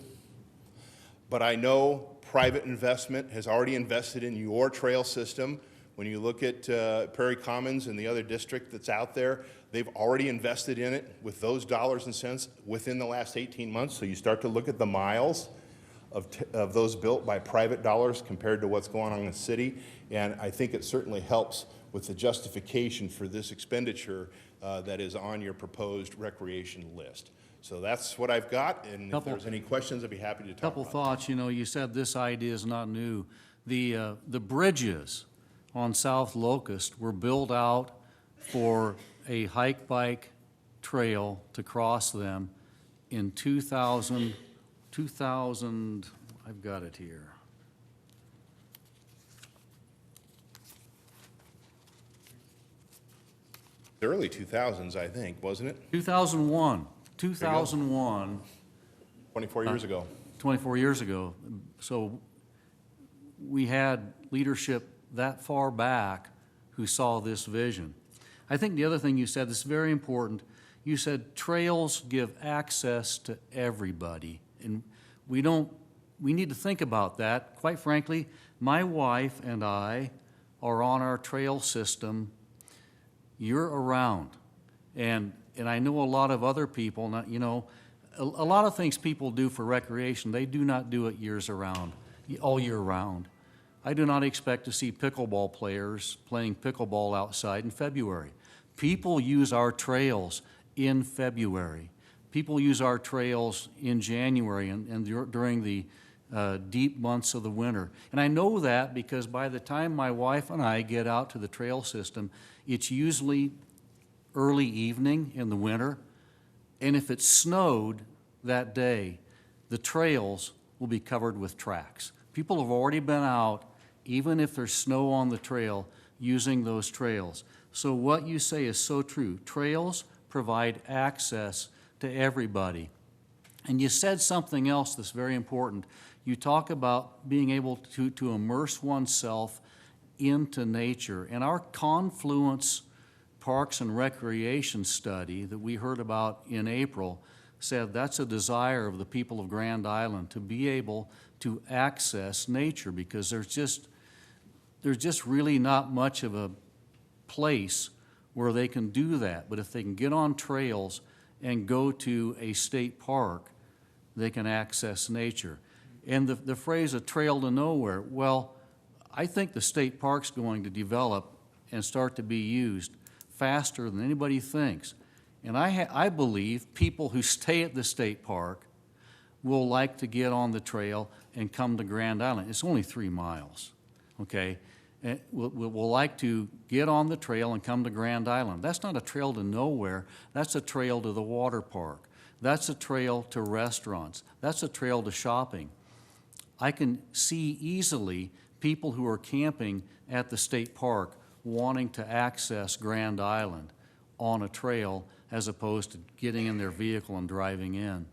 but I know private investment has already invested in your trail system. When you look at Prairie Commons and the other district that's out there, they've already invested in it with those dollars and cents within the last 18 months. So you start to look at the miles of those built by private dollars compared to what's going on in the city. And I think it certainly helps with the justification for this expenditure that is on your proposed recreation list. So that's what I've got, and if there's any questions, I'd be happy to talk about it. Couple thoughts. You know, you said this idea is not new. The bridges on South Locust were built out for a hike-bike trail to cross them in 2000, I've got it here. The early 2000s, I think, wasn't it? 2001. 2001. 24 years ago. 24 years ago. So we had leadership that far back who saw this vision. I think the other thing you said that's very important, you said trails give access to everybody. And we need to think about that. Quite frankly, my wife and I are on our trail system year-around. And I know a lot of other people, a lot of things people do for recreation, they do not do it all year round. I do not expect to see pickleball players playing pickleball outside in February. People use our trails in February. People use our trails in January and during the deep months of the winter. And I know that because by the time my wife and I get out to the trail system, it's usually early evening in the winter. And if it snowed that day, the trails will be covered with tracks. People have already been out, even if there's snow on the trail, using those trails. So what you say is so true. Trails provide access to everybody. And you said something else that's very important. You talk about being able to immerse oneself into nature. And our Confluence Parks and Recreation study that we heard about in April said that's a desire of the people of Grand Island to be able to access nature because there's just really not much of a place where they can do that. But if they can get on trails and go to a state park, they can access nature. And the phrase, a trail to nowhere, well, I think the state park's going to develop and start to be used faster than anybody thinks. And I believe people who stay at the state park will like to get on the trail and come to Grand Island. It's only 3 miles, okay? And we'll like to get on the trail and come to Grand Island. That's not a trail to nowhere. That's a trail to the water park. That's a trail to restaurants. That's a trail to shopping. I can see easily people who are camping at the state park wanting to access Grand Island on a trail as opposed to getting in their vehicle and driving in.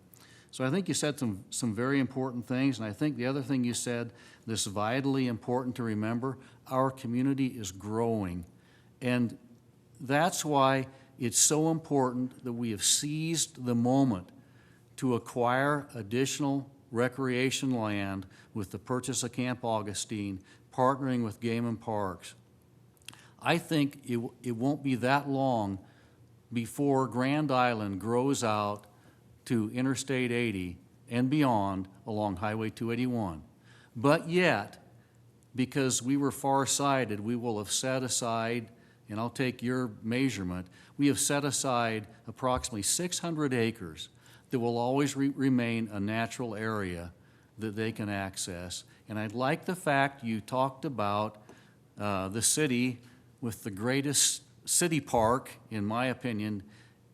So I think you said some very important things, and I think the other thing you said that's vitally important to remember, our community is growing. And that's why it's so important that we have seized the moment to acquire additional recreation land with the purchase of Camp Augustine, partnering with Game and Parks. I think it won't be that long before Grand Island grows out to Interstate 80 and beyond along Highway 281. But yet, because we were far-sighted, we will have set aside, and I'll take your measurement, we have set aside approximately 600 acres that will always remain a natural area that they can access. And I like the fact you talked about the city with the greatest city park, in my opinion,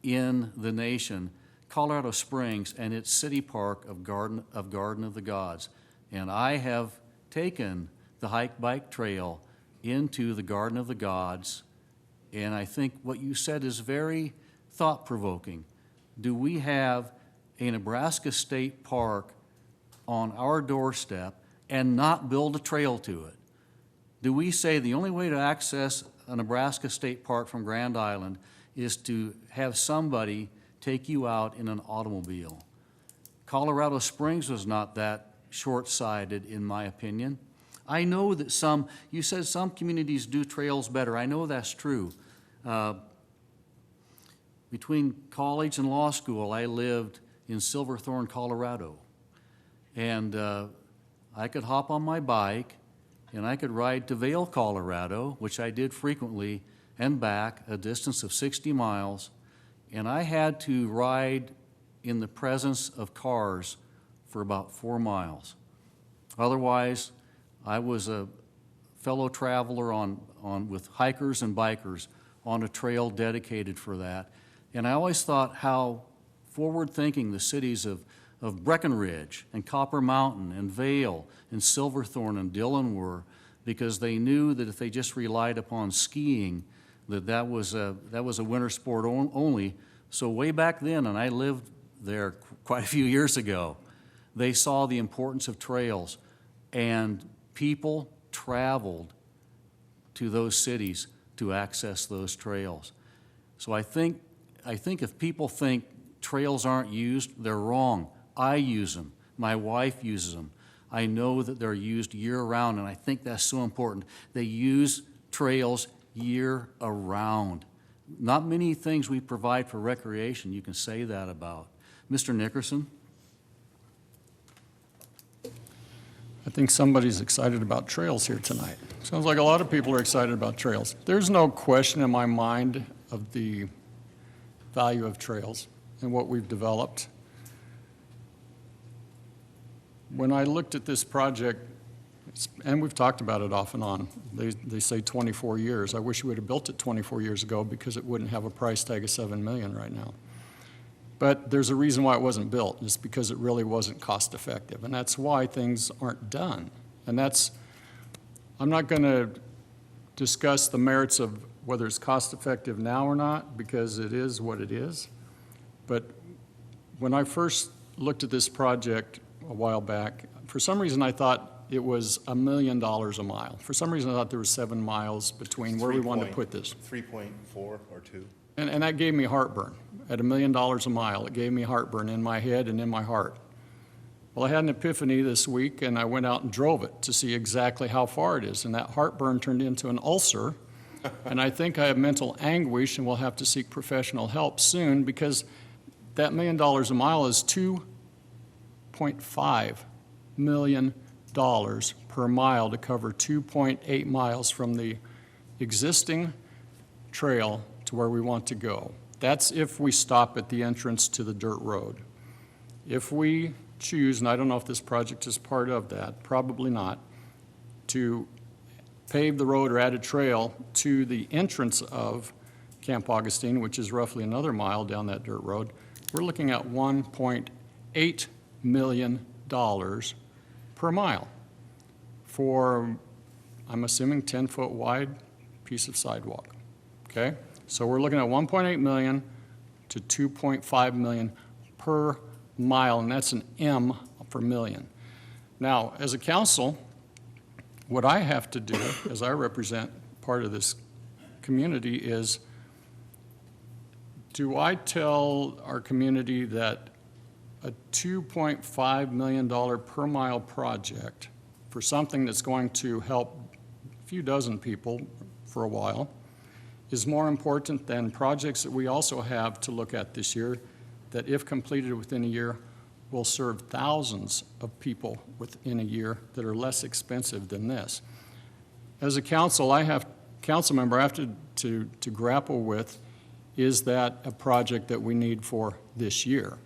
in the nation, Colorado Springs, and its city park of Garden of the Gods. And I have taken the hike-bike trail into the Garden of the Gods, and I think what you said is very thought-provoking. Do we have a Nebraska state park on our doorstep and not build a trail to it? Do we say the only way to access a Nebraska state park from Grand Island is to have somebody take you out in an automobile? Colorado Springs was not that short-sighted, in my opinion. I know that you said some communities do trails better. I know that's true. Between college and law school, I lived in Silverthorne, Colorado. And I could hop on my bike and I could ride to Vail, Colorado, which I did frequently, and back a distance of 60 miles. And I had to ride in the presence of cars for about 4 miles. Otherwise, I was a fellow traveler with hikers and bikers on a trail dedicated for that. And I always thought how forward-thinking the cities of Breckenridge and Copper Mountain and Vail and Silverthorne and Dillon were, because they knew that if they just relied upon skiing, that was a winter sport only. So way back then, and I lived there quite a few years ago, they saw the importance of trails, and people traveled to those cities to access those trails. So I think if people think trails aren't used, they're wrong. I use them. My wife uses them. I know that they're used year-round, and I think that's so important. They use trails year-around. Not many things we provide for recreation you can say that about. Mr. Nickerson? I think somebody's excited about trails here tonight. Sounds like a lot of people are excited about trails. There's no question in my mind of the value of trails and what we've developed. When I looked at this project, and we've talked about it off and on, they say 24 years. I wish we would have built it 24 years ago because it wouldn't have a price tag of $7 million right now. But there's a reason why it wasn't built. It's because it really wasn't cost effective. And that's why things aren't done. And I'm not going to discuss the merits of whether it's cost effective now or not, because it is what it is. But when I first looked at this project a while back, for some reason I thought it was $1 million a mile. For some reason I thought there was 7 miles between where we wanted to put this. 3.4 or 2. And that gave me heartburn. At $1 million a mile, it gave me heartburn in my head and in my heart. Well, I had an epiphany this week, and I went out and drove it to see exactly how far it is. And that heartburn turned into an ulcer. And I think I have mental anguish and will have to seek professional help soon, because that $1 million a mile is $2.5 million per mile to cover 2.8 miles from the existing trail to where we want to go. That's if we stop at the entrance to the dirt road. If we choose, and I don't know if this project is part of that, probably not, to pave the road or add a trail to the entrance of Camp Augustine, which is roughly another mile down that dirt road, we're looking at $1.8 million per mile for, I'm assuming, 10-foot wide piece of sidewalk, okay? So we're looking at 1.8 million to 2.5 million per mile, and that's an M for million. Now, as a council, what I have to do, as I represent part of this community, is do I tell our community that a $2.5 million per mile project for something that's going to help a few dozen people for a while is more important than projects that we also have to look at this year that, if completed within a year, will serve thousands of people within a year that are less expensive than this? As a council member, I have to grapple with, is that a project that we need for this year?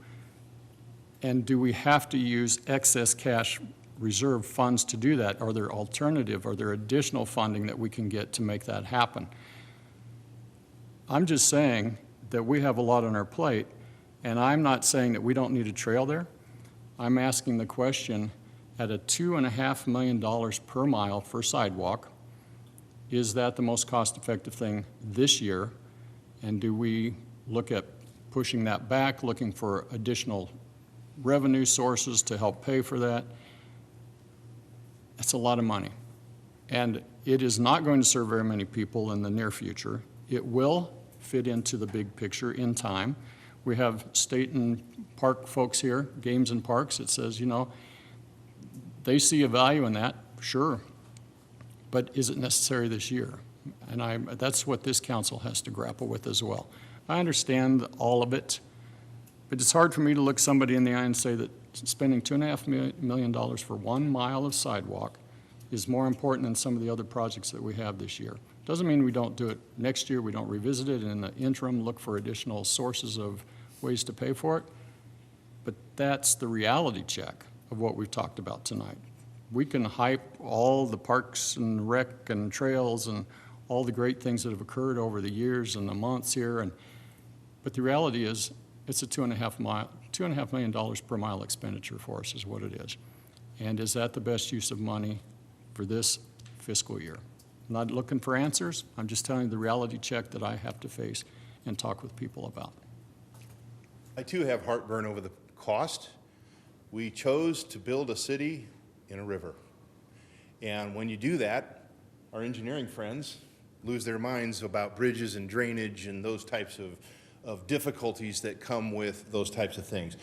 And do we have to use excess cash reserve funds to do that? Are there alternative, are there additional funding that we can get to make that happen? I'm just saying that we have a lot on our plate, and I'm not saying that we don't need a trail there. I'm asking the question, at a $2.5 million per mile for sidewalk, is that the most cost-effective thing this year? And do we look at pushing that back, looking for additional revenue sources to help pay for that? That's a lot of money. And it is not going to serve very many people in the near future. It will fit into the big picture in time. We have state and park folks here, Games and Parks, it says, you know, they see a value in that, sure, but is it necessary this year? And that's what this council has to grapple with as well. I understand all of it, but it's hard for me to look somebody in the eye and say that spending $2.5 million for 1 mile of sidewalk is more important than some of the other projects that we have this year. Doesn't mean we don't do it next year, we don't revisit it, and in the interim look for additional sources of ways to pay for it. But that's the reality check of what we've talked about tonight. We can hype all the parks and rec and trails and all the great things that have occurred over the years and the months here, but the reality is it's a $2.5 million per mile expenditure for us is what it is. And is that the best use of money for this fiscal year? I'm not looking for answers. I'm just telling you the reality check that I have to face and talk with people about. I too have heartburn over the cost. We chose to build a city in a river. And when you do that, our engineering friends lose their minds about bridges and drainage and those types of difficulties that come with those types of things.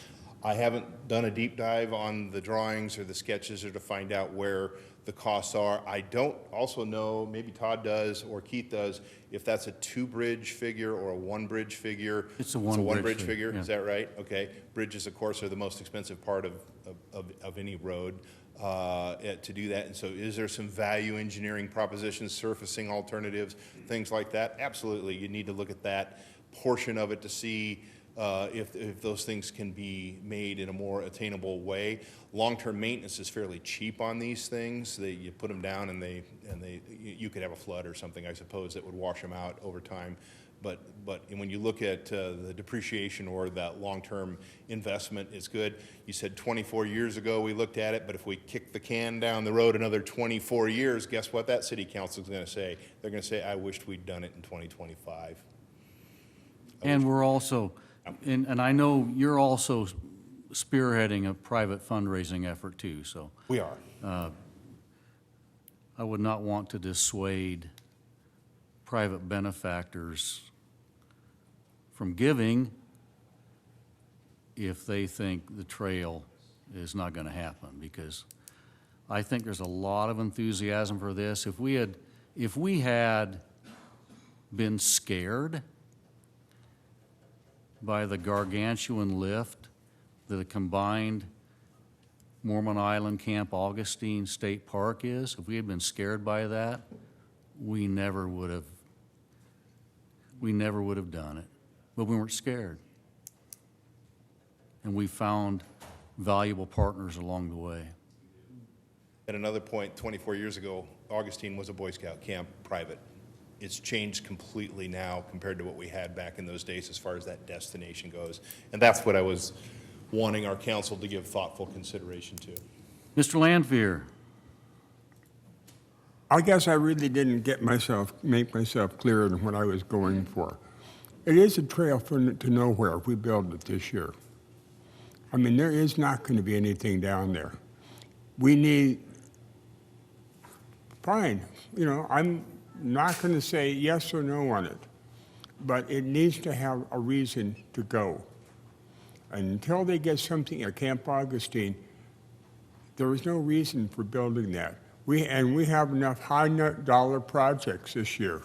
I haven't done a deep dive on the drawings or the sketches or to find out where the costs are. I don't also know, maybe Todd does or Keith does, if that's a 2-bridge figure or a 1-bridge figure. It's a one bridge figure, yeah. is that right? Okay. Bridges, of course, are the most expensive part of any road to do that. And so is there some value engineering propositions, surfacing alternatives, things like that? Absolutely. You need to look at that portion of it to see if those things can be made in a more attainable way. Long-term maintenance is fairly cheap on these things. You put them down and you could have a flood or something, I suppose, that would wash them out over time. But when you look at the depreciation or that long-term investment, it's good. You said 24 years ago we looked at it, but if we kick the can down the road another 24 years, guess what that city council is going to say? They're going to say, I wished we'd done it in 2025. And we're also, and I know you're also spearheading a private fundraising effort too, so. We are. I would not want to dissuade private benefactors from giving if they think the trail is not going to happen, because I think there's a lot of enthusiasm for this. If we had been scared by the gargantuan lift that a combined Mormon Island Camp Augustine State Park is, if we had been scared by that, we never would have done it. But we weren't scared. And we found valuable partners along the way. At another point, 24 years ago, Augustine was a Boy Scout camp, private. It's changed completely now compared to what we had back in those days as far as that destination goes. And that's what I was wanting our council to give thoughtful consideration to. Mr. Landveer. I guess I really didn't make myself clear in what I was going for. It is a trail to nowhere if we build it this year. I mean, there is not going to be anything down there. We need, fine, I'm not going to say yes or no on it, but it needs to have a reason to go. And until they get something at Camp Augustine, there is no reason for building that. We have enough high-dollar projects this year.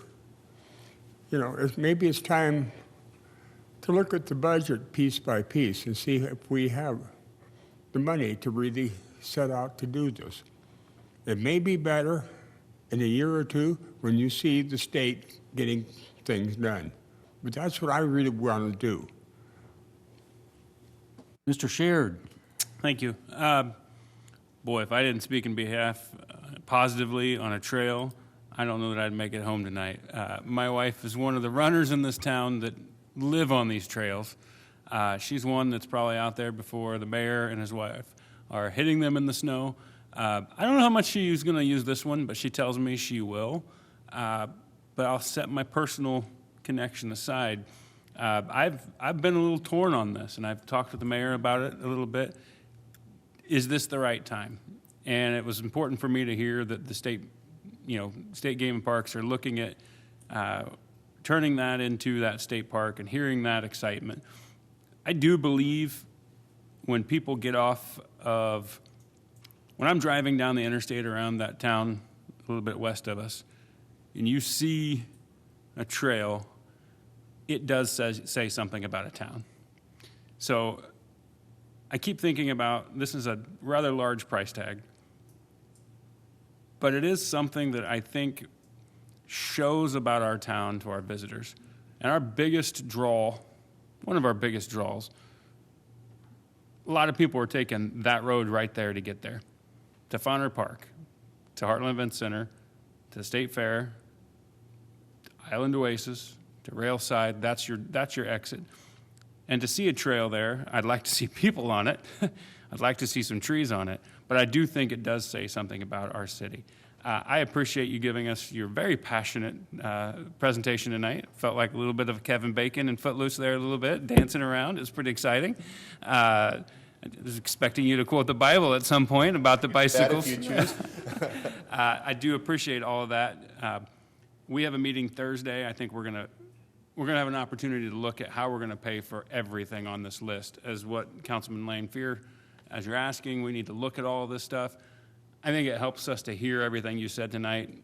Maybe it's time to look at the budget piece by piece and see if we have the money to really set out to do this. It may be better in a year or two when you see the state getting things done. But that's what I really want to do. Mr. Sheard. Thank you. Boy, if I didn't speak in behalf positively on a trail, I don't know that I'd make it home tonight. My wife is one of the runners in this town that live on these trails. She's one that's probably out there before the mayor and his wife are hitting them in the snow. I don't know how much she's going to use this one, but she tells me she will. But I'll set my personal connection aside. I've been a little torn on this, and I've talked with the mayor about it a little bit. Is this the right time? And it was important for me to hear that the state game and parks are looking at turning that into that state park and hearing that excitement. I do believe when people get off of, when I'm driving down the interstate around that town a little bit west of us, and you see a trail, it does say something about a town. So I keep thinking about, this is a rather large price tag, but it is something that I think shows about our town to our visitors. And our biggest draw, one of our biggest draws, a lot of people are taking that road right there to get there, to Fauner Park, to Heartland Event Center, to the State Fair, to Island Oasis, to Railside. That's your exit. And to see a trail there, I'd like to see people on it. I'd like to see some trees on it. But I do think it does say something about our city. I appreciate you giving us your very passionate presentation tonight. Felt like a little bit of Kevin Bacon and Footloose there a little bit, dancing around. It was pretty exciting. I was expecting you to quote the Bible at some point about the bicycles. That if you choose. I do appreciate all of that. we have a meeting Thursday. I think we're gonna have an opportunity to look at how we're gonna pay for everything on this list, as what Councilman Lane Fear, as you're asking, we need to look at all of this stuff. I think it helps us to hear everything you said tonight.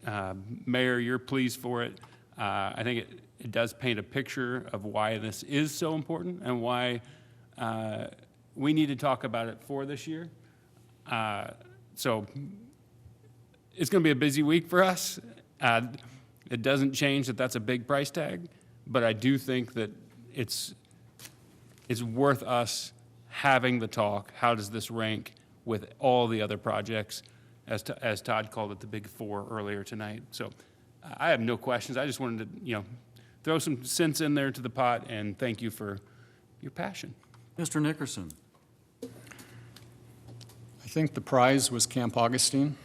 Mayor, you're pleased for it. I think it does paint a picture of why this is so important and why we need to talk about it for this year. So it's going to be a busy week for us. It doesn't change that that's a big price tag, but I do think that it's worth us having the talk. How does this rank with all the other projects, as Todd called it, the big four earlier tonight? So I have no questions. I just wanted to, throw some sense in there to the pot, and thank you for your passion. Mr. Nickerson. I think the prize was Camp Augustine.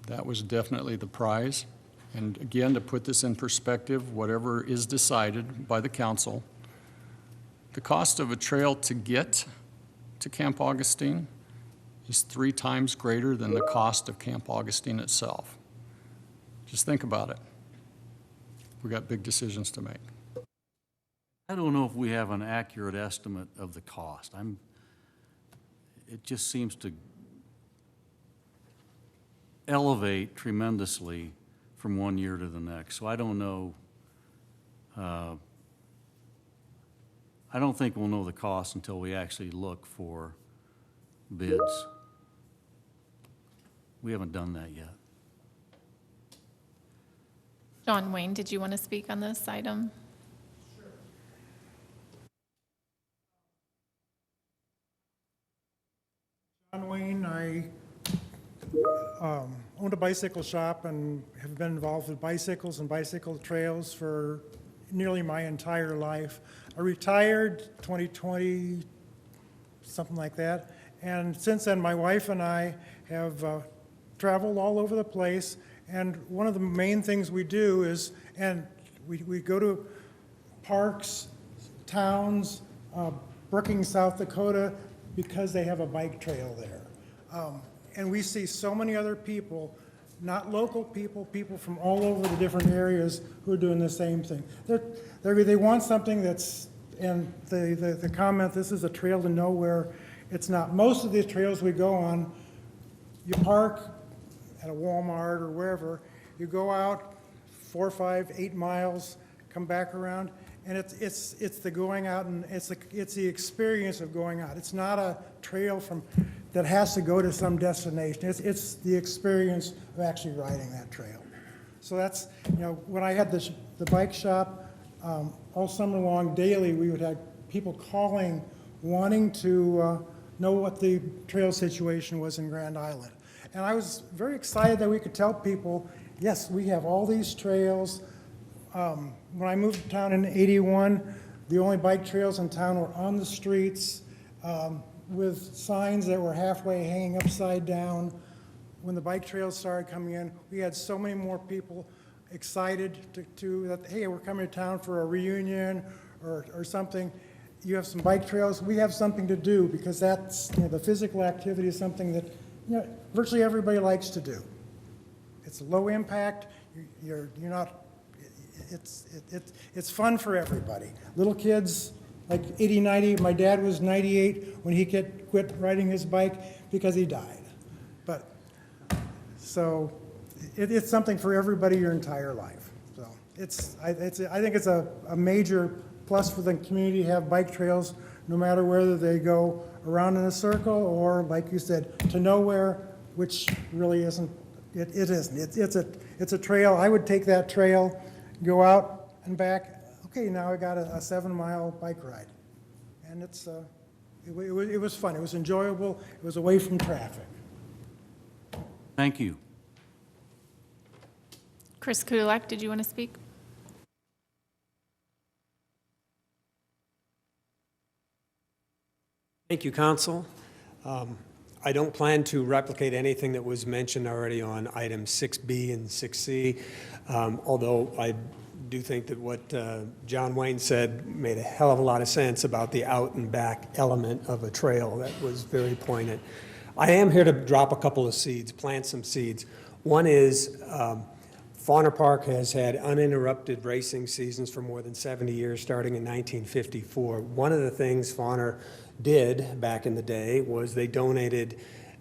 That was definitely the prize. And again, to put this in perspective, whatever is decided by the council, the cost of a trail to get to Camp Augustine is 3 times greater than the cost of Camp Augustine itself. Just think about it. We got big decisions to make. I don't know if we have an accurate estimate of the cost. It just seems to elevate tremendously from one year to the next. So I don't know. I don't think we'll know the cost until we actually look for bids. We haven't done that yet. John Wayne, did you want to speak on this item? John Wayne, I owned a bicycle shop and have been involved with bicycles and bicycle trails for nearly my entire life. I retired 2020, something like that, and since then my wife and I have traveled all over the place, and one of the main things we do is, and we go to parks, towns, Brookings, South Dakota, because they have a bike trail there. And we see so many other people, not local people, people from all over the different areas who are doing the same thing. They want something that's, and the comment, this is a trail to nowhere. It's not. Most of the trails we go on, you park at a Walmart or wherever, you go out 4, 5, 8 miles, come back around, and it's the going out, and it's the experience of going out. It's not a trail that has to go to some destination. It's the experience of actually riding that trail. So that's, when I had the bike shop, all summer long, daily, we would have people calling, wanting to know what the trail situation was in Grand Island. And I was very excited that we could tell people, yes, we have all these trails. When I moved to town in '81, the only bike trails in town were on the streets with signs that were halfway hanging upside down. When the bike trails started coming in, we had so many more people excited that, hey, we're coming to town for a reunion or something. You have some bike trails. We have something to do, because that's, the physical activity is something that virtually everybody likes to do. It's low impact. You're not. It's fun for everybody. Little kids, like 80, 90. My dad was 98 when he quit riding his bike because he died. But so it's something for everybody your entire life. So I think it's a major plus for the community to have bike trails, no matter whether they go around in a circle or, like you said, to nowhere, which really isn't. It isn't. It's a trail. I would take that trail, go out and back. Okay, now I got a 7-mile bike ride, and it was fun. It was enjoyable. It was away from traffic. Thank you. Chris Kulak, did you want to speak? Thank you, Council. I don't plan to replicate anything that was mentioned already on items 6B and 6C, although I do think that what John Wayne said made a hell of a lot of sense about the out and back element of a trail. That was very poignant. I am here to drop a couple of seeds, plant some seeds. One is Fauner Park has had uninterrupted racing seasons for more than 70 years, starting in 1954. One of the things Fauner did back in the day was they donated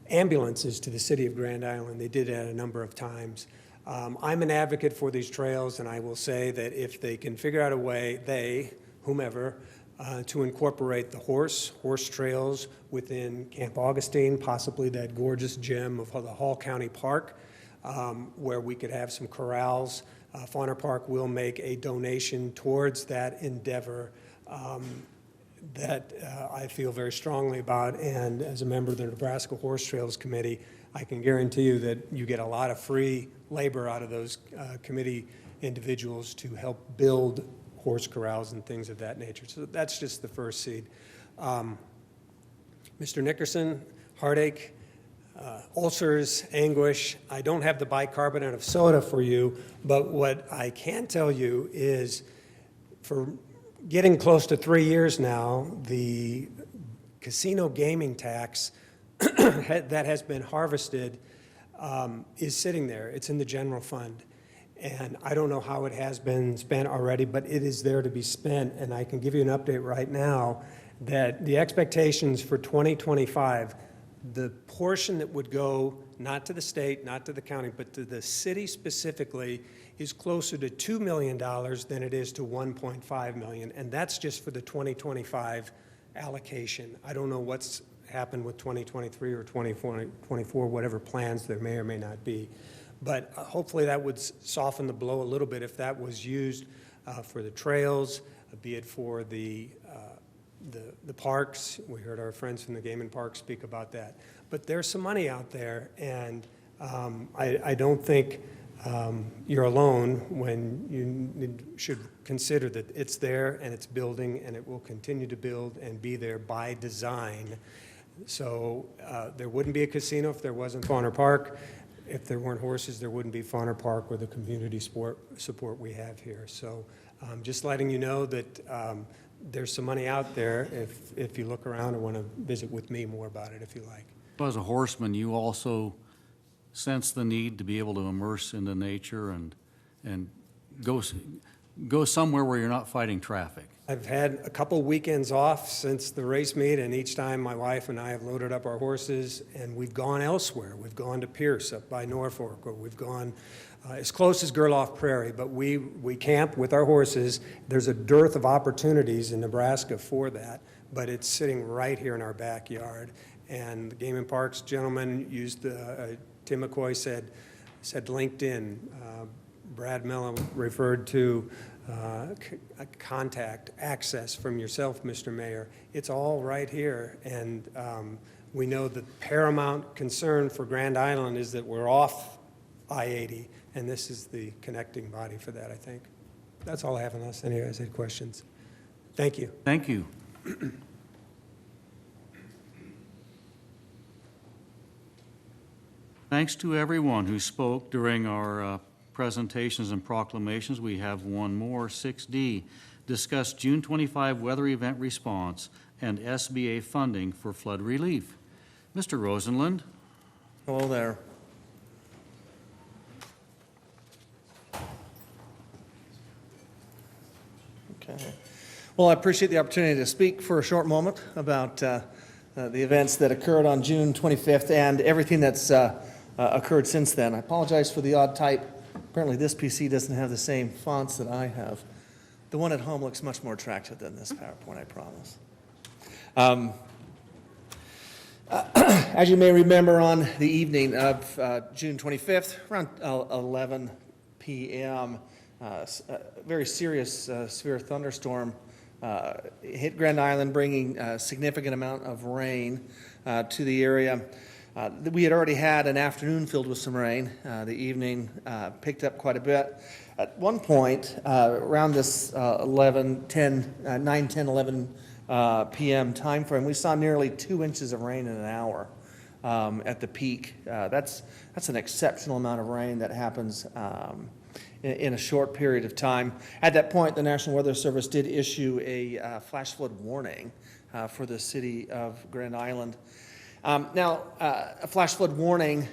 ambulances to the city of Grand Island. They did that a number of times. I'm an advocate for these trails, and I will say that if they can figure out a way, whomever, to incorporate the horse trails within Camp Augustine, possibly that gorgeous gem of the Hall County Park, where we could have some corrals. Fauner Park will make a donation towards that endeavor that I feel very strongly about, and as a member of the Nebraska Horse Trails Committee, I can guarantee you that you get a lot of free labor out of those committee individuals to help build horse corrals and things of that nature. So that's just the first seed. Mr. Nickerson, heartache, ulcers, anguish. I don't have the bicarbonate of soda for you, but what I can tell you is for getting close to 3 years now, the casino gaming tax that has been harvested is sitting there. It's in the general fund. And I don't know how it has been spent already, but it is there to be spent. And I can give you an update right now that the expectations for 2025, the portion that would go not to the state, not to the county, but to the city specifically, is closer to $2 million than it is to $1.5 million. And that's just for the 2025 allocation. I don't know what's happened with 2023 or 2024, whatever plans there may or may not be. But hopefully that would soften the blow a little bit if that was used for the trails, be it for the parks. We heard our friends from the Game and Park speak about that. But there's some money out there, and I don't think you're alone when you should consider that it's there and it's building and it will continue to build and be there by design. So there wouldn't be a casino if there wasn't Fauner Park. If there weren't horses, there wouldn't be Fauner Park or the community support we have here. So just letting you know that there's some money out there if you look around and want to visit with me more about it if you like. As a horseman, you also sense the need to be able to immerse into nature and go somewhere where you're not fighting traffic. I've had a couple weekends off since the race meet, and each time my wife and I have loaded up our horses and we've gone elsewhere. We've gone to Pierce up by Norfolk, or we've gone as close as Gerloff Prairie, but we camp with our horses. There's a dearth of opportunities in Nebraska for that, but it's sitting right here in our backyard. And the Game and Parks gentleman used Tim McCoy said LinkedIn. Brad Mellon referred to contact, access from yourself, Mr. Mayor. It's all right here, and we know the paramount concern for Grand Island is that we're off I-80, and this is the connecting body for that, I think. That's all I have unless any of you guys had questions. Thank you. Thank you. Thanks to everyone who spoke during our presentations and proclamations. We have one more, 6D, discuss June 25 weather event response and SBA funding for flood relief. Mr. Rosenlund. Hello there. Okay. Well, I appreciate the opportunity to speak for a short moment about the events that occurred on June 25th and everything that's occurred since then. I apologize for the odd type. Apparently this PC doesn't have the same fonts that I have. The one at home looks much more attractive than this PowerPoint, I promise. As you may remember, on the evening of June 25th, around 11 p.m., a very serious severe thunderstorm hit Grand Island, bringing a significant amount of rain to the area. We had already had an afternoon filled with some rain. The evening picked up quite a bit. At one point, around this 9, 10, 11 p.m. time frame, we saw nearly 2 inches of rain in an hour at the peak. That's an exceptional amount of rain that happens in a short period of time. At that point, the National Weather Service did issue a flash flood warning for the city of Grand Island. Now, a flash flood warning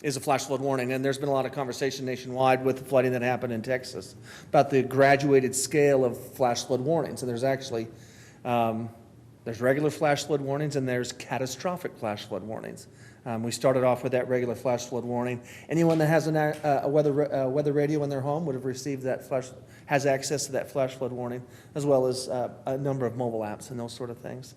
is a flash flood warning. And there's been a lot of conversation nationwide with the flooding that happened in Texas about the graduated scale of flash flood warnings. And there's actually, there's regular flash flood warnings and there's catastrophic flash flood warnings. We started off with that regular flash flood warning. Anyone that has a weather radio in their home would have received that has access to that flash flood warning, as well as a number of mobile apps and those sort of things.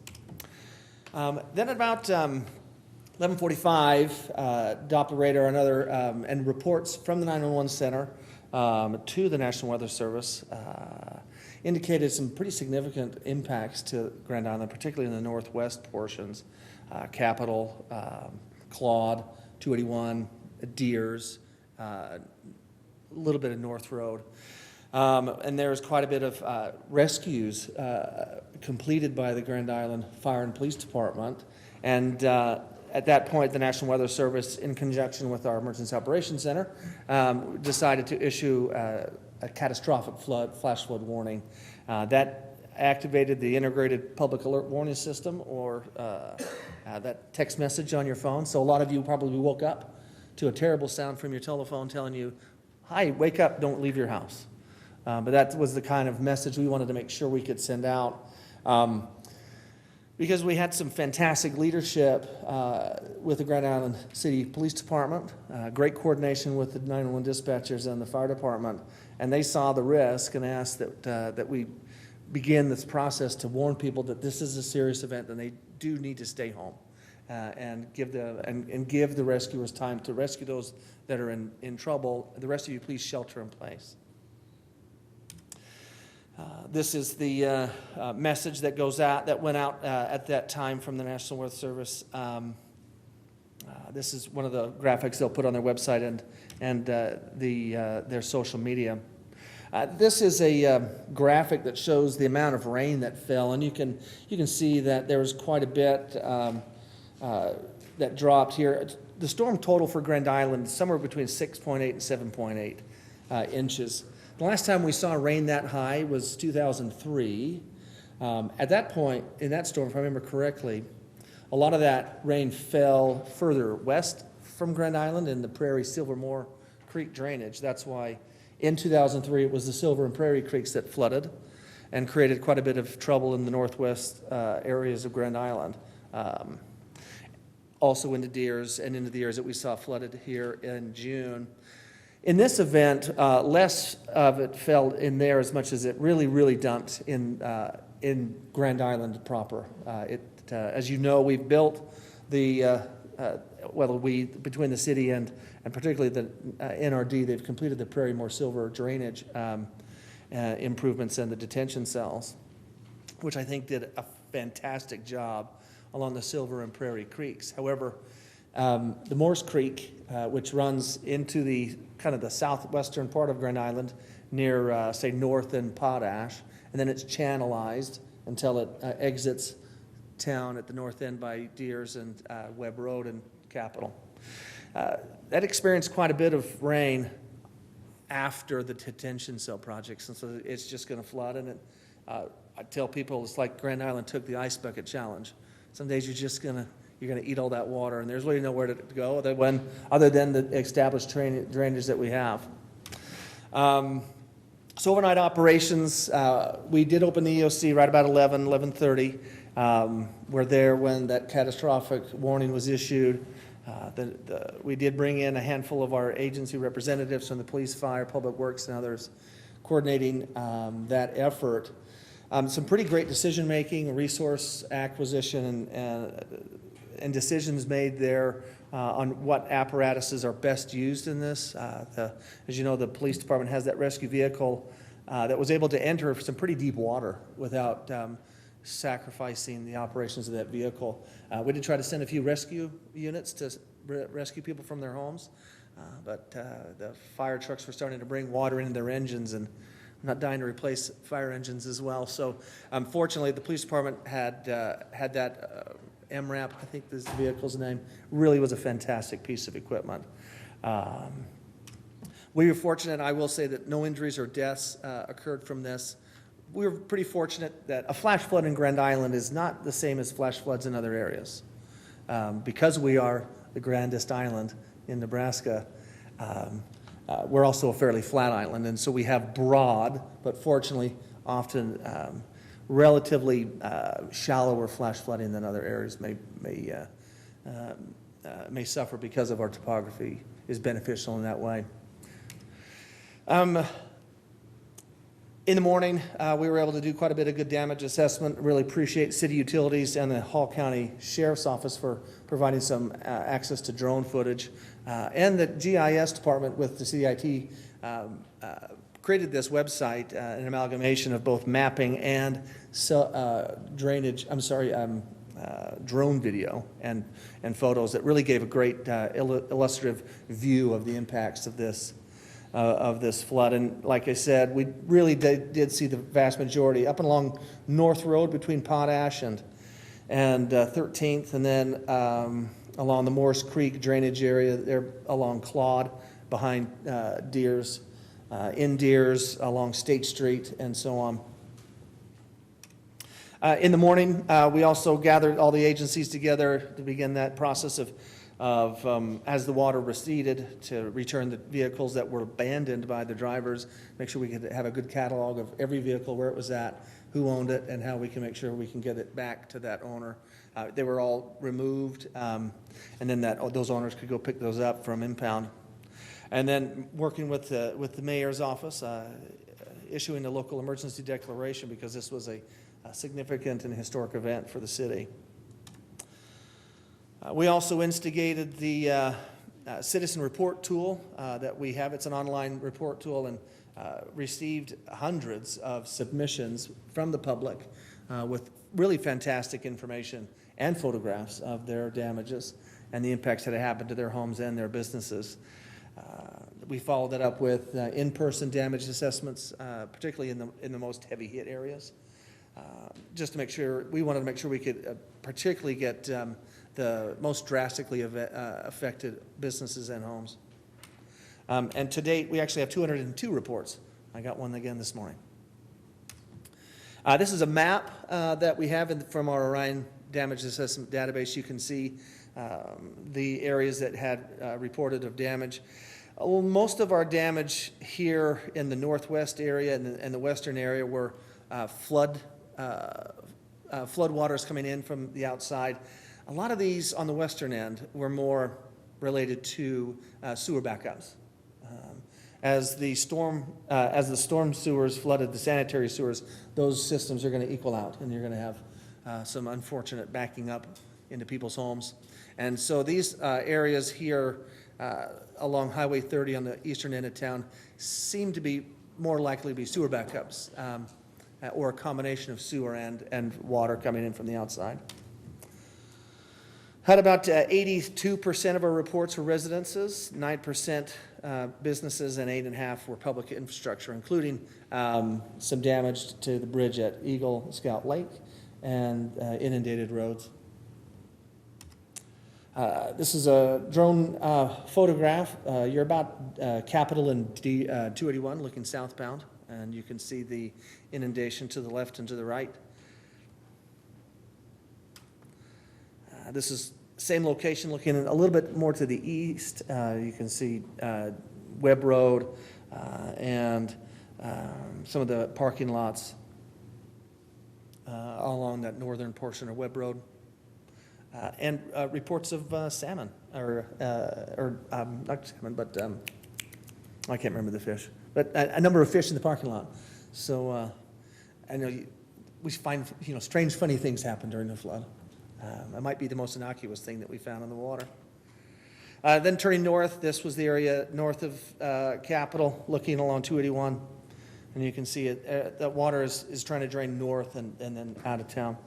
Then about 11:45, Doppler radar and other and reports from the 911 center to the National Weather Service indicated some pretty significant impacts to Grand Island, particularly in the northwest portions, Capitol, Claude, 281, Deers, a little bit of North Road. And there's quite a bit of rescues completed by the Grand Island Fire and Police Department. And at that point, the National Weather Service, in conjunction with our Emergency Operations Center, decided to issue a catastrophic flash flood warning. That activated the integrated public alert warning system, or that text message on your phone. So a lot of you probably woke up to a terrible sound from your telephone telling you, "Hi, wake up, don't leave your house." But that was the kind of message we wanted to make sure we could send out. Because we had some fantastic leadership with the Grand Island City Police Department, great coordination with the 911 dispatchers and the fire department, and they saw the risk and asked that we begin this process to warn people that this is a serious event and they do need to stay home, and give the rescuers time to rescue those that are in trouble. The rest of you, please shelter in place. This is the message that went out at that time from the National Weather Service. This is one of the graphics they'll put on their website and their social media. This is a graphic that shows the amount of rain that fell, and you can see that there was quite a bit that dropped here. The storm total for Grand Island is somewhere between 6.8 and 7.8 inches. The last time we saw rain that high was 2003. At that point, in that storm, if I remember correctly, a lot of that rain fell further west from Grand Island in the Prairie Silvermore Creek drainage. That's why in 2003 it was the Silver and Prairie Creeks that flooded and created quite a bit of trouble in the northwest areas of Grand Island. Also into Deers and into the areas that we saw flooded here in June. In this event, less of it fell in there as much as it really dumped in Grand Island proper. As you know, we've built the, between the city and particularly the NRD, they've completed the Prairie Moore Silver drainage improvements and the detention cells, which I think did a fantastic job along the Silver and Prairie Creeks. However, the Morse Creek, which runs into the kind of the southwestern part of Grand Island near, say, North and Potash, and then it's channelized until it exits town at the north end by Deers and Webb Road and Capitol. That experienced quite a bit of rain after the detention cell projects, and so it's just going to flood. And I tell people it's like Grand Island took the ice bucket challenge. Some days you're going to eat all that water, and there's really nowhere to go other than the established drainage that we have. So overnight operations, we did open the EOC right about 11:30. We're there when that catastrophic warning was issued. We did bring in a handful of our agency representatives from the police, fire, public works, and others coordinating that effort. Some pretty great decision-making, resource acquisition, and decisions made there on what apparatuses are best used in this. As you know, the police department has that rescue vehicle that was able to enter some pretty deep water without sacrificing the operations of that vehicle. We did try to send a few rescue units to rescue people from their homes, but the fire trucks were starting to bring water into their engines, and I'm not dying to replace fire engines as well. So fortunately, the police department had that MRAP, I think this vehicle's name, really was a fantastic piece of equipment. We were fortunate, I will say, that no injuries or deaths occurred from this. We were pretty fortunate that a flash flood in Grand Island is not the same as flash floods in other areas. Because we are the grandest island in Nebraska, we're also a fairly flat island, and so we have broad, but fortunately often relatively shallower flash flooding than other areas may suffer because of our topography is beneficial in that way. In the morning, we were able to do quite a bit of good damage assessment. Really appreciate City Utilities and the Hall County Sheriff's Office for providing some access to drone footage. And the GIS department with the CIT created this website, an amalgamation of both mapping and drone video and photos that really gave a great illustrative view of the impacts of this flood. And like I said, we really did see the vast majority up and along North Road between Potash and 13th, and then along the Morris Creek drainage area there along Claude behind Deers, in Deers along State Street and so on. In the morning, we also gathered all the agencies together to begin that process of as the water receded, to return the vehicles that were abandoned by the drivers, make sure we could have a good catalog of every vehicle, where it was at, who owned it, and how we can make sure we can get it back to that owner. They were all removed, and then those owners could go pick those up from impound. And then working with the mayor's office, issuing a local emergency declaration, because this was a significant and historic event for the city. We also instigated the citizen report tool that we have. It's an online report tool, and received hundreds of submissions from the public with really fantastic information and photographs of their damages and the impacts that had happened to their homes and their businesses. We followed that up with in-person damage assessments, particularly in the most heavy hit areas, just to make sure, we wanted to make sure we could particularly get the most drastically affected businesses and homes. And to date, we actually have 202 reports. I got one again this morning. This is a map that we have from our Orion Damage Assessment Database. You can see the areas that had reported of damage. Well, most of our damage here in the northwest area and the western area were flood waters coming in from the outside. A lot of these on the western end were more related to sewer backups. As the storm sewers flooded the sanitary sewers, those systems are going to equal out, and you're going to have some unfortunate backing up into people's homes. And so these areas here along Highway 30 on the eastern end of town seem to be more likely to be sewer backups, or a combination of sewer and water coming in from the outside. Had about 82% of our reports were residences, 9% businesses, and 8.5% were public infrastructure, including some damage to the bridge at Eagle Scout Lake and inundated roads. This is a drone photograph. You're about Capitol and 281 looking southbound, and you can see the inundation to the left and to the right. This is same location, looking a little bit more to the east. You can see Webb Road and some of the parking lots along that northern portion of Webb Road. And reports of salmon, or not salmon, but I can't remember the fish, but a number of fish in the parking lot. So I know we find strange, funny things happen during the flood. It might be the most innocuous thing that we found in the water. Then turning north, this was the area north of Capitol, looking along 281, and you can see it. That water is trying to drain north and then out of town.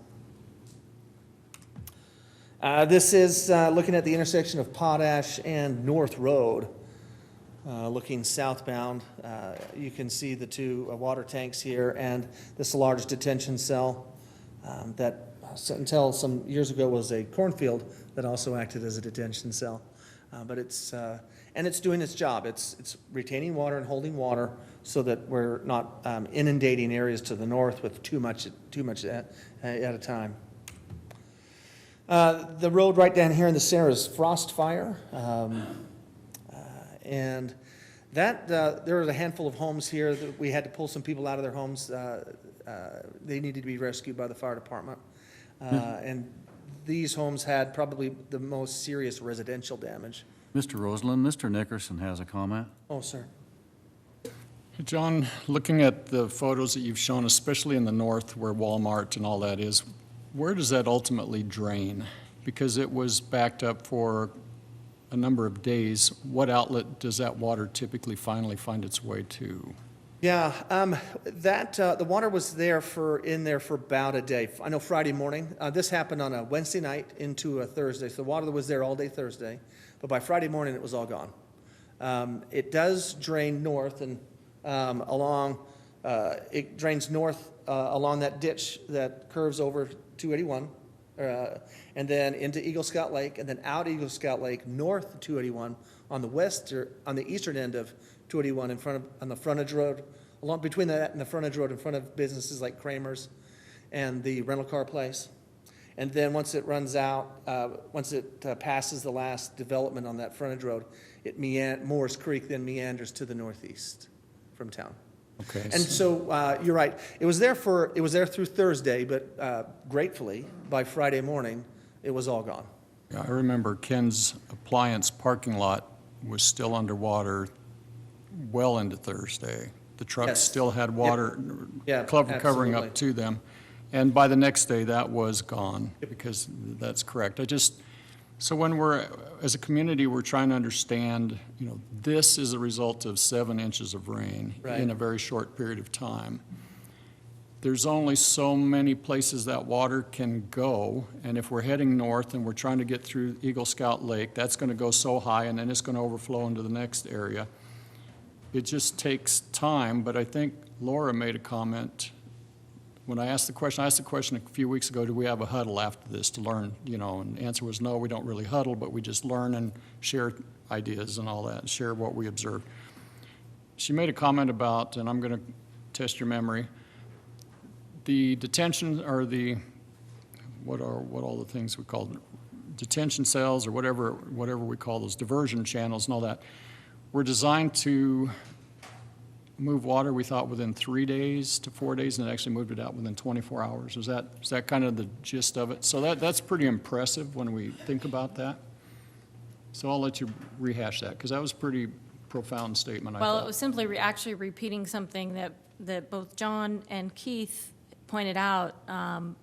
This is looking at the intersection of Potash and North Road, looking southbound. You can see the two water tanks here and this large detention cell that until some years ago was a cornfield that also acted as a detention cell. But it's doing its job. It's retaining water and holding water so that we're not inundating areas to the north with too much at a time. The road right down here in the center is Frost Fire. And that, there was a handful of homes here that we had to pull some people out of their homes. They needed to be rescued by the fire department. And these homes had probably the most serious residential damage. Mr. Roseland, Mr. Nickerson has a comment. Oh, sir. John, looking at the photos that you've shown, especially in the north where Walmart and all that is, where does that ultimately drain? Because it was backed up for a number of days. What outlet does that water typically finally find its way to? Yeah, the water was in there for about a day. I know Friday morning. This happened on a Wednesday night into a Thursday, so the water was there all day Thursday. But by Friday morning, it was all gone. It does drain north and it drains north along that ditch that curves over 281, and then into Eagle Scout Lake, and then out Eagle Scout Lake north of 281 on the eastern end of 281 on the frontage road, along between that and the frontage road in front of businesses like Kramer's and the rental car place. And then once it runs out, once it passes the last development on that frontage road, Moore's Creek then meanders to the northeast from town. Okay. And so you're right. It was there through Thursday, but gratefully by Friday morning, it was all gone. Yeah, I remember Ken's appliance parking lot was still underwater well into Thursday. The trucks still had water covering up to them. And by the next day, that was gone, because that's correct. So when as a community, we're trying to understand, this is a result of 7 inches of rain in a very short period of time. There's only so many places that water can go, and if we're heading north and we're trying to get through Eagle Scout Lake, that's going to go so high, and then it's going to overflow into the next area. It just takes time, but I think Laura made a comment when I asked the question a few weeks ago, do we have a huddle after this to learn, and the answer was no, we don't really huddle, but we just learn and share ideas and all that, and share what we observe. She made a comment about, and I'm going to test your memory, the detention, or what all the things we call detention cells, or whatever we call those diversion channels and all that, were designed to move water, we thought, within 3 days to 4 days, and it actually moved it out within 24 hours. Is that kind of the gist of it? So that's pretty impressive when we think about that. So I'll let you rehash that, because that was a pretty profound statement, I thought. Well, it was simply actually repeating something that both John and Keith pointed out,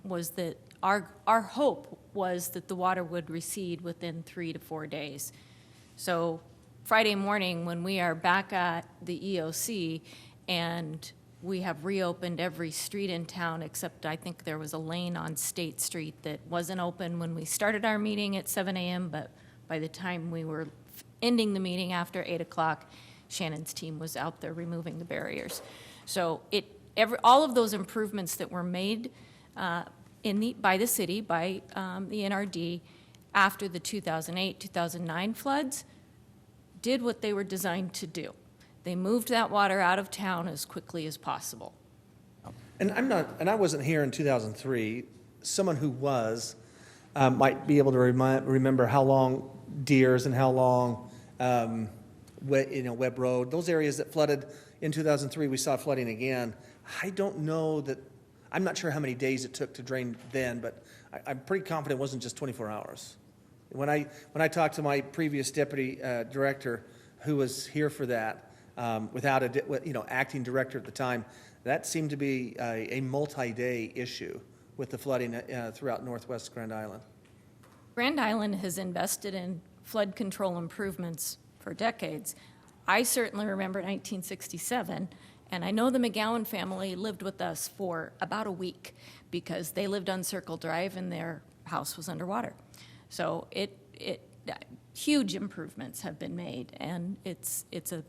was that our hope was that the water would recede within 3 to 4 days. So Friday morning, when we are back at the EOC and we have reopened every street in town, except I think there was a lane on State Street that wasn't open when we started our meeting at 7 a.m., but by the time we were ending the meeting after 8 o'clock, Shannon's team was out there removing the barriers. So all of those improvements that were made by the city, by the NRD, after the 2008, 2009 floods, did what they were designed to do. They moved that water out of town as quickly as possible. And I wasn't here in 2003. Someone who was might be able to remember how long Deers and how long Webb Road, those areas that flooded in 2003, we saw flooding again. I don't know that, I'm not sure how many days it took to drain then, but I'm pretty confident it wasn't just 24 hours. When I talked to my previous deputy director, who was here for that, without acting director at the time, that seemed to be a multi-day issue with the flooding throughout northwest Grand Island. Grand Island has invested in flood control improvements for decades. I certainly remember 1967, and I know the McGowan family lived with us for about a week because they lived on Circle Drive and their house was underwater. So huge improvements have been made, and it's a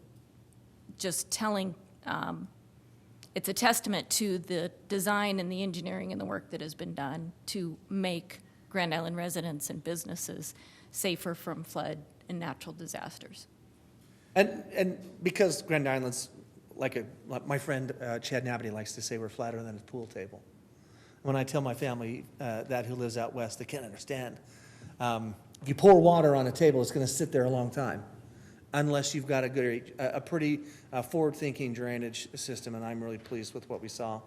testament to the design and the engineering and the work that has been done to make Grand Island residents and businesses safer from flood and natural disasters. And because Grand Island's like my friend Chad Nabney likes to say, we're flatter than a pool table. When I tell my family that who lives out west, they can't understand. If you pour water on a table, it's going to sit there a long time. unless you've got a pretty forward-thinking drainage system, and I'm really pleased with what we saw.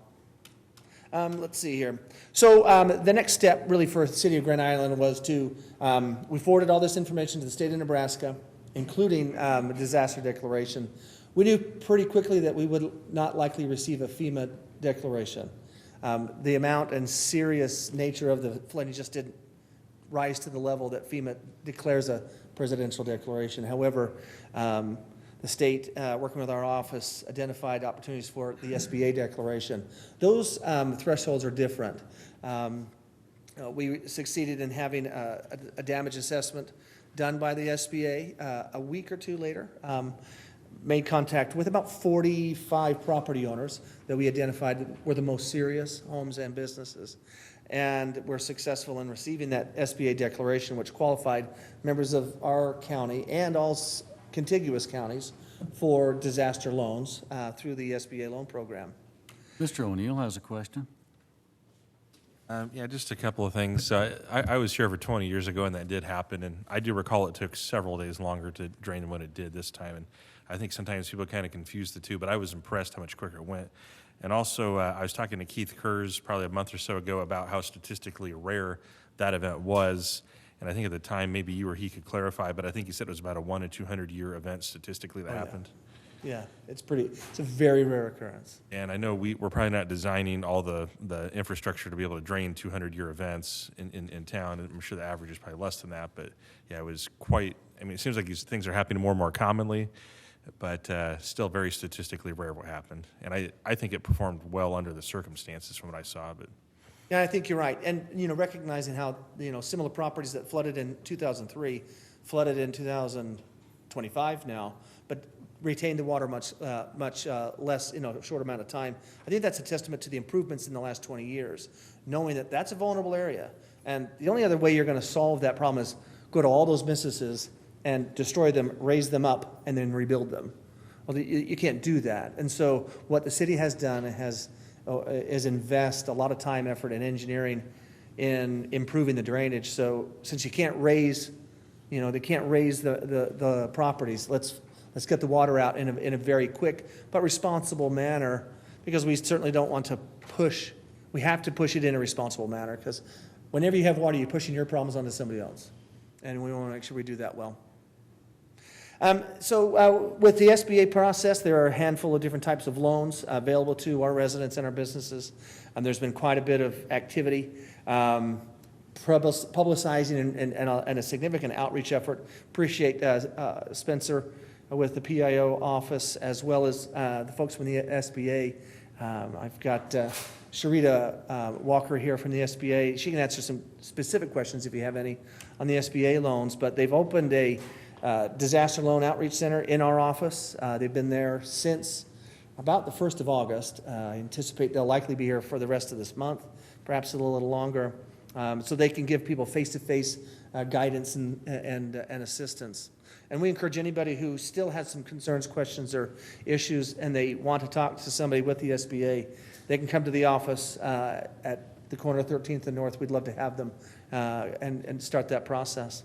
Let's see here. So the next step really for the city of Grand Island was to, we forwarded all this information to the state of Nebraska, including a disaster declaration. We knew pretty quickly that we would not likely receive a FEMA declaration. The amount and serious nature of the flooding just didn't rise to the level that FEMA declares a presidential declaration. However, the state, working with our office, identified opportunities for the SBA declaration. Those thresholds are different. We succeeded in having a damage assessment done by the SBA a week or two later. Made contact with about 45 property owners that we identified were the most serious homes and businesses. And we're successful in receiving that SBA declaration, which qualified members of our county and all contiguous counties for disaster loans through the SBA loan program. Mr. O'Neill has a question. Yeah, just a couple of things. I was here over 20 years ago, and that did happen, and I do recall it took several days longer to drain than what it did this time, and I think sometimes people kind of confuse the two, but I was impressed how much quicker it went. And also, I was talking to Keith Kurz probably a month or so ago about how statistically rare that event was, and I think at the time, maybe you or he could clarify, but I think he said it was about a 1 in 200 year event statistically that happened. Yeah, it's a very rare occurrence. And I know we're probably not designing all the infrastructure to be able to drain 200-year events in town. And I'm sure the average is probably less than that, but yeah, it was quite, I mean, it seems like these things are happening more and more commonly, but still very statistically rare what happened. And I think it performed well under the circumstances from what I saw, but. Yeah, I think you're right. And, recognizing how, similar properties that flooded in 2003, flooded in 2025 now, but retained the water much less in a short amount of time. I think that's a testament to the improvements in the last 20 years, knowing that that's a vulnerable area. And the only other way you're going to solve that problem is go to all those businesses and destroy them, raise them up, and then rebuild them. Well, you can't do that. And so what the city has done is invest a lot of time, effort, and engineering in improving the drainage. So since you can't raise, they can't raise the properties, let's get the water out in a very quick but responsible manner, because we certainly don't want to push. We have to push it in a responsible manner, because whenever you have water, you're pushing your problems onto somebody else. And we want to make sure we do that well. So with the SBA process, there are a handful of different types of loans available to our residents and our businesses. And there's been quite a bit of activity, publicizing and a significant outreach effort. Appreciate Spencer with the PIO office, as well as the folks from the SBA. I've got Sharita Walker here from the SBA. She can answer some specific questions if you have any on the SBA loans, but they've opened a disaster loan outreach center in our office. They've been there since about the 1st of August. I anticipate they'll likely be here for the rest of this month, perhaps a little longer, so they can give people face-to-face guidance and assistance. And we encourage anybody who still has some concerns, questions, or issues, and they want to talk to somebody with the SBA, they can come to the office at the corner of 13th and North. We'd love to have them and start that process.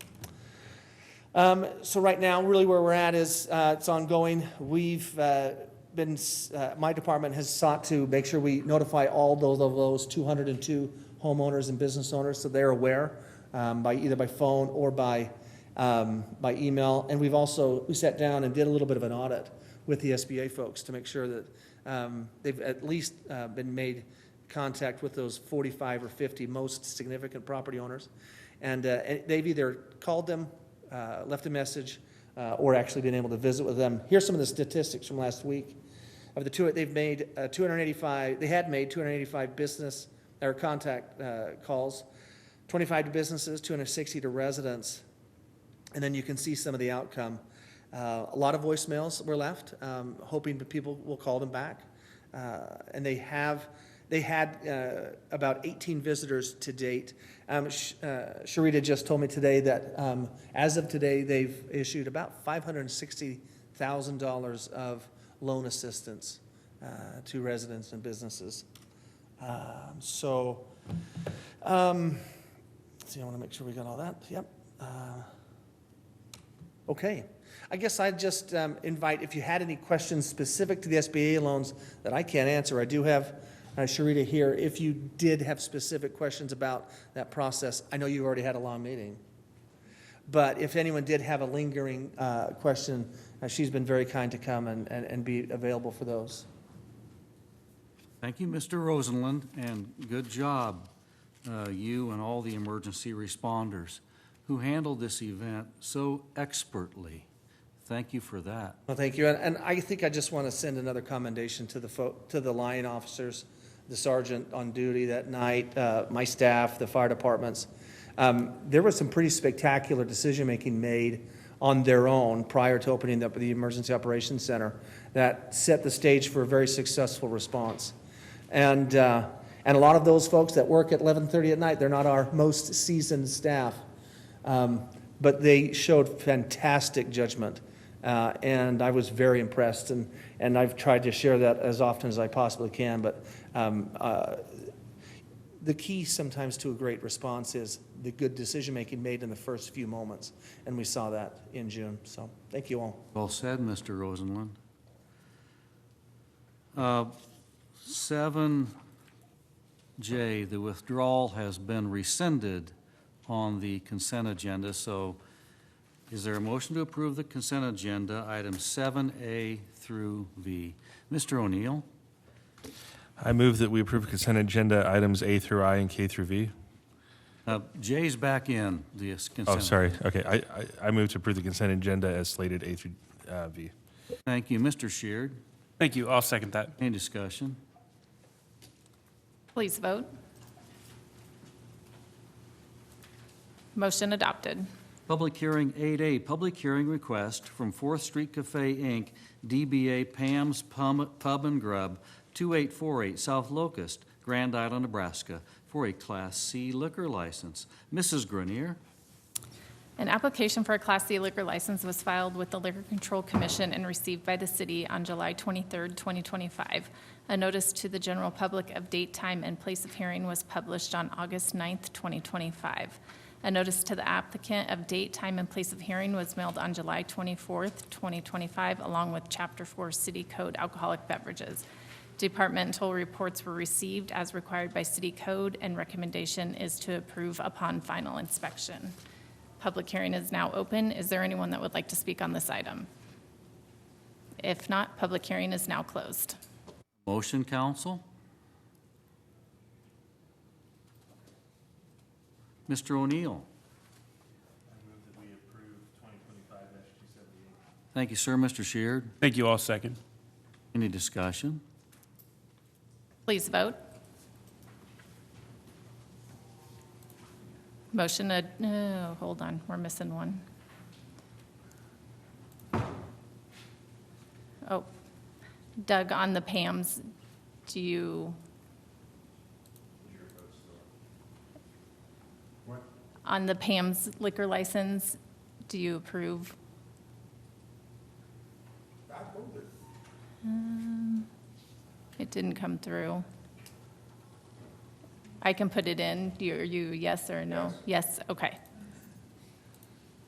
So right now, really where we're at is it's ongoing. We've my department has sought to make sure we notify all those 202 homeowners and business owners, so they're aware either by phone or by email. And we sat down and did a little bit of an audit with the SBA folks to make sure that they've at least been made contact with those 45 or 50 most significant property owners. And they've either called them, left a message, or actually been able to visit with them. Here's some of the statistics from last week. Of the two, they've made 285. They had made 285 business or contact calls, 25 to businesses, 260 to residents, and then you can see some of the outcome. A lot of voicemails were left, hoping that people will call them back, and they had about 18 visitors to date. Sharita just told me today that as of today, they've issued about $560,000 of loan assistance to residents and businesses. So I want to make sure we got all that. Yep. Okay. I guess I'd just invite, if you had any questions specific to the SBA loans that I can't answer, I do have Sharita here. If you did have specific questions about that process, I know you already had a long meeting. But if anyone did have a lingering question, she's been very kind to come and be available for those. Thank you, Mr. Rosenlund, and good job, you and all the emergency responders who handled this event so expertly. Thank you for that. Well, thank you. And I think I just want to send another commendation to the line officers, the sergeant on duty that night, my staff, the fire departments. There was some pretty spectacular decision-making made on their own prior to opening up the Emergency Operations Center that set the stage for a very successful response. And a lot of those folks that work at 11:30 at night, they're not our most seasoned staff, but they showed fantastic judgment. And I was very impressed, and I've tried to share that as often as I possibly can. But the key sometimes to a great response is the good decision-making made in the first few moments, and we saw that in June. So thank you all. Well said, Mr. Rosenlund. 7J, the withdrawal has been rescinded on the consent agenda, so is there a motion to approve the consent agenda, items 7A through V? Mr. O'Neill? I move that we approve consent agenda items A through I and K through V. Jay's back in the consent. Oh, sorry. Okay. I move to approve the consent agenda as slated A through V. Thank you. Mr. Sheard? Thank you. I'll second that. Any discussion? Please vote. Motion adopted. Public hearing 8A, public hearing request from 4th Street Cafe, Inc., DBA Pam's Pub and Grub, 2848 South Locust, Grand Island, Nebraska, for a Class C liquor license. Mrs. Grenier? An application for a Class C liquor license was filed with the Liquor Control Commission and received by the city on July 23, 2025. A notice to the general public of date, time, and place of hearing was published on August 9, 2025. A notice to the applicant of date, time, and place of hearing was mailed on July 24, 2025, along with Chapter 4 City Code alcoholic beverages. Departmental reports were received as required by City Code, and recommendation is to approve upon final inspection. Public hearing is now open. Is there anyone that would like to speak on this item? If not, public hearing is now closed. Motion, council? Mr. O'Neill? I move that we approve 2025-278. Thank you, sir. Mr. Sheard? Thank you. I'll second. Any discussion? Please vote. Motion, no, hold on, we're missing one. Oh, Doug, on the PAMs, do you? What? On the PAMs liquor license, do you approve? It didn't come through. I can put it in. Are you yes or no? Yes, okay.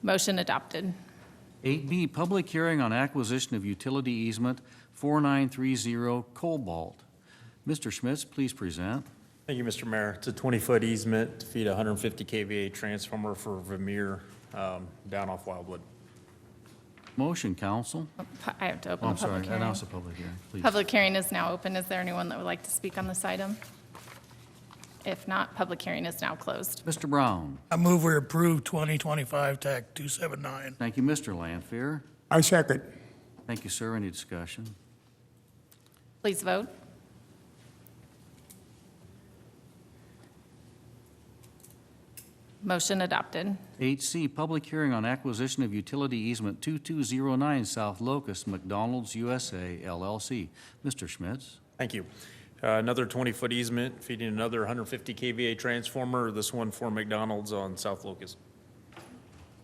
Motion adopted. 8B, public hearing on acquisition of utility easement 4930 Cobalt. Mr. Schmitz, please present. Thank you, Mr. Mayor. It's a 20-foot easement to feed a 150 kVA transformer for Vermeer down off Wildwood. Motion, council. I have to open Oh, the I'm public sorry, hearing. announce the public hearing, please. Public hearing is now open. Is there anyone that would like to speak on this item? If not, public hearing is now closed. Mr. Brown? I move we approve 2025 TAC 279. Thank you, Mr. Lanfear. I second. Thank you, sir. Any discussion? Please vote. Motion adopted. 8C, public hearing on acquisition of utility easement 2209 South Locust, McDonald's USA LLC. Mr. Schmitz? Thank you. Another 20-foot easement feeding another 150 kVA transformer, this one for McDonald's on South Locust.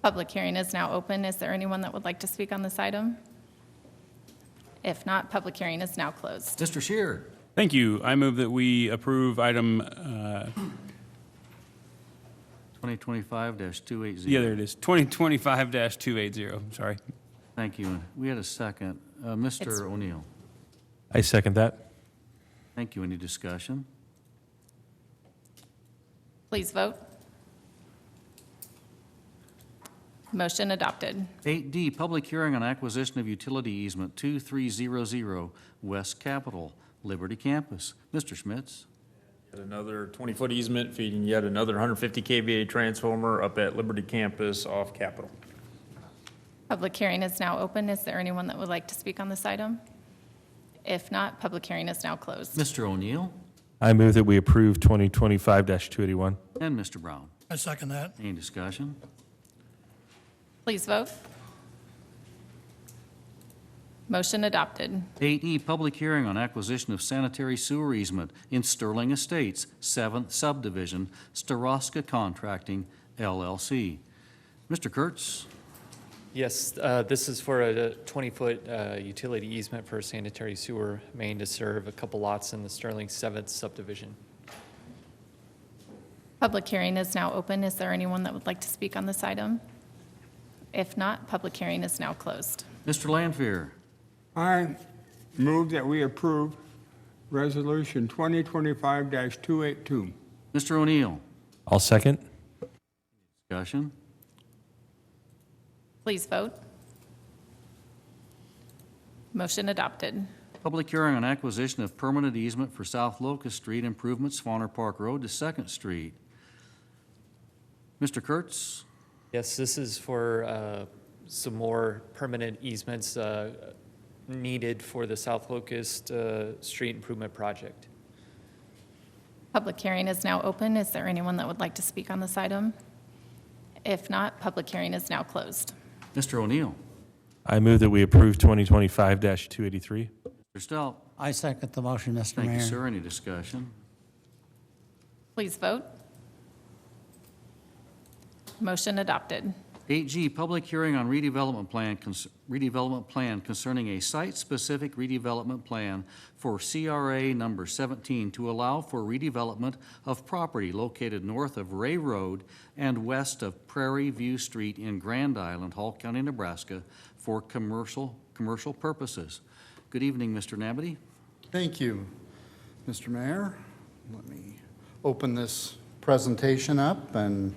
Public hearing is now open. Is there anyone that would like to speak on this item? If not, public hearing is now closed. Mr. Sheard? Thank you. I move that we approve item 2025-280. Yeah, there it is, 2025-280, sorry. Thank you. We had a second. Mr. O'Neill. I second that. Thank you. Any discussion? Please vote. Motion adopted. 8D, public hearing on acquisition of utility easement 2300 West Capitol, Liberty Campus. Mr. Schmitz. Yet another 20-foot easement feeding yet another 150 kVA transformer up at Liberty Campus off Capitol. Public hearing is now open. Is there anyone that would like to speak on this item? If not, public hearing is now closed. Mr. O'Neill I move that we approve 2025-281. and Mr. Brown. I second that. Any discussion? Please vote. Motion adopted. 8E, public hearing on acquisition of sanitary sewer easement in Sterling Estates, 7th Subdivision, Staroska Contracting, LLC. Mr. Kurtz. Yes, this is for a 20-foot utility easement for a sanitary sewer main to serve a couple lots in the Sterling 7th subdivision. Public hearing is now open. Is there anyone that would like to speak on this item? If not, public hearing is now closed. Mr. Lanfear. I move that we approve Resolution 2025-282. Mr. O'Neill. I'll second. Discussion? Please vote. Motion adopted. Public hearing on acquisition of permanent easement for South Locust Street improvements, Fawner Park Road to 2nd Street. Mr. Kurtz. Yes, this is for some more permanent easements needed for the South Locust Street Improvement Project. Public hearing is now open. Is there anyone that would like to speak on this item? If not, public hearing is now closed. Mr. O'Neill. I move that we approve 2025-283. Mr. Stout. I second the motion, Mr. Thank Mayor. you, sir. Any discussion? Please vote. Motion adopted. 8G, public hearing on redevelopment plan concerning a site-specific redevelopment plan for CRA number 17 to allow for redevelopment of property located north of Ray Road and west of Prairie View Street in Grand Island, Hall County, Nebraska, for commercial purposes. Good evening, Mr. Nabity. Thank you, Mr. Mayor. Let me open this presentation up. And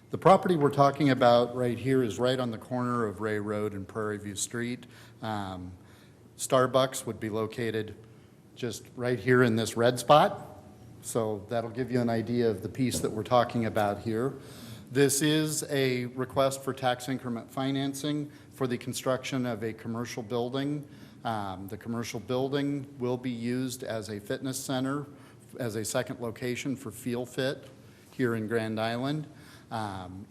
the property we're talking about right here is right on the corner of Ray Road and Prairie View Street. Starbucks would be located just right here in this red spot. So that'll give you an idea of the piece that we're talking about here. This is a request for tax increment financing for the construction of a commercial building. The commercial building will be used as a fitness center, as a second location for Feel Fit here in Grand Island.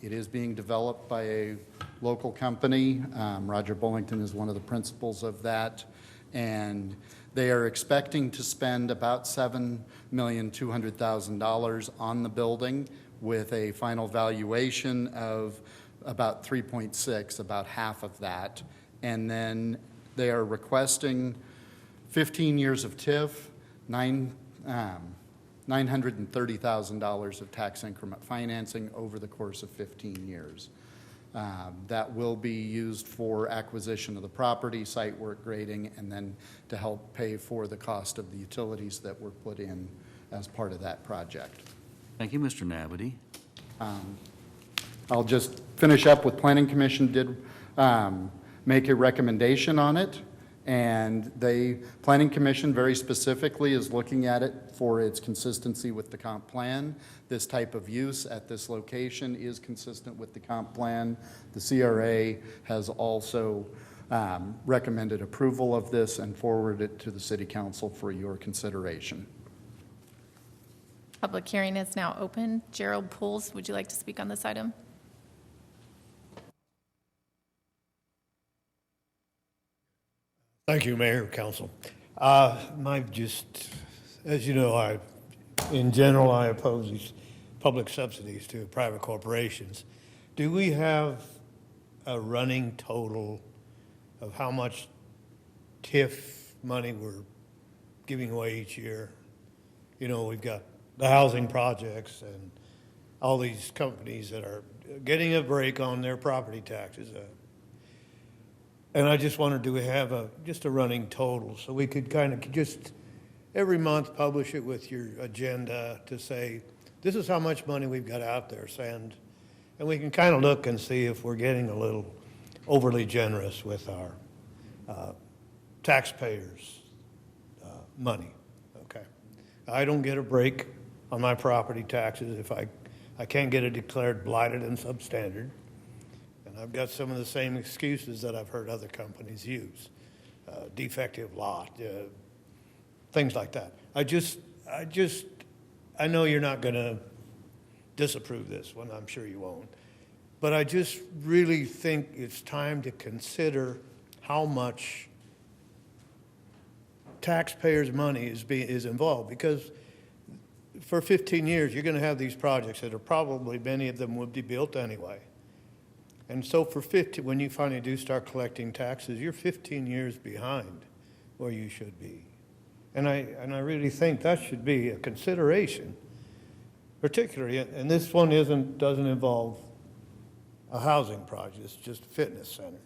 It is being developed by a local company. Roger Bullington is one of the principals of that. And they are expecting to spend about $7,200,000 on the building with a final valuation of about 3.6, about half of that. And then they are requesting 15 years of TIF, $930,000 of tax increment financing over the course of 15 years. That will be used for acquisition of the property, site work grading, and then to help pay for the cost of the utilities that were put in as part of that project. Thank you, Mr. Nabity. I'll just finish up with Planning Commission did make a recommendation on it. And Planning Commission very specifically is looking at it for its consistency with the comp plan. This type of use at this location is consistent with the comp plan. The CRA has also recommended approval of this and forwarded it to the City Council for your consideration. Public hearing is now open. Gerald Pools, would you like to speak on this item? Thank you, Mayor and Council. As you know, in general, I oppose these public subsidies to private corporations. Do we have a running total of how much TIF money we're giving away each year? You know, we've got the housing projects and all these companies that are getting a break on their property taxes. And I just wondered, do we have just a running total? So we could kind of just every month publish it with your agenda to say, this is how much money we've got out there, and we can kind of look and see if we're getting a little overly generous with our taxpayers' money, okay? I don't get a break on my property taxes if I can't get it declared blighted and substandard. And I've got some of the same excuses that I've heard other companies use, defective lot, things like that. I know you're not going to disapprove this one, I'm sure you won't. But I just really think it's time to consider how much taxpayers' money is involved, because for 15 years, you're going to have these projects that are probably, many of them would be built anyway. And so when you finally do start collecting taxes, you're 15 years behind where you should be. And I really think that should be a consideration, particularly, and this one doesn't involve a housing project, it's just a fitness center.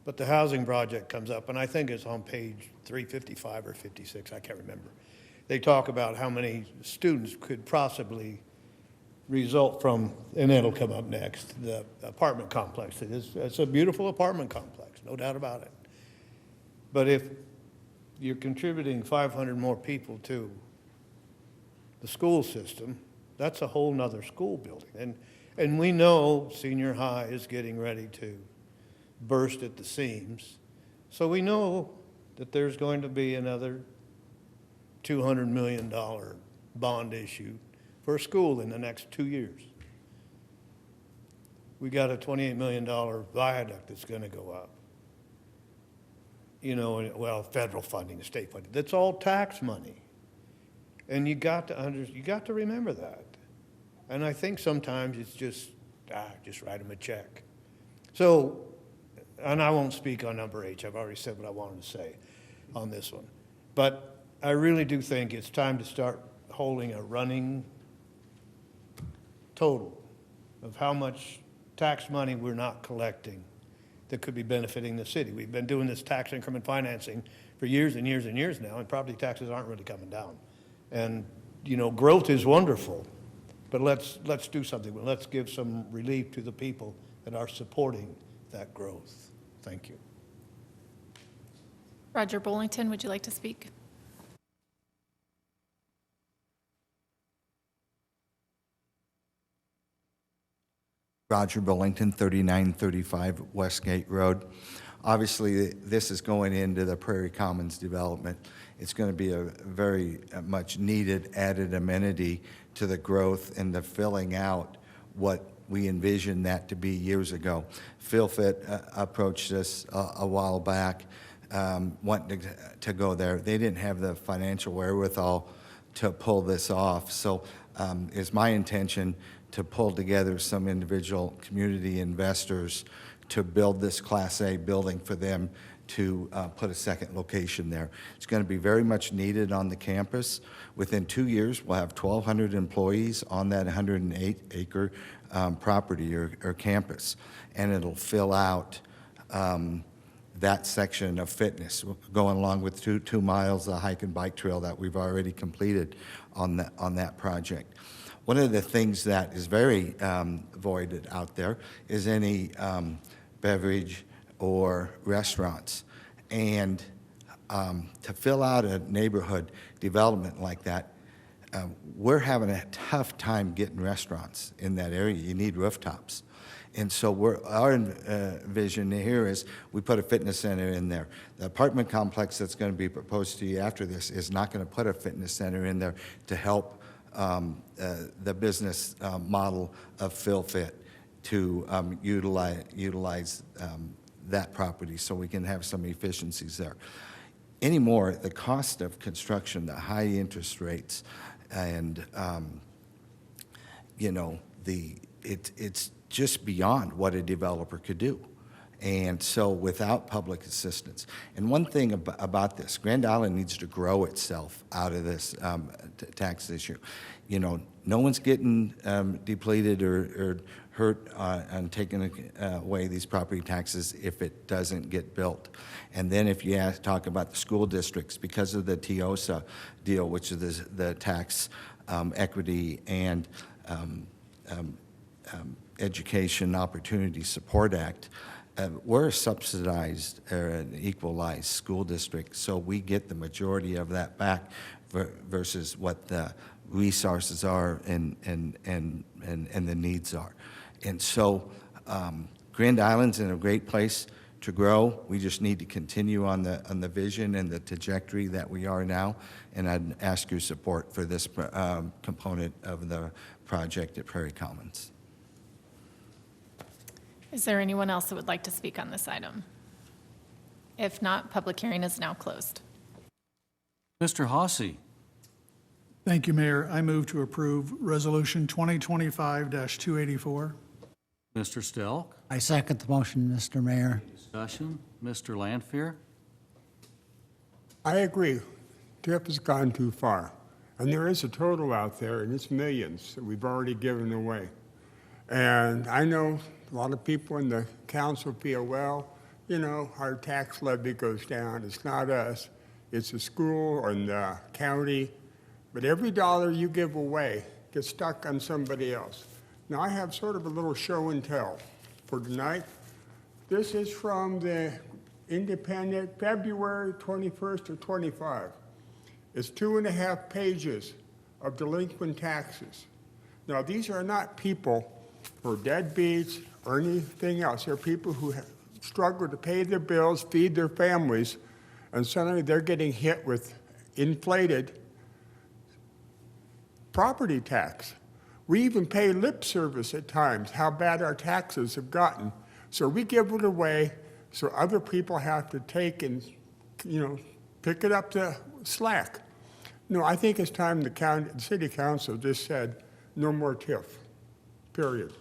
But the housing project comes up, and I think it's on page 355 or 56, I can't remember. They talk about how many students could possibly result from, and it'll come up next, the apartment complex. It's a beautiful apartment complex, no doubt about it. But if you're contributing 500 more people to the school system, that's a whole nother school building. And we know senior high is getting ready to burst at the seams. So we know that there's going to be another $200 million bond issue for a school in the next 2 years. We got a $28 million viaduct that's going to go up. You know, well, federal funding, state funding, that's all tax money. And you got to remember that. And I think sometimes it's just write them a check. So, and I won't speak on number H. I've already said what I wanted to say on this one. But I really do think it's time to start holding a running total of how much tax money we're not collecting that could be benefiting the city. We've been doing this tax increment financing for years and years and years now, and property taxes aren't really coming down. And, you know, growth is wonderful, but let's do something. Let's give some relief to the people that are supporting that growth. Thank you. Roger Bollington, would you like to speak? Roger Bullington, 3935 Westgate Road. Obviously, this is going into the Prairie Commons development. It's going to be a very much needed added amenity to the growth and the filling out what we envisioned that to be years ago. PhilFit approached us a while back, wanting to go there. They didn't have the financial wherewithal to pull this off. So it's my intention to pull together some individual community investors to build this Class A building for them to put a second location there. It's going to be very much needed on the campus. Within 2 years, we'll have 1,200 employees on that 108-acre property or campus, and it'll fill out that section of fitness, going along with two miles of hike and bike trail that we've already completed on that project. One of the things that is very voided out there is any beverage or restaurants. And to fill out a neighborhood development like that, we're having a tough time getting restaurants in that area. You need rooftops. And so our vision here is we put a fitness center in there. The apartment complex that's going to be proposed to you after this is not going to put a fitness center in there to help the business model of PhilFit to utilize that property so we can have some efficiencies there. Anymore, the cost of construction, the high interest rates, and you know, it's just beyond what a developer could do. And so without public assistance, and one thing about this, Grand Island needs to grow itself out of this tax issue. You know, no one's getting depleted or hurt on taking away these property taxes if it doesn't get built. And then if you talk about the school districts, because of the TIOSA deal, which is the Tax Equity and Education Opportunity Support Act, we're a subsidized or an equalized school district, so we get the majority of that back versus what the resources are and the needs are. And so Grand Island's in a great place to grow. We just need to continue on the vision and the trajectory that we are now, and I'd ask your support for this component of the project at Prairie Commons. Is there anyone else that would like to speak on this item? If not, public hearing is now closed. Mr. Hossie. Thank you, Mayor. I move to approve Resolution 2025-284. Mr. Stelk. I second the motion, Mr. Mayor. Discussion. Mr. Lanfear. I agree. TIF has gone too far. And there is a total out there, and it's millions that we've already given away. And I know a lot of people in the council feel, well, you know, our tax levy goes down. It's not us. It's the school or the county. But every dollar you give away gets stuck on somebody else. Now, I have sort of a little show and tell for tonight. This is from the Independent, February 21st of 25. It's 2.5 pages of delinquent taxes. Now, these are not people who are deadbeats or anything else. They're people who have struggled to pay their bills, feed their families, and suddenly they're getting hit with inflated property tax. We even pay lip service at times, how bad our taxes have gotten. So we give it away so other people have to take and, you know, pick it up the slack. No, I think it's time the city council just said, no more TIF, period.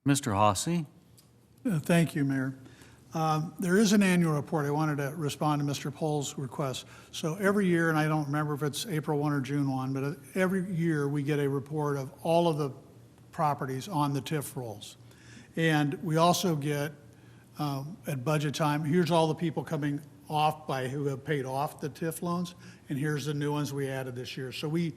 Mr. Hossie. Thank you, Mayor. There is an annual report. I wanted to respond to Mr. Pohl's request. So every year, and I don't remember if it's April 1 or June 1, but every year we get a report of all of the properties on the TIF rolls. And we also get, at budget time, here's all the people coming off who have paid off the TIF loans, and here's the new ones we added this year. So we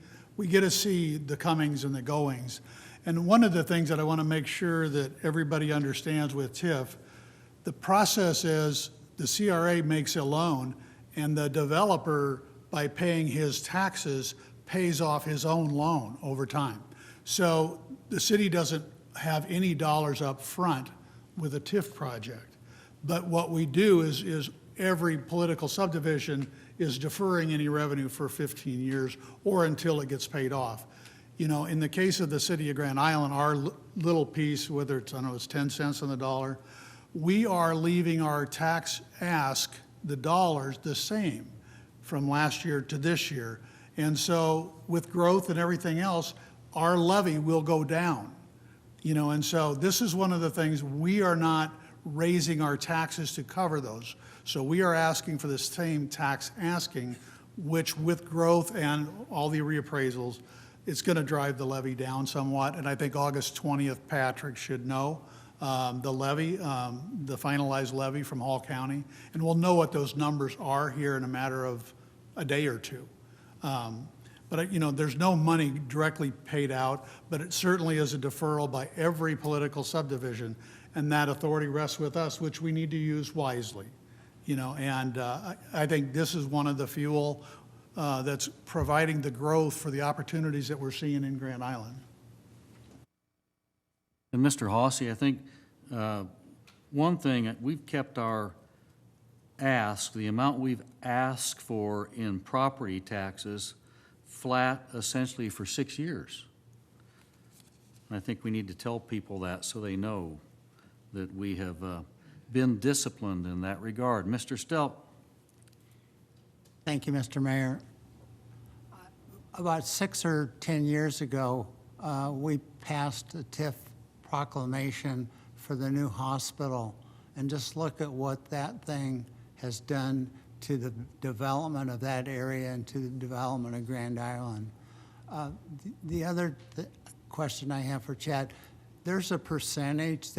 get to see the comings and the goings. And one of the things that I want to make sure that everybody understands with TIF, the process is the CRA makes a loan, and the developer, by paying his taxes, pays off his own loan over time. So the city doesn't have any dollars up front with a TIF project. But what we do is every political subdivision is deferring any revenue for 15 years or until it gets paid off. You know, in the case of the city of Grand Island, our little piece, whether it's, I don't know, it's 10 cents on the dollar, we are leaving our tax ask, the dollars, the same from last year to this year. And so with growth and everything else, our levy will go down. You know, and so this is one of the things, we are not raising our taxes to cover those. So we are asking for the same tax asking, which with growth and all the reappraisals, it's going to drive the levy down somewhat. And I think August 20th, Patrick should know the levy, the finalized levy from Hall County. And we'll know what those numbers are here in a matter of a day or two. But, you know, there's no money directly paid out, but it certainly is a deferral by every political subdivision. And that authority rests with us, which we need to use wisely. You know, and I think this is one of the fuel that's providing the growth for the opportunities that we're seeing in Grand Island. And Mr. Hossie, I think one thing, we've kept our ask, the amount we've asked for in property taxes, flat essentially for 6 years. And I think we need to tell people that so they know that we have been disciplined in that regard. Mr. Stelp. Thank you, Mr. Mayor. About 6 or 10 years ago, we passed a TIF proclamation for the new hospital and just look at what that thing has done to the development of that area and to the development of Grand Island. The other question I have for Chad, there's a percentage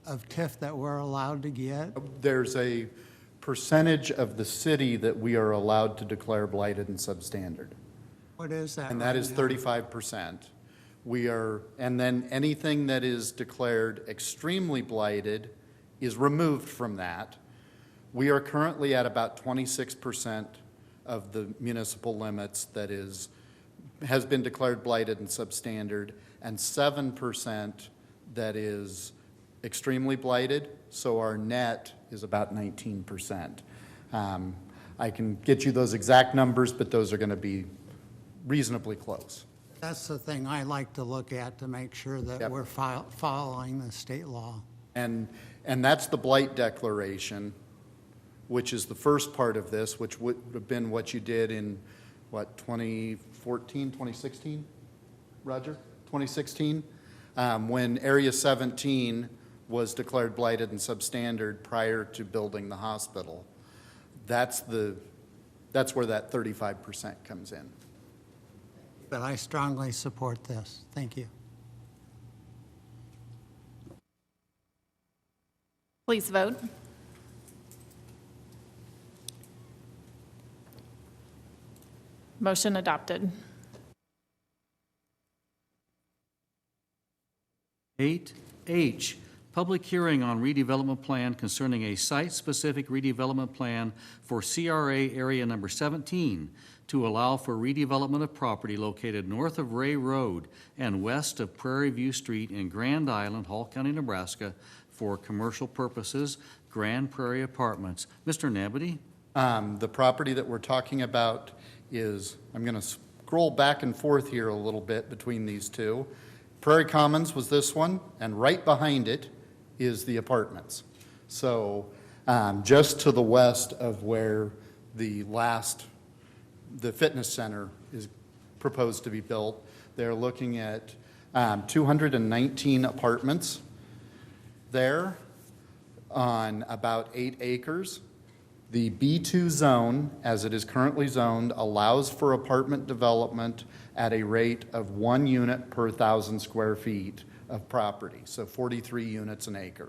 of TIF that we're allowed to get? There's a percentage of the city that we are allowed to declare blighted and substandard. What is that? And that is 35%. And then anything that is declared extremely blighted is removed from that. We are currently at about 26% of the municipal limits that has been declared blighted and substandard, and 7% that is extremely blighted, so our net is about 19%. I can get you those exact numbers, but those are going to be reasonably close. That's the thing I like to look at to make sure that we're following the state law. And that's the blight declaration, which is the first part of this, which would have been what you did in, 2014, 2016, Roger? 2016, when Area 17 was declared blighted and substandard prior to building the hospital. That's where that 35% comes in. But I strongly support this. Thank you. Please vote. Motion adopted. 8H, public hearing on redevelopment plan concerning a site-specific redevelopment plan for CRA area number 17 to allow for redevelopment of property located north of Ray Road and west of Prairie View Street in Grand Island, Hall County, Nebraska, for commercial purposes, Grand Prairie Apartments. Mr. Nebedy? The property that we're talking about is, I'm going to scroll back and forth here a little bit between these two. Prairie Commons was this one, and right behind it is the apartments. So just to the west of where the fitness center is proposed to be built, they're looking at 219 apartments there on about 8 acres. The B2 zone, as it is currently zoned, allows for apartment development at a rate of 1 unit per 1,000 square feet of property, so 43 units an acre.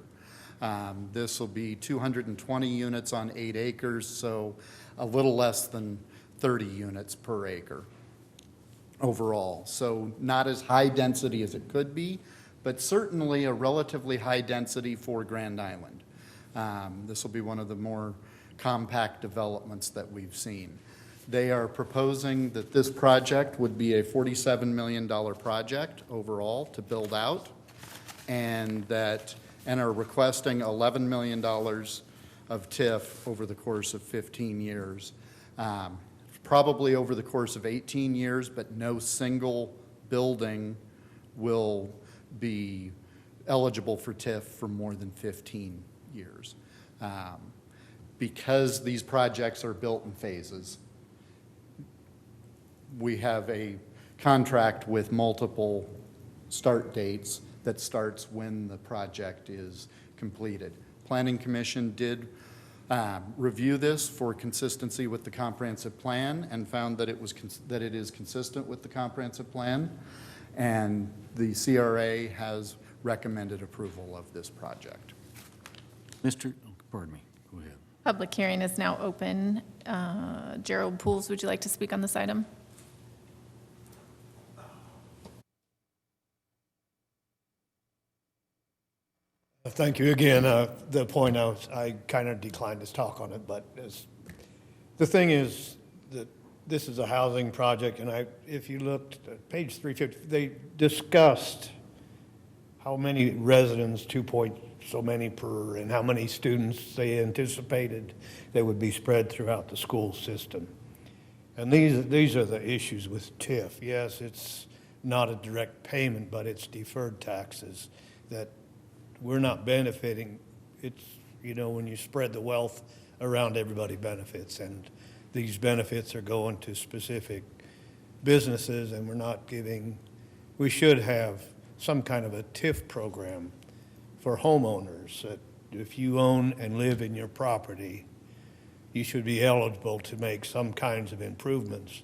This will be 220 units on 8 acres, so a little less than 30 units per acre overall. So not as high density as it could be, but certainly a relatively high density for Grand Island. This will be one of the more compact developments that we've seen. They are proposing that this project would be a $47 million project overall to build out, and are requesting $11 million of TIF over the course of 15 years. Probably over the course of 18 years, but no single building will be eligible for TIF for more than 15 years. Because these projects are built in phases, we have a contract with multiple start dates that starts when the project is completed. Planning Commission did review this for consistency with the comprehensive plan and found that it is consistent with the comprehensive plan, and the CRA has recommended approval of this project. Pardon me, go ahead. Public hearing is now open. Gerald Pools, would you like to speak on this item? Thank you again. The point I kind of declined to talk on it, but the thing is that this is a housing project, and if you looked at page 350, they discussed how many residents, 2 point so many per, and how many students they anticipated they would be spread throughout the school system. And these are the issues with TIF. Yes, it's not a direct payment, but it's deferred taxes that we're not benefiting. It's, when you spread the wealth around, everybody benefits, and these benefits are going to specific businesses, and we should have some kind of a TIF program for homeowners, that if you own and live in your property, you should be eligible to make some kinds of improvements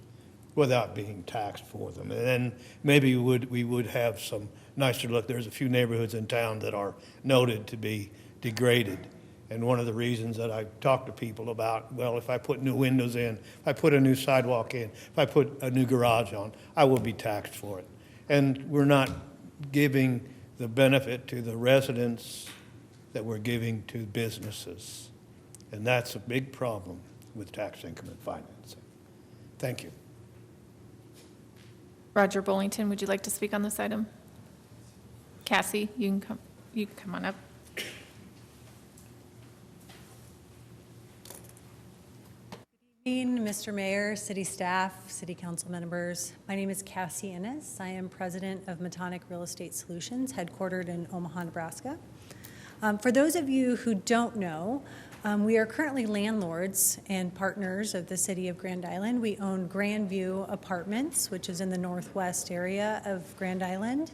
without being taxed for them. And then maybe we would have some nicer look. There's a few neighborhoods in town that are noted to be degraded. And one of the reasons that I talk to people about, well, if I put new windows in, if I put a new sidewalk in, if I put a new garage on, I will be taxed for it. And we're not giving the benefit to the residents that we're giving to businesses. And that's a big problem with tax increment financing. Thank you. Roger Bullington, would you like to speak on this item? Cassie, you can come on up. Mr. Mayor, city staff, city council members, my name is Cassie Innes. I am president of Metonic Real Estate Solutions, headquartered in Omaha, Nebraska. For those of you who don't know, we are currently landlords and partners of the city of Grand Island. We own Grandview Apartments, which is in the northwest area of Grand Island,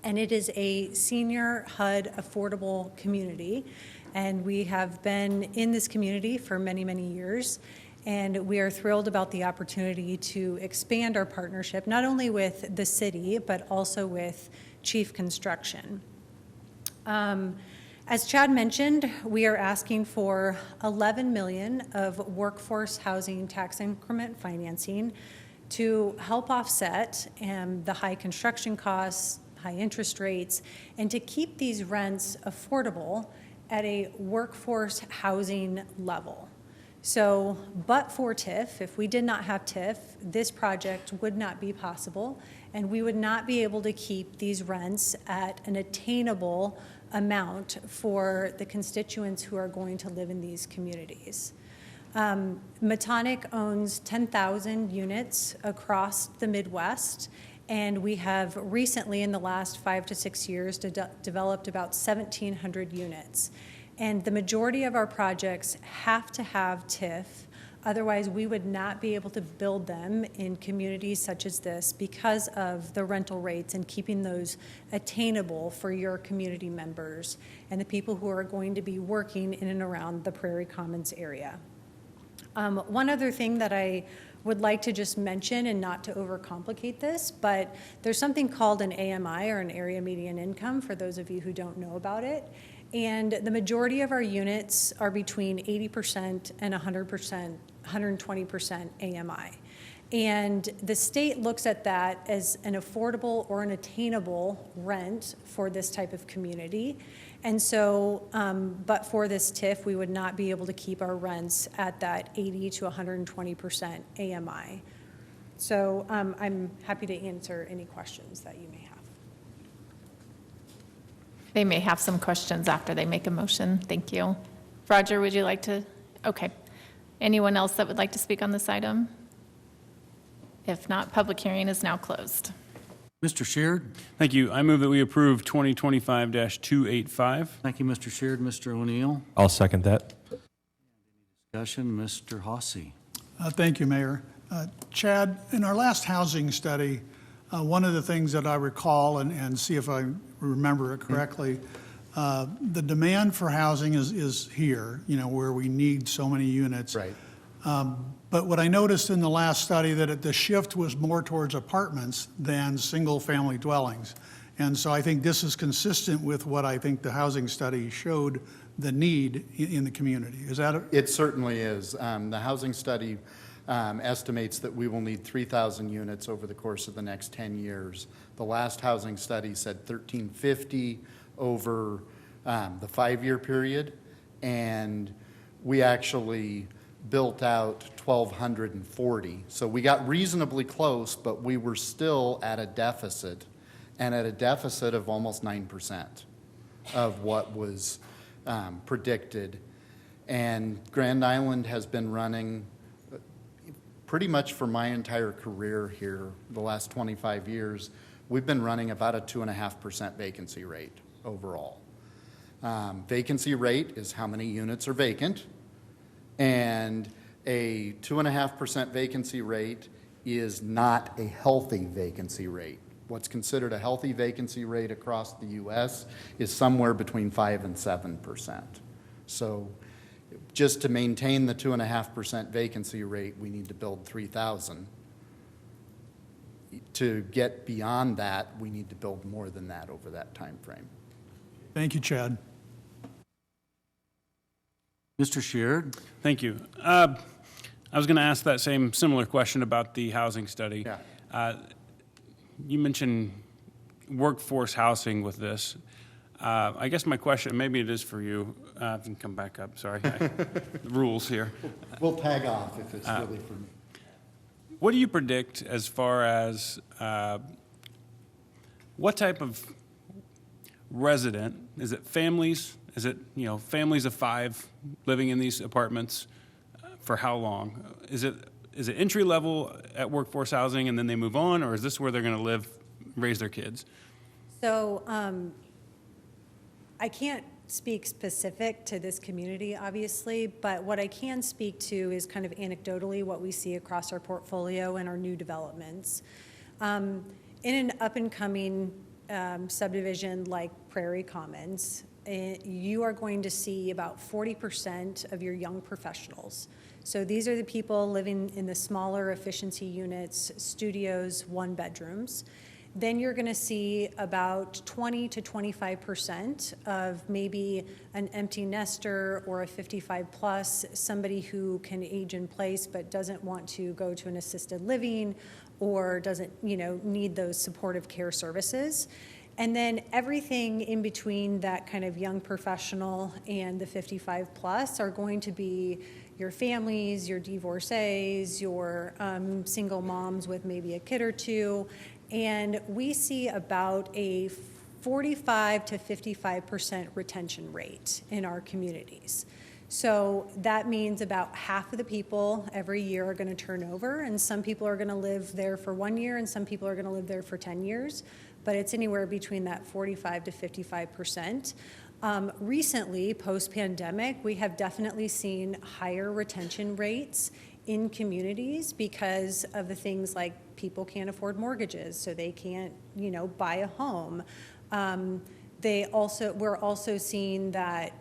and it is a senior HUD affordable community. And we have been in this community for many, many years. And we are thrilled about the opportunity to expand our partnership, not only with the city, but also with Chief Construction. As Chad mentioned, we are asking for $11 million of workforce housing tax increment financing to help offset the high construction costs, high interest rates, and to keep these rents affordable at a workforce housing level. So, but for TIF, if we did not have TIF, this project would not be possible, and we would not be able to keep these rents at an attainable amount for the constituents who are going to live in these communities. Metonic owns 10,000 units across the Midwest, and we have recently, in the last 5 to 6 years, developed about 1,700 units. And the majority of our projects have to have TIF, otherwise we would not be able to build them in communities such as this because of the rental rates and keeping those attainable for your community members and the people who are going to be working in and around the Prairie Commons area. One other thing that I would like to just mention, and not to overcomplicate this, but there's something called an AMI, or an area median income, for those of you who don't know about it. And the majority of our units are between 80% and 100%, 120% AMI. And the state looks at that as an affordable or an attainable rent for this type of community. And so, but for this TIF, we would not be able to keep our rents at that 80 to 120% AMI. So I'm happy to answer any questions that you may have. They may have some questions after they make a motion. Thank you. Roger, would you like to? Okay. Anyone else that would like to speak on this item? If not, public hearing is now closed. Mr. Sheard? Thank you. I move that we approve 2025-285. Thank you, Mr. Sheard. Mr. O'Neill? I'll second that. Discussion, Mr. Hossie. Thank you, Mayor. Chad, in our last housing study, one of the things that I recall, and see if I remember it correctly, the demand for housing is here, where we need so many units. Right. But what I noticed in the last study, that the shift was more towards apartments than single-family dwellings. And so I think this is consistent with what I think the housing study showed the need in the community. Is that It certainly is. The housing study estimates that we will need 3,000 units over the course of the next 10 years. The last housing study said 1,350 over the 5-year period, and we actually built out 1,240. So we got reasonably close, but we were still at a deficit, and at a deficit of almost 9% of what was predicted. And Grand Island has been running pretty much for my entire career here, the last 25 years, we've been running about a 2.5% vacancy rate overall. Vacancy rate is how many units are vacant, and a 2.5% vacancy rate is not a healthy vacancy rate. What's considered a healthy vacancy rate across the U.S. is somewhere between 5 and 7%. So just to maintain the 2.5% vacancy rate, we need to build 3,000. To get beyond that, we need to build more than that over that time frame. Thank you, Chad. Mr. Sheard? Thank you. I was going to ask that similar question about the housing study. Yeah. You mentioned workforce housing with this. I guess my question, maybe it is for you. I can come back up, sorry. The rules here. We'll tag off if it's really for me. What do you predict as far as what type of resident? Is it families? Is it, families of 5 living in these apartments for how long? Is it entry level at workforce housing and then they move on, or is this where they're going to live, raise their kids? So I can't speak specific to this community, obviously, but what I can speak to is kind of anecdotally what we see across our portfolio and our new developments. In an up-and-coming subdivision like Prairie Commons, you are going to see about 40% of your young professionals. So these are the people living in the smaller efficiency units, studios, 1-bedrooms. Then you're going to see about 20 to 25% of maybe an empty nester or a 55 plus, somebody who can age in place but doesn't want to go to an assisted living or doesn't, need those supportive care services. And then everything in between that kind of young professional and the 55 plus are going to be your families, your divorcees, your single moms with maybe a kid or two. And we see about a 45 to 55% retention rate in our communities. So that means about half of the people every year are going to turn over, and some people are going to live there for 1 year and some people are going to live there for 10 years. But it's anywhere between that 45 to 55%. Recently, post-pandemic, we have definitely seen higher retention rates in communities because of the things like people can't afford mortgages, so they can't, buy a home. We're also seeing that,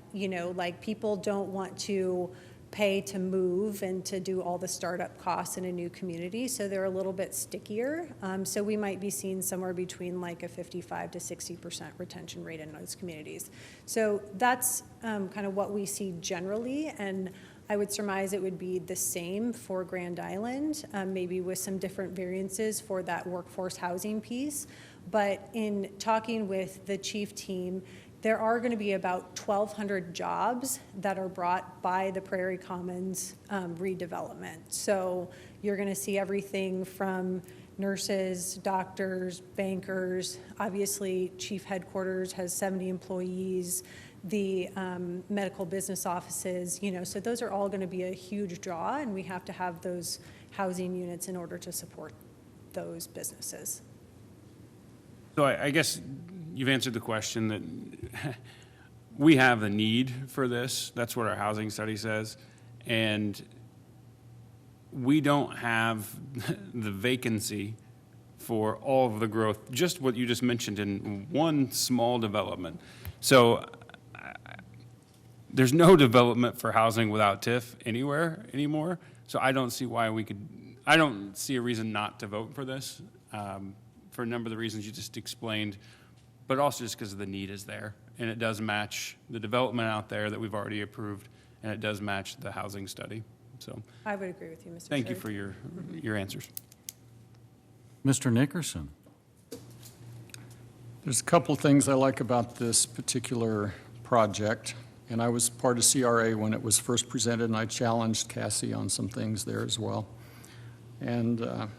people don't want to pay to move and to do all the startup costs in a new community, so they're a little bit stickier. So we might be seeing somewhere between like a 55 to 60% retention rate in those communities. So that's kind of what we see generally, and I would surmise it would be the same for Grand Island, maybe with some different variances for that workforce housing piece. But in talking with the chief team, there are going to be about 1,200 jobs that are brought by the Prairie Commons redevelopment. So you're going to see everything from nurses, doctors, bankers. Obviously, chief headquarters has 70 employees. The medical business offices, so those are all going to be a huge draw, and we have to have those housing units in order to support those businesses. So I guess you've answered the question that we have the need for this. That's what our housing study says. And we don't have the vacancy for all of the growth, just what you just mentioned in one small development. So there's no development for housing without TIF anywhere anymore. So I don't see I don't see a reason not to vote for this for a number of the reasons you just explained, but also just because the need is there. And it does match the development out there that we've already approved, and it does match the housing study. So I would agree with you, Mr. Thank Chair. you for your answers. Mr. Nickerson? There's a couple things I like about this particular project, and I was part of CRA when it was first presented, and I challenged Cassie on some things there as well. And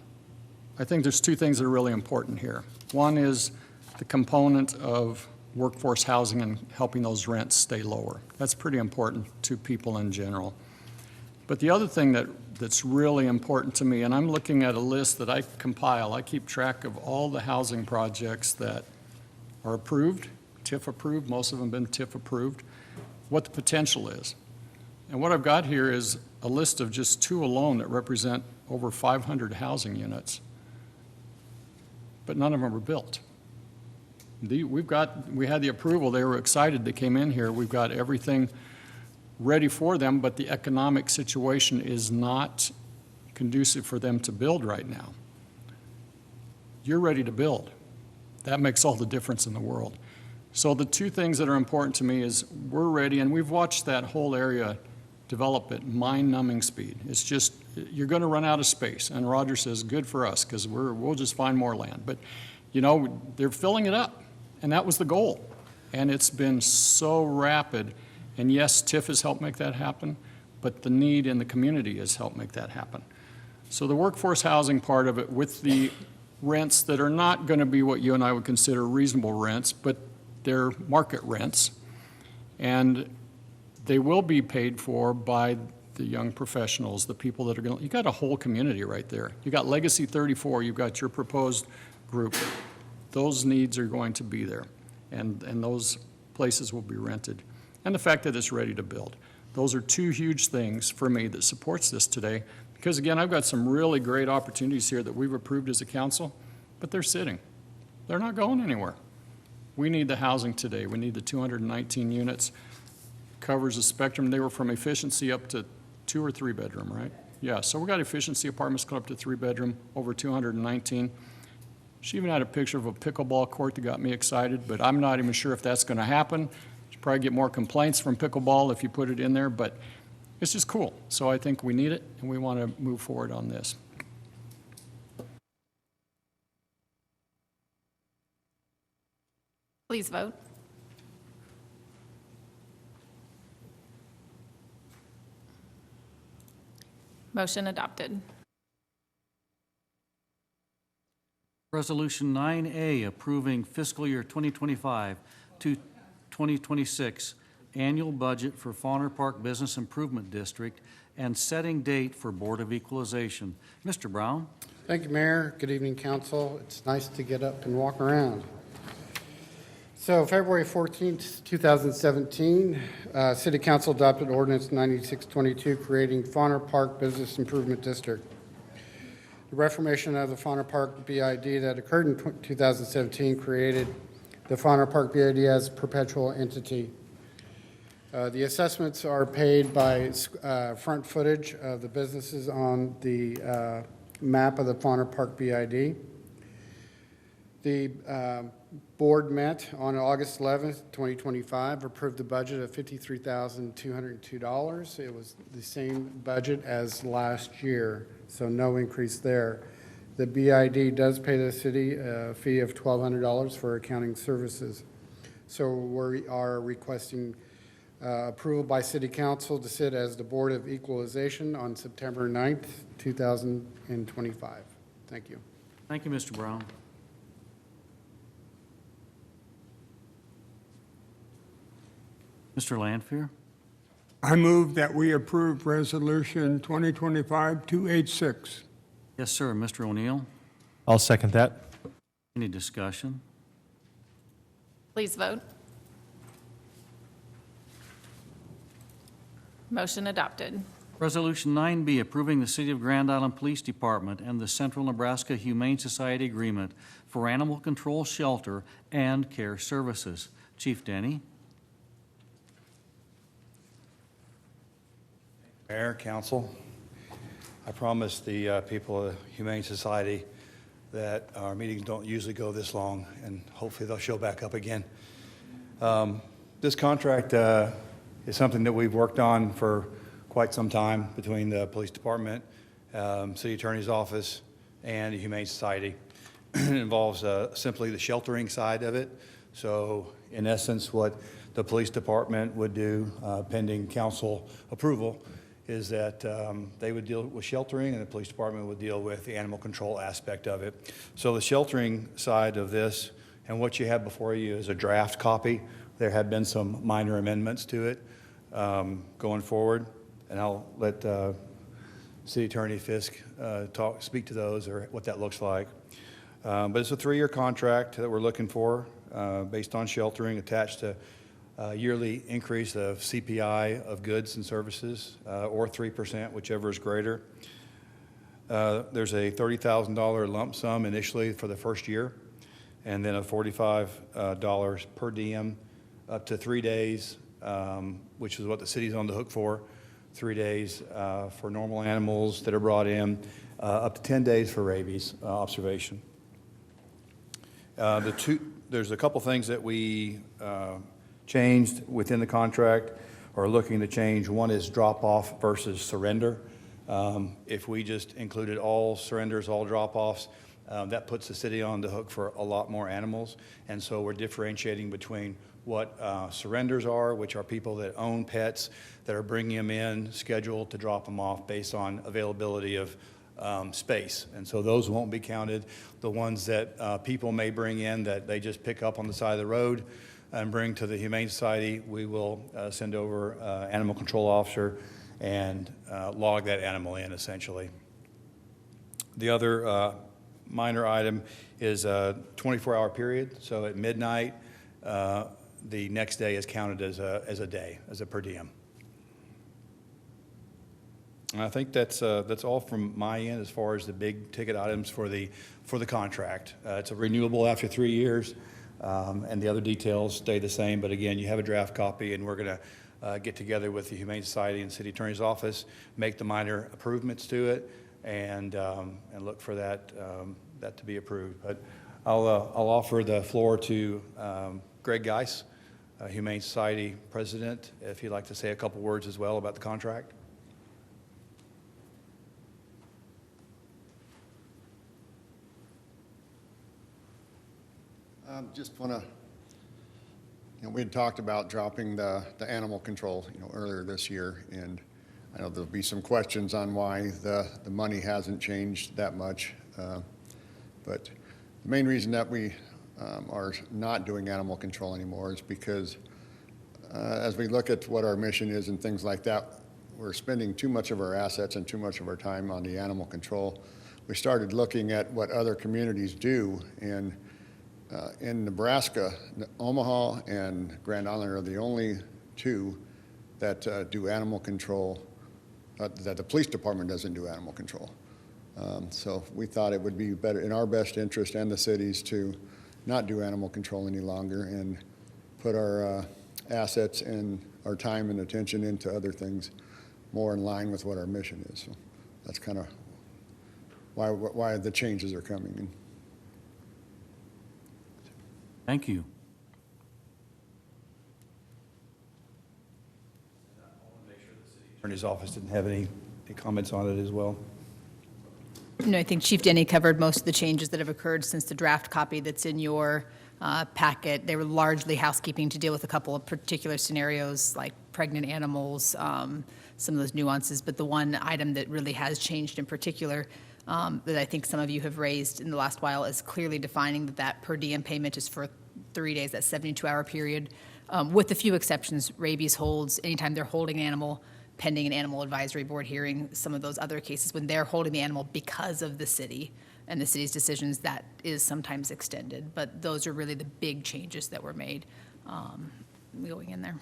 I think there's 2 things that are really important here. One is the component of workforce housing and helping those rents stay lower. That's pretty important to people in general. But the other thing that's really important to me, and I'm looking at a list that I compile, I keep track of all the housing projects that are approved, TIF approved, most of them have been TIF approved, what the potential is. And what I've got here is a list of just 2 alone that represent over 500 housing units. but none of them were built. We had the approval, they were excited, they came in here, we've got everything ready for them, but the economic situation is not conducive for them to build right now. You're ready to build. That makes all the difference in the world. So the two things that are important to me is we're ready, and we've watched that whole area develop at mind-numbing speed. It's just, you're going to run out of space. And Roger says, good for us, because we'll just find more land. But, you know, they're filling it up, and that was the goal. And it's been so rapid. And yes, TIF has helped make that happen, but the need in the community has helped make that happen. So the workforce housing part of it with the rents that are not going to be what you and I would consider reasonable rents, but they're market rents. And they will be paid for by the young professionals, the people that are going to, you got a whole community right there. You got Legacy 34, you've got your proposed group. Those needs are going to be there, and those places will be rented. And the fact that it's ready to build. Those are two huge things for me that supports this today, because again, I've got some really great opportunities here that we've approved as a council, but they're sitting. They're not going anywhere. We need the housing today. We need the 219 units. Covers the spectrum. They were from efficiency up to 2 or 3 bedroom, right? Yeah, so we got efficiency apartments up to 3 bedroom, over 219. She even had a picture of a pickleball court that got me excited, but I'm not even sure if that's going to happen. You probably get more complaints from pickleball if you put it in there, but it's just cool. So I think we need it, and we want to move forward on this. Please vote. Motion adopted. Resolution 9A, approving fiscal year 2025 to 2026 annual budget for Fauner Park Business Improvement District and setting date for Board of Equalization. Mr. Brown? Thank you, Mayor. Good evening, Council. It's nice to get up and walk around. So February 14th, 2017, City Council adopted Ordinance 9622 creating Fauner Park Business Improvement District. The reformation of the Fauner Park BID that occurred in 2017 created the Fauner Park BID as a perpetual entity. The assessments are paid by front footage of the businesses on the map of the Fauner Park BID. The board met on August 11th, 2025, approved the budget of $53,202. It was the same budget as last year, so no increase there. The BID does pay the city a fee of $1,200 for accounting services. So we are requesting approval by City Council to sit as the Board of Equalization on September 9th, 2025. Thank you. Thank you, Mr. Brown. Mr. Lanfear? I move that we approve Resolution 2025-286. Yes, sir. Mr. O'Neill? I'll second that. Any discussion? Please vote. Motion adopted. Resolution 9B, approving the City of Grand Island Police Department and the Central Nebraska Humane Society Agreement for Animal Control Shelter and Care Services. Chief Denny? Mayor, Council, I promised the people of the Humane Society that our meetings don't usually go this long, and hopefully they'll show back up again. This contract is something that we've worked on for quite some time between the Police Department, City Attorney's Office, and the Humane Society. It involves simply the sheltering side of it. So in essence, what the Police Department would do, pending council approval, is that they would deal with sheltering and the police department would deal with the animal control aspect of it. So the sheltering side of this, and what you have before you is a draft copy. There have been some minor amendments to it going forward, and I'll let City Attorney Fisk speak to those or what that looks like. But it's a 3-year contract that we're looking for based on sheltering attached to yearly increase of CPI of goods and services, or 3%, whichever is greater. There's a $30,000 lump sum initially for the first year, and then a $45 per diem up to 3 days, which is what the city's on the hook for. 3 days for normal animals that are brought in, up to 10 days for rabies observation. There's a couple things that we changed within the contract or looking to change. One is drop-off versus surrender. If we just included all surrenders, all drop-offs, that puts the city on the hook for a lot more animals. And so we're differentiating between what surrenders are, which are people that own pets that are bringing them in, scheduled to drop them off based on availability of space. And so those won't be counted. The ones that people may bring in that they just pick up on the side of the road and bring to the Humane Society, we will send over animal control officer and log that animal in, essentially. The other minor item is a 24-hour period. So at midnight, the next day is counted as a day, as a per diem. And I think that's all from my end as far as the big ticket items for the contract. It's a renewable after 3 years, and the other details stay the same. But again, you have a draft copy, and we're going to get together with the Humane Society and City Attorney's Office, make the minor improvements to it, and look for that to be approved. But I'll offer the floor to Greg Geis, Humane Society President, if he'd like to say a couple words as well about the contract. Just want to, we had talked about dropping the animal control, earlier this year, and I know there'll be some questions on why the money hasn't changed that much, but the main reason that we are not doing animal control anymore is because as we look at what our mission is and things like that, we're spending too much of our assets and too much of our time on the animal control. We started looking at what other communities do, and in Nebraska, Omaha and Grand Island are the only two that do animal control, that the police department doesn't do animal control. So we thought it would be better in our best interest and the city's to not do animal control any longer and put our assets and our time and attention into other things more in line with what our mission is. So that's kind of why the changes are coming in. Thank you. Attorney's Office didn't have any comments on it as well. No, I think Chief Denny covered most of the changes that have occurred since the draft copy that's in your packet. They were largely housekeeping to deal with a couple of particular scenarios like pregnant animals, some of those nuances. But the one item that really has changed in particular that I think some of you have raised in the last while is clearly defining that per diem payment is for 3 days, that 72-hour period, with a few exceptions. Rabies holds, anytime they're holding an animal, pending an animal advisory board hearing, some of those other cases, when they're holding the animal because of the city and the city's decisions, that is sometimes extended. But those are really the big changes that were made going in there.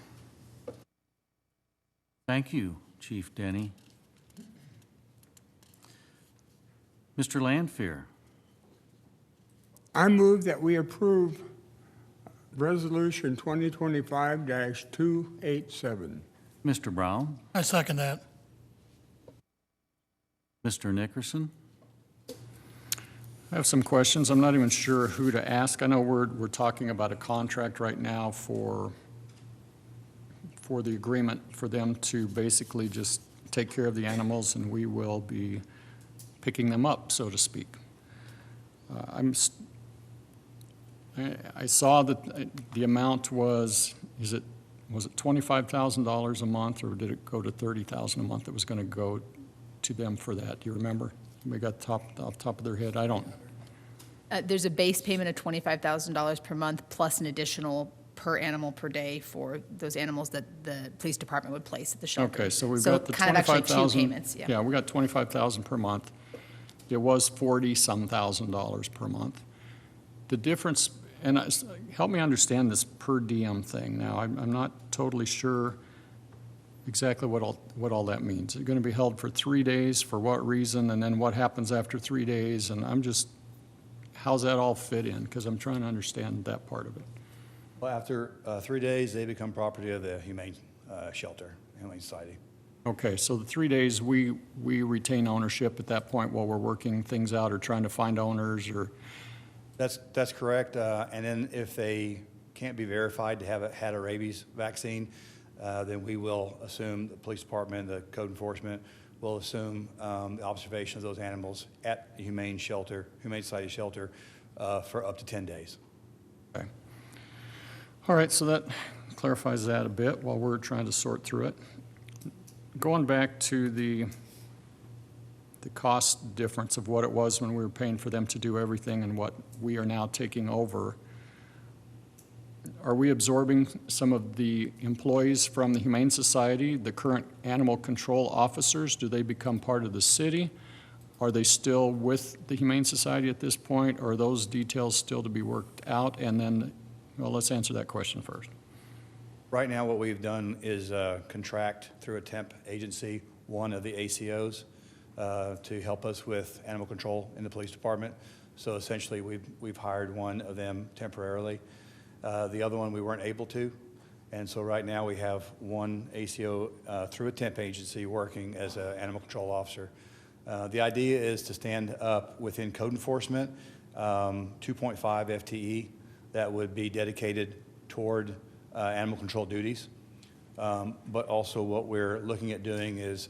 Thank you, Chief Denny. Mr. Landfear. I move that we approve Resolution 2025-287. Mr. Brown. I second that. Mr. Nickerson. I have some questions. I'm not even sure who to ask. I know we're talking about a contract right now for the agreement for them to basically just take care of the animals, and we will be picking them up, so to speak. I saw that the amount was it $25,000 a month, or did it go to $30,000 a month that was going to go to them for that? Do you remember? We got off top of their head. I don't. There's a base payment of $25,000 per month plus an additional per animal per day for those animals that the police department would place at the shelter. Okay, so we've got the kind of actually 2 $25,000. payments. Yeah, we got $25,000 per month. It was $40-some thousand per month. The difference, and help me understand this per diem thing now. I'm not totally sure. exactly what all that means. Is it going to be held for 3 days? For what reason? And then what happens after 3 days? And how's that all fit in? Because I'm trying to understand that part of it. Well, after 3 days, they become property of the Humane Shelter, Humane Society. Okay, so the 3 days, we retain ownership at that point while we're working things out or trying to find owners or? That's correct. And then if they can't be verified to have had a rabies vaccine, then we will assume, the police department, the code enforcement will assume the observation of those animals at the Humane Society shelter for up to 10 days. Okay. All right, so that clarifies that a bit while we're trying to sort through it. Going back to the cost difference of what it was when we were paying for them to do everything and what we are now taking over, are we absorbing some of the employees from the Humane Society, the current animal control officers? Do they become part of the city? Are they still with the Humane Society at this point, or are those details still to be worked out? And then, well, let's answer that question first. Right now, what we've done is contract through a temp agency, one of the ACOs, to help us with animal control in the police department. So essentially, we've hired one of them temporarily. The other one we weren't able to. And so right now we have one ACO through a temp agency working as an animal control officer. The idea is to stand up within code enforcement 2.5 FTE that would be dedicated toward animal control duties. But also what we're looking at doing is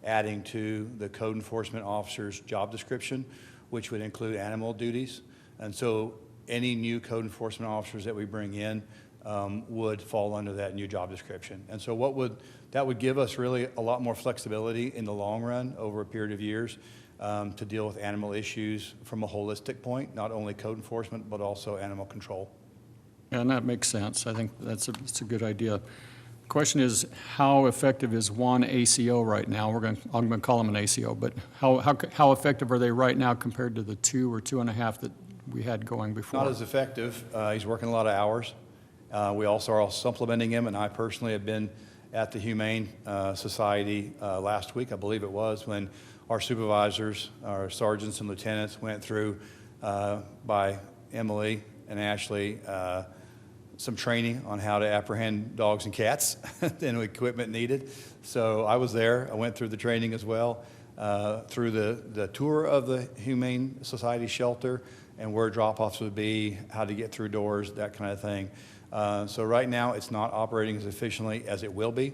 adding to the code enforcement officer's job description, which would include animal duties. And so any new code enforcement officers that we bring in would fall under that new job description. And so that would give us really a lot more flexibility in the long run over a period of years to deal with animal issues from a holistic point, not only code enforcement, but also animal control. And that makes sense. I think that's a good idea. The question is, how effective is one ACO right now? I'm going to call him an ACO, but how effective are they right now compared to the 2 or 2.5 that we had going before? Not as effective. He's working a lot of hours. We also are supplementing him, and I personally have been at the Humane Society last week, I believe it was, when our supervisors, our sergeants and lieutenants went through by Emily and Ashley some training on how to apprehend dogs and cats and equipment needed. So I was there. I went through the training as well, through the tour of the Humane Society shelter and where drop-offs would be, how to get through doors, that kind of thing. So right now, it's not operating as efficiently as it will be.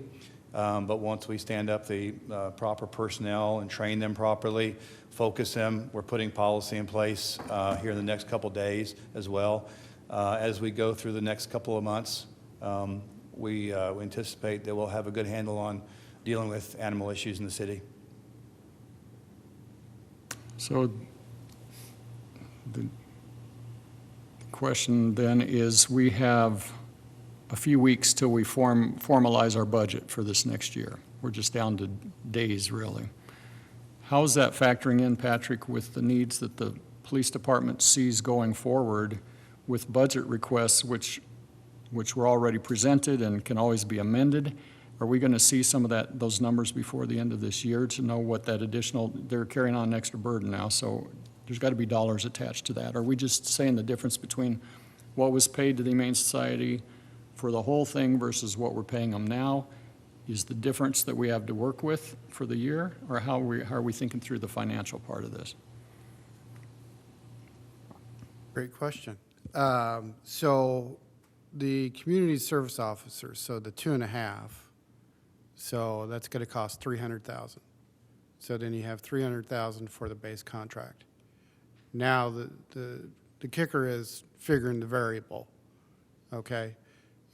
But once we stand up the proper personnel and train them properly, focus them, we're putting policy in place here in the next couple days as well. As we go through the next couple of months, we anticipate that we'll have a good handle on dealing with animal issues in the city. So the question then is, we have a few weeks till we formalize our budget for this next year. We're just down to days, really. How is that factoring in, Patrick, with the needs that the police department sees going forward with budget requests, which were already presented and can always be amended? Are we going to see some of those numbers before the end of this year to know what that additional, they're carrying on an extra burden now, so there's got to be dollars attached to that. Are we just saying the difference between what was paid to the Humane Society for the whole thing versus what we're paying them now is the difference that we have to work with for the year? Or how are we thinking through the financial part of this? Great question. So the community service officers, so the 2.5, so that's going to cost $300,000. So then you have $300,000 for the base contract. Now the kicker is figuring the variable, okay?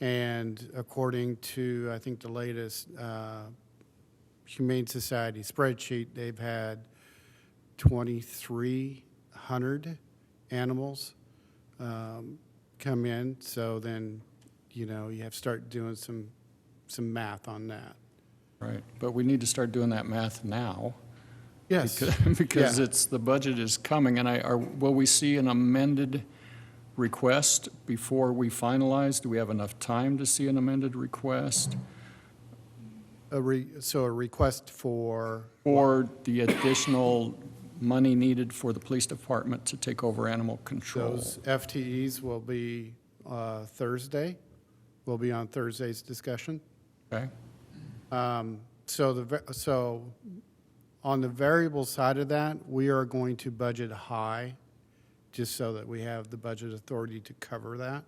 And according to, I think, the latest Humane Society spreadsheet, they've had 2,300 animals come in. So then, you have to start doing some math on that. Right, but we need to start doing that math now. Yes. Because Yeah. the budget is coming, and will we see an amended request before we finalize? Do we have enough time to see an amended request? A request for? For the additional money needed for the police department to take over animal control. Those FTEs will be Thursday. Will be on Thursday's discussion. Okay. So on the variable side of that, we are going to budget high, just so that we have the budget authority to cover that.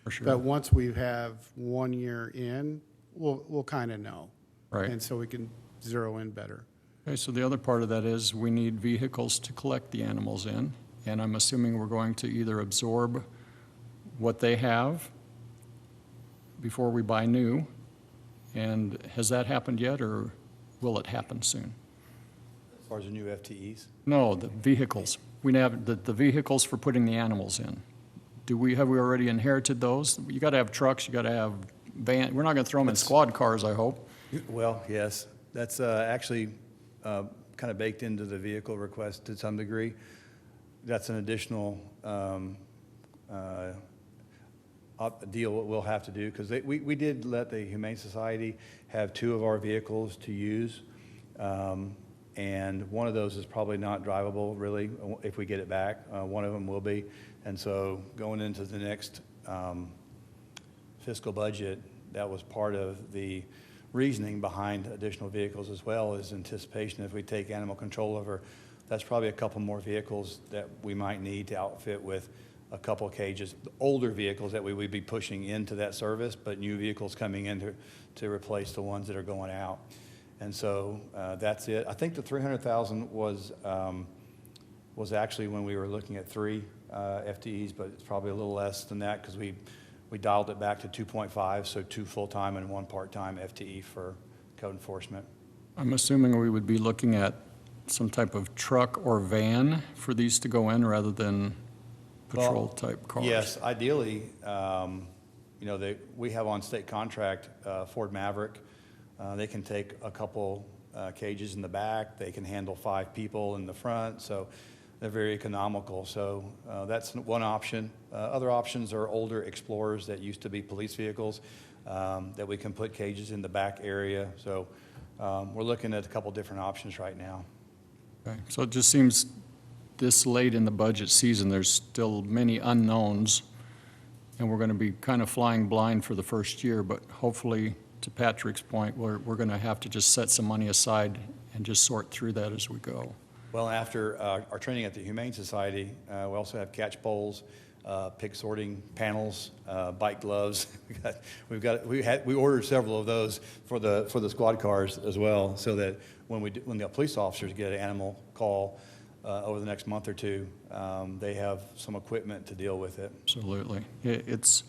For sure. But once we have 1 year in, we'll kind of know. Right. And so we can zero in better. Okay, so the other part of that is we need vehicles to collect the animals in, and I'm assuming we're going to either absorb what they have before we buy new, and has that happened yet, or will it happen soon? As far as the new FTEs? No, the vehicles. We have the vehicles for putting the animals in. Have we already inherited those? You got to have trucks, you got to have van. We're not going to throw them in squad cars, I hope. Well, yes. That's actually kind of baked into the vehicle request to some degree. That's an additional deal we'll have to do, because we did let the Humane Society have 2 of our vehicles to use, and one of those is probably not drivable, really, if we get it back. One of them will be, and so going into the next fiscal budget, that was part of the reasoning behind additional vehicles, as well as anticipation. If we take animal control over, that's probably a couple more vehicles that we might need to outfit with a couple of cages, older vehicles that we would be pushing into that service, but new vehicles coming in to replace the ones that are going out. And so that's it. I think the 300,000 was actually when we were looking at 3 FTEs, but it's probably a little less than that, because we dialed it back to 2.5, so 2 full-time and 1 part-time FTE for code enforcement. I'm assuming we would be looking at some type of truck or van for these to go in rather than patrol-type cars. Yes, ideally, we have on state contract Ford Maverick. They can take a couple cages in the back. They can handle 5 people in the front, so they're very economical. So that's one option. Other options are older Explorers that used to be police vehicles that we can put cages in the back area. So we're looking at a couple different options right now. Okay. So it just seems this late in the budget season, there's still many unknowns, and we're going to be kind of flying blind for the first year, but hopefully, to Patrick's point, we're going to have to just set some money aside and just sort through that as we go. Well, after our training at the Humane Society, we also have catch poles, pig sorting panels, bike gloves. We ordered several of those for the squad cars as well, so that when the police officers get an animal call over the next month or 2, they have some equipment to deal with it. Absolutely. It's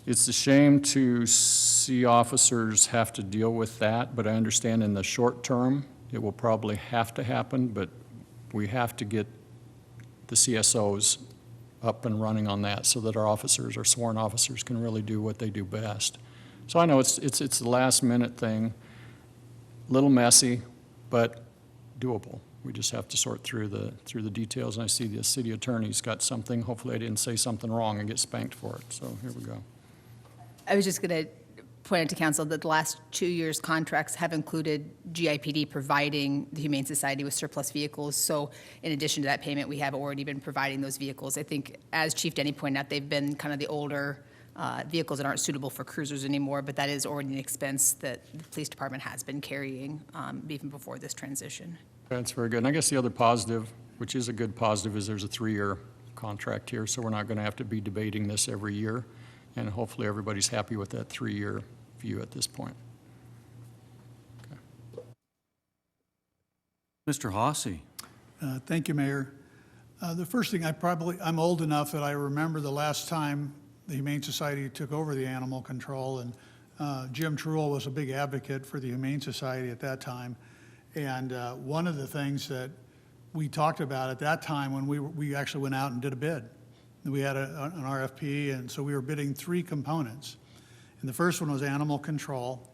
a shame to see officers have to deal with that, but I understand in the short term, it will probably have to happen, but we have to get the CSOs up and running on that so that our officers, our sworn officers, can really do what they do best. So I know it's the last minute thing, a little messy, but doable. We just have to sort through the details, and I see the city attorney's got something. Hopefully I didn't say something wrong and get spanked for it, so here we go. I was just going to point out to council that the last 2 years' contracts have included GIPD providing the Humane Society with surplus vehicles. So in addition to that payment, we have already been providing those vehicles. I think, as Chief Denny pointed out, they've been kind of the older vehicles that aren't suitable for cruisers anymore, but that is already an expense that the police department has been carrying even before this transition. That's very good. And I guess the other positive, which is a good positive, is there's a 3-year contract here, so we're not going to have to be debating this every year. And hopefully everybody's happy with that 3-year view at this point. Okay. Mr. Hossie. Thank you, Mayor. The first thing, I'm old enough that I remember the last time the Humane Society took over the animal control, and Jim Truel was a big advocate for the Humane Society at that time. And one of the things that we talked about at that time when we actually went out and did a bid. We had an RFP, and so we were bidding 3 components. And the first one was animal control,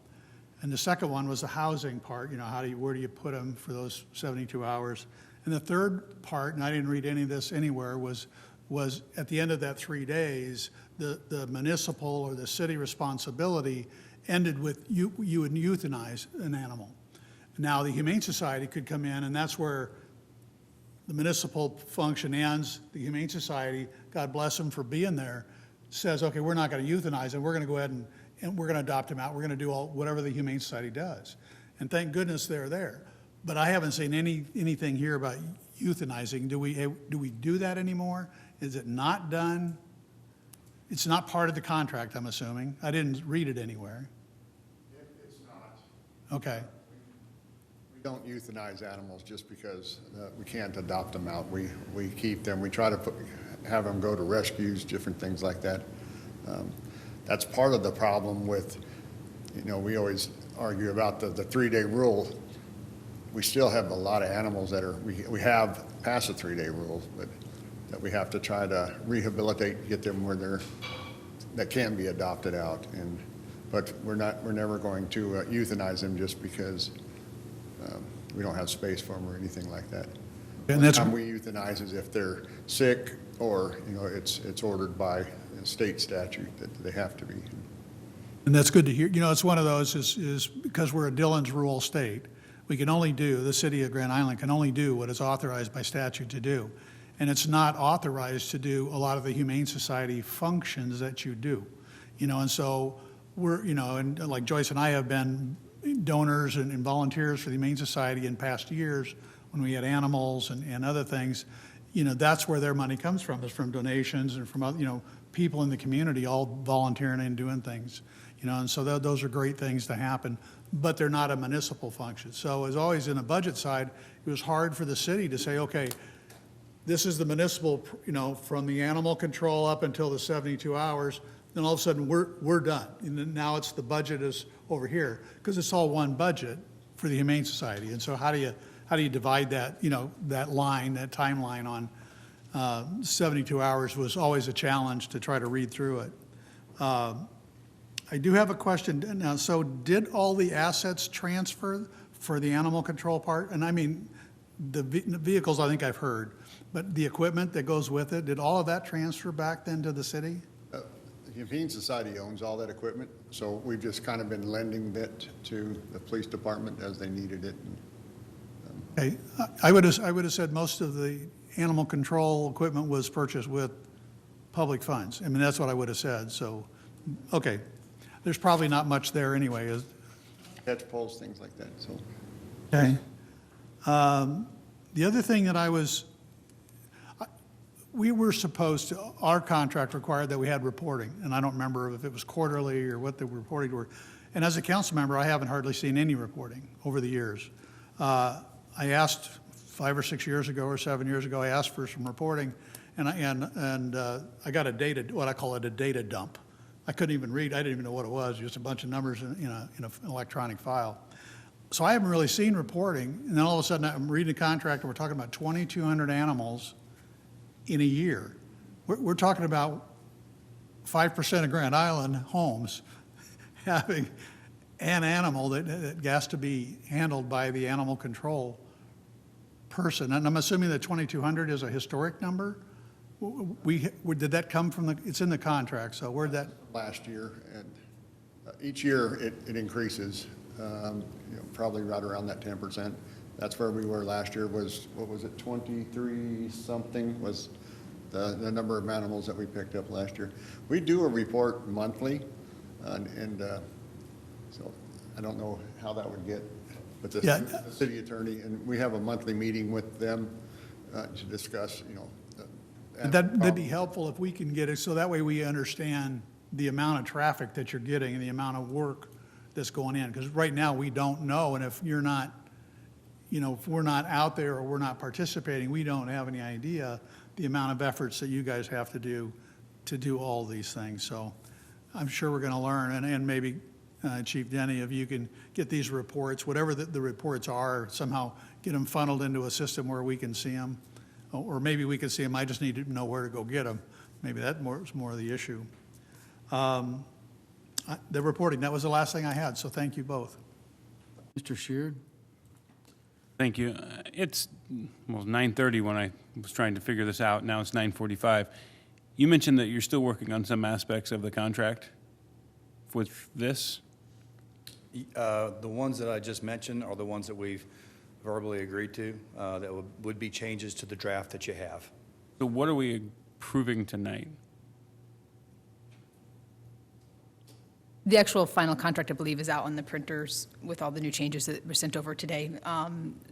and the second one was the housing part. You know, where do you put them for those 72 hours? And the third part, and I didn't read any of this anywhere, was at the end of that 3 days, the municipal or the city responsibility ended with you would euthanize an animal. Now, the Humane Society could come in, and that's where the municipal function ends. The Humane Society, God bless them for being there, says, okay, we're not going to euthanize him. We're going to go ahead and we're going to adopt him out. We're going to do whatever the Humane Society does. And thank goodness they're there. But I haven't seen anything here about euthanizing. Do we do that anymore? Is it not done? It's not part of the contract, I'm assuming. I didn't read it anywhere. It's not. Okay. We don't euthanize animals just because we can't adopt them out. We keep them. We try to have them go to rescues, different things like that. That's part of the problem with, we always argue about the 3-day rule. We still have a lot of animals that we have passed the 3-day rule, but that we have to try to rehabilitate, get them where that can be adopted out. But we're never going to euthanize them just because we don't have space for them or anything like that. And The time we euthanize is if they're sick or, it's ordered by state statute that they have to be. And that's good to hear. It's one of those is because we're a Dillon's Rule state, we can only do, the city of Grand Island can only do what is authorized by statute to do. And it's not authorized to do a lot of the Humane Society functions that you do. And so we're, and like Joyce and I have been donors and volunteers for the Humane Society in past years when we had animals and other things. That's where their money comes from, is from donations and from, people in the community all volunteering and doing things. And so those are great things to happen, but they're not a municipal function. So as always in the budget side, it was hard for the city to say, okay, this is the municipal, from the animal control up until the 72 hours, then all of a sudden we're done. And then now it's the budget is over here, because it's all one budget for the Humane Society. And so how do you divide that, that line, that timeline on 72 hours was always a challenge to try to read through it. I do have a question now. So did all the assets transfer for the animal control part? And I mean, the vehicles I think I've heard, but the equipment that goes with it, did all of that transfer back then to the city? The Humane Society owns all that equipment, so we've just kind of been lending it to the police department as they needed it. Okay, I would have said most of the animal control equipment was purchased with public funds. I mean, that's what I would have said. So, okay, there's probably not much there anyway. Catch poles, things like that. So. Okay. The other thing that we were supposed to, our contract required that we had reporting, and I don't remember if it was quarterly or what the reporting were. And as a council member, I haven't hardly seen any reporting over the years. I asked 5 or 6 years ago or 7 years ago, I asked for some reporting, and I got what I call a data dump. I couldn't even read, I didn't even know what it was, just a bunch of numbers in an electronic file. So I haven't really seen reporting, and then all of a sudden I'm reading a contract and we're talking about 2,200 animals in a year. We're talking about 5% of Grand Island homes having an animal that has to be handled by the animal control person. And I'm assuming that 2,200 is a historic number? Did that come from it's in the contract, so where'd that? Last year, and each year it increases, probably right around that 10%. That's where we were last year was, what was it, 23 something was the number of animals that we picked up last year. We do a report monthly, and so I don't know how that would get, but the city attorney, and we have a monthly meeting with them to discuss, That'd be helpful if we can get it, so that way we understand the amount of traffic that you're getting and the amount of work that's going in. Because right now we don't know, and if you're not, if we're not out there or we're not participating, we don't have any idea the amount of efforts that you guys have to do all these things. So I'm sure we're going to learn, and maybe Chief Denny, if you can get these reports, whatever the reports are, somehow get them funneled into a system where we can see them. Or maybe we can see them, I just need to know where to go get them. Maybe that's more of the issue. The reporting, that was the last thing I had, so thank you both. Mr. Sheard? Thank you. It's 9:30 when I was trying to figure this out. Now it's 9:45. You mentioned that you're still working on some aspects of the contract with this. The ones that I just mentioned are the ones that we've verbally agreed to, that would be changes to the draft that you have. So what are we approving tonight? The actual final contract, I believe, is out on the printers with all the new changes that were sent over today.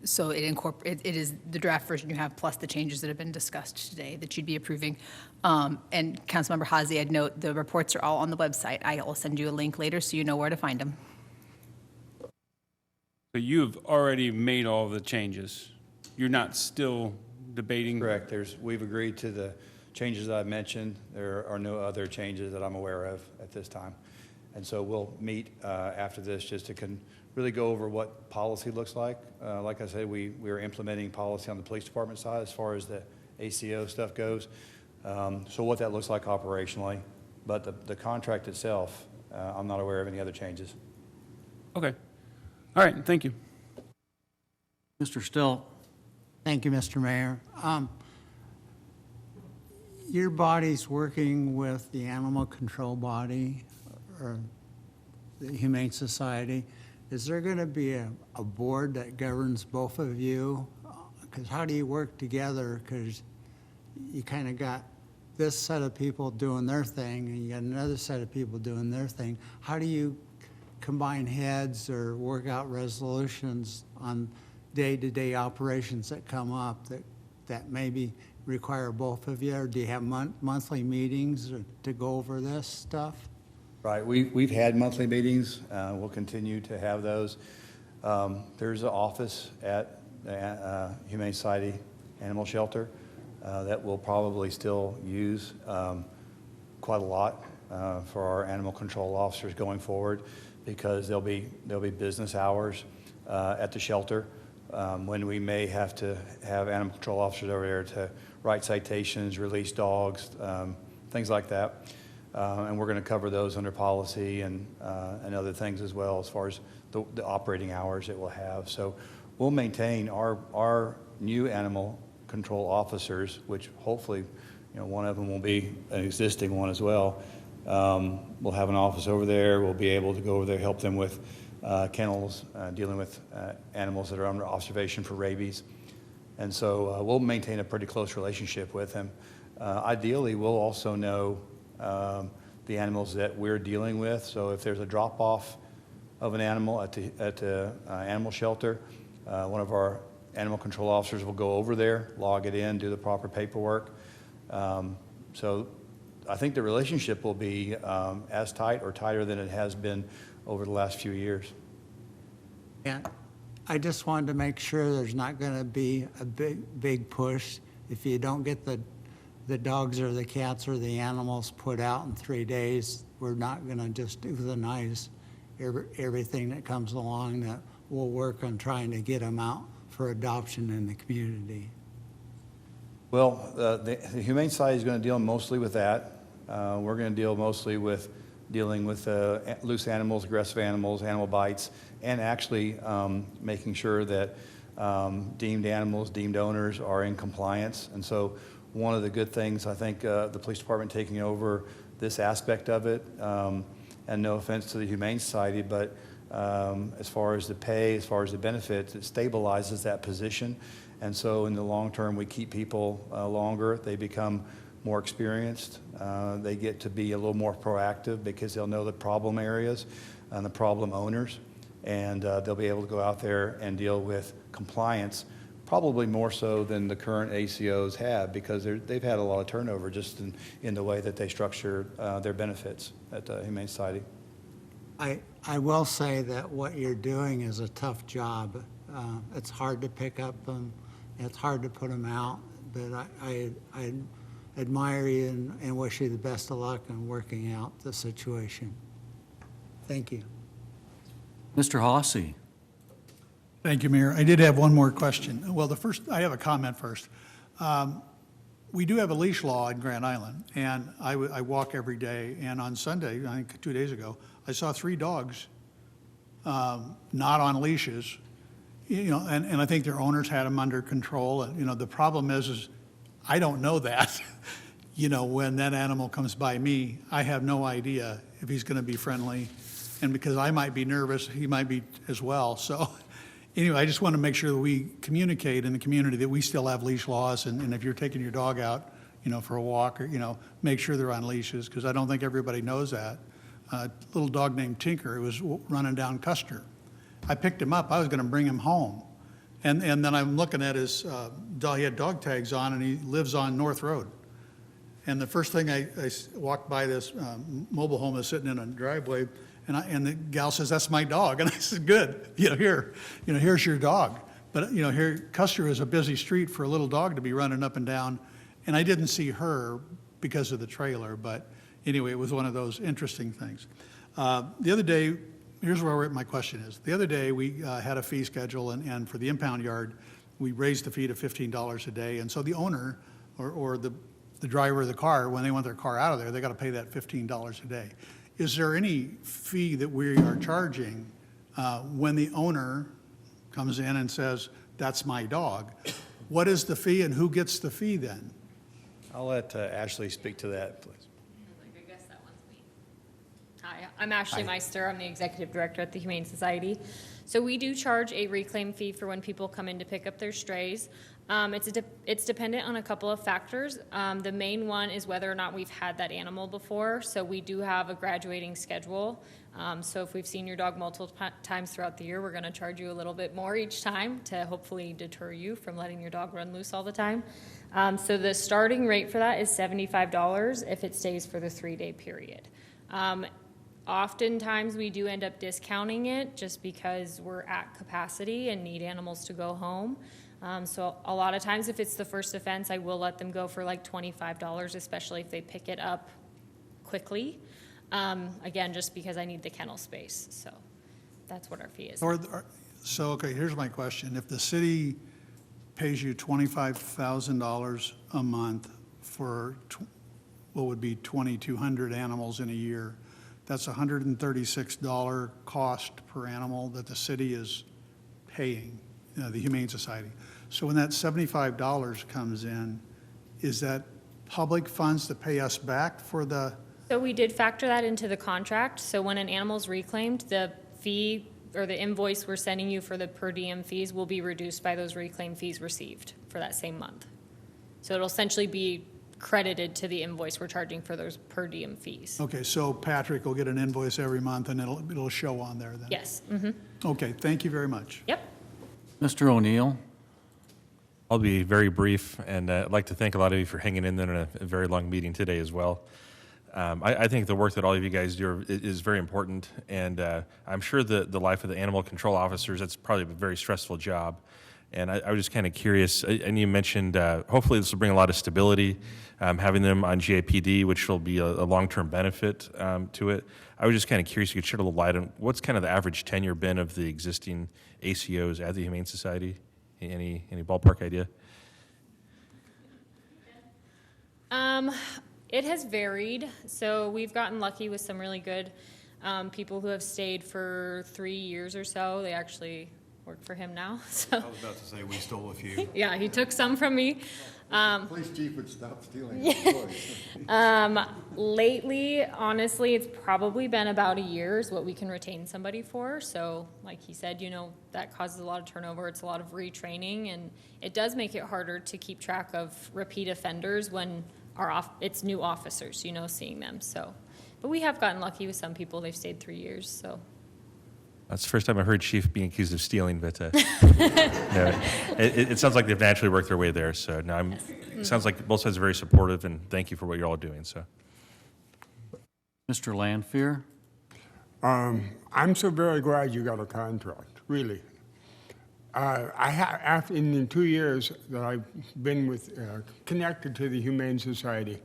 So it is the draft version you have plus the changes that have been discussed today that you'd be approving. And Councilmember Hazy, I'd note the reports are all on the website. I will send you a link later so you know where to find them. So you've already made all the changes. You're not still debating? Correct. We've agreed to the changes that I've mentioned. There are no other changes that I'm aware of at this time. And so we'll meet after this just to really go over what policy looks like. Like I said, we are implementing policy on the police department side as far as the ACO stuff goes. So what that looks like operationally. But the contract itself, I'm not aware of any other changes. Okay. All right, thank you. Mr. Still. Thank you, Mr. Mayor. Your body's working with the animal control body or the Humane Society. Is there going to be a board that governs both of you? Because how do you work together? Because you kind of got this set of people doing their thing and you got another set of people doing their thing. How do you combine heads or work out resolutions on day-to-day operations that come up that maybe require both of you? Or do you have monthly meetings to go over this stuff? Right. We've had monthly meetings. We'll continue to have those. There's an office at the Humane Society Animal Shelter that we'll probably still use quite a lot for our animal control officers going forward, because there'll be business hours at the shelter when we may have to have animal control officers over there to write citations, release dogs, things like that. And we're going to cover those under policy and other things as well, as far as the operating hours that we'll have. So we'll maintain our new animal control officers, which hopefully, one of them will be an existing one as well. We'll have an office over there. We'll be able to go over there, help them with kennels, dealing with animals that are under observation for rabies. And so we'll maintain a pretty close relationship with them. Ideally, we'll also know the animals that we're dealing with. So if there's a drop-off of an animal at the animal shelter, one of our animal control officers will go over there, log it in, do the proper paperwork. So I think the relationship will be as tight or tighter than it has been over the last few years. Yeah, I just wanted to make sure there's not going to be a big push if you don't get the dogs or the cats or the animals put out in 3 days. We're not going to just euthanize everything that comes along. That we'll work on trying to get them out for adoption in the community. Well, the Humane Society is going to deal mostly with that. We're going to deal mostly with dealing with loose animals, aggressive animals, animal bites, and actually making sure that deemed animals, deemed owners are in compliance. And so one of the good things, I think, the police department taking over this aspect of it, and no offense to the Humane Society, but as far as the pay, as far as the benefits, it stabilizes that position. And so in the long term, we keep people longer. They become more experienced. They get to be a little more proactive because they'll know the problem areas and the problem owners. And they'll be able to go out there and deal with compliance, probably more so than the current ACOs have, because they've had a lot of turnover just in the way that they structure their benefits at the Humane Society. I will say that what you're doing is a tough job. It's hard to pick up them. It's hard to put them out, but I admire you and wish you the best of luck in working out the situation. Thank you. Mr. Hossie. Thank you, Mayor. I did have one more question. Well, I have a comment first. We do have a leash law in Grand Island, and I walk every day, and on Sunday, I think 2 days ago, I saw 3 dogs not on leashes, and I think their owners had them under control. And, the problem is I don't know that. When that animal comes by me, I have no idea if he's going to be friendly. And because I might be nervous, he might be as well. So anyway, I just want to make sure that we communicate in the community that we still have leash laws, and if you're taking your dog out, for a walk, or, make sure they're on leashes, because I don't think everybody knows that. A little dog named Tinker, who was running down Custer. I picked him up. I was going to bring him home. And then I'm looking at his dog. He had dog tags on, and he lives on North Road. And the first thing I walked by this mobile home that's sitting in a driveway, and the gal says, "That's my dog." And I said, "Good. Here's your dog." But here Custer is a busy street for a little dog to be running up and down. And I didn't see her because of the trailer, but anyway, it was one of those interesting things. The other day, here's where my question is. The other day, we had a fee schedule, and for the impound yard, we raised the fee to $15 a day. And so the owner or the driver of the car, when they want their car out of there, they got to pay that $15 a day. Is there any fee that we are charging when the owner comes in and says, "That's my dog"? What is the fee, and who gets the fee then? I'll let Ashley speak to that, please. I guess that one's me. Hi, I'm Ashley Meister. I'm the executive director at the Humane Society. So we do charge a reclaim fee for when people come in to pick up their strays. It's dependent on a couple of factors. The main one is whether or not we've had that animal before. So we do have a graduating schedule. So if we've seen your dog multiple times throughout the year, we're going to charge you a little bit more each time to hopefully deter you from letting your dog run loose all the time. So the starting rate for that is $75 if it stays for the 3-day period. Oftentimes we do end up discounting it just because we're at capacity and need animals to go home. So a lot of times if it's the first offense, I will let them go for like $25, especially if they pick it up quickly. Again, just because I need the kennel space. So that's what our fee is. Okay, here's my question. If the city pays you $25,000 a month for what would be 2,200 animals in a year, that's $136 cost per animal that the city is paying, the Humane Society. So when that $75 comes in, is that public funds to pay us back for the? So we did factor that into the contract. So when an animal's reclaimed, the fee or the invoice we're sending you for the per diem fees will be reduced by those reclaim fees received for that same month. So it'll essentially be credited to the invoice we're charging for those per diem fees. Okay, so Patrick will get an invoice every month and it'll show on there then? Yes. Okay, thank you very much. Yep. Mr. O'Neill? I'll be very brief, and I'd like to thank a lot of you for hanging in there in a very long meeting today as well. I think the work that all of you guys do is very important, and I'm sure the life of the animal control officers, that's probably a very stressful job. And I was just kind of curious, and you mentioned hopefully this will bring a lot of stability, having them on GAPD, which will be a long-term benefit to it. I was just kind of curious if you could shed a little light on what's kind of the average tenure been of the existing ACOs at the Humane Society? Any ballpark idea? It has varied. So we've gotten lucky with some really good people who have stayed for 3 years or so. They actually work for him now. So. I was about to say we stole a few. Yeah, he took some from me. Police chief would stop stealing employees. Lately, honestly, it's probably been about a year is what we can retain somebody for. So like he said, that causes a lot of turnover. It's a lot of retraining, and it does make it harder to keep track of repeat offenders when it's new officers, seeing them. So, but we have gotten lucky with some people. They've stayed 3 years, so. That's the first time I've heard Chief being accused of stealing, but it sounds like they've naturally worked their way there. So now it sounds like both sides are very supportive, and thank you for what you're all doing. So, Mr. Lanfear? I'm so very glad you got a contract, really. In the 2 years that I've been connected to the Humane Society,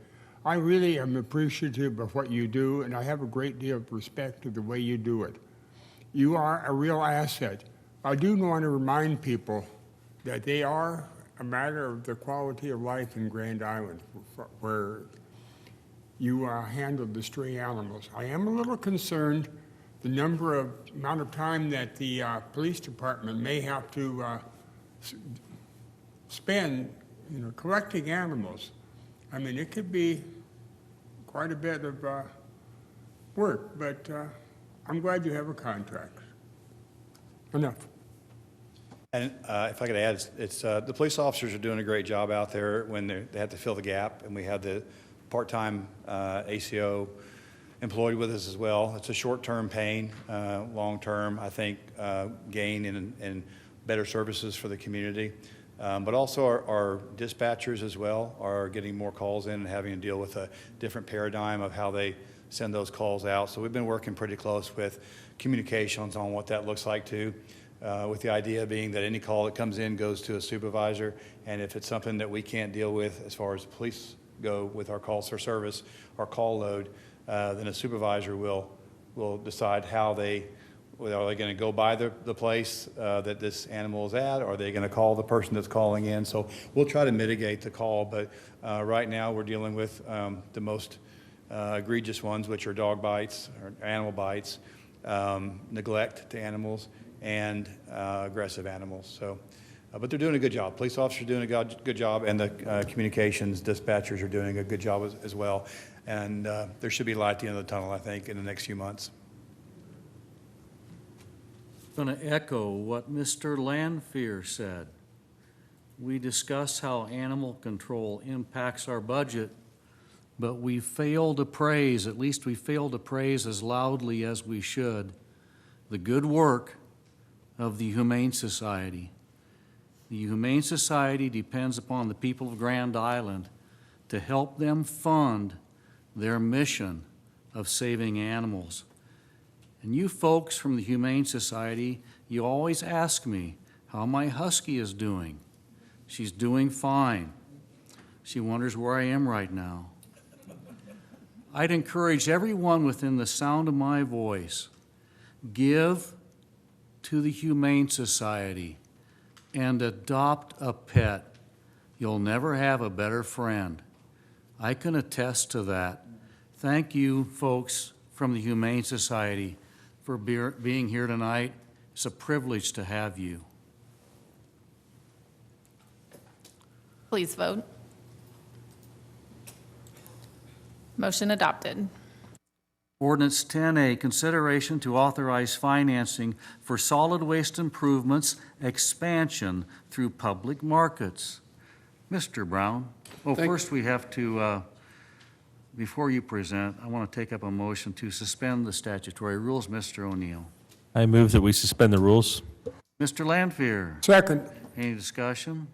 I really am appreciative of what you do, and I have a great deal of respect for the way you do it. You are a real asset. I do want to remind people that they are a matter of the quality of life in Grand Island, where you handle the stray animals. I am a little concerned the amount of time that the police department may have to spend, collecting animals. I mean, it could be quite a bit of work, but I'm glad you have a contract. Enough. And if I could add, it's the police officers are doing a great job out there when they have to fill the gap, and we have the part-time ACO employed with us as well. It's a short-term pain, long-term, I think, gain in better services for the community. But also our dispatchers as well are getting more calls in and having to deal with a different paradigm of how they send those calls out. So we've been working pretty close with communications on what that looks like too, with the idea being that any call that comes in goes to a supervisor, and if it's something that we can't deal with as far as the police go with our calls for service, our call load, then a supervisor will decide how are they going to go by the place that this animal is at? Or are they going to call the person that's calling in? So we'll try to mitigate the call, but right now we're dealing with the most egregious ones, which are dog bites or animal bites, neglect to animals, and aggressive animals. So, but they're doing a good job. Police officers are doing a good job, and the communications dispatchers are doing a good job as well. And there should be light at the end of the tunnel, I think, in the next few months. Going to echo what Mr. Lanfear said. We discuss how animal control impacts our budget, but we fail to praise, at least we fail to praise as loudly as we should, the good work of the Humane Society. The Humane Society depends upon the people of Grand Island to help them fund their mission of saving animals. And you folks from the Humane Society, you always ask me how my husky is doing. She's doing fine. She wonders where I am right now. I'd encourage everyone within the sound of my voice, give to the Humane Society and adopt a pet. You'll never have a better friend. I can attest to that. Thank you, folks from the Humane Society, for being here tonight. It's a privilege to have you. Please vote. Motion adopted. Ordinance 10A, consideration to authorize financing for solid waste improvements expansion through public markets. Mr. Brown. Well, first we have to, before you present, I want to take up a motion to suspend the statutory rules. Mr. O'Neill. I move that we suspend the rules. Mr. Lanfear. Second. Any discussion?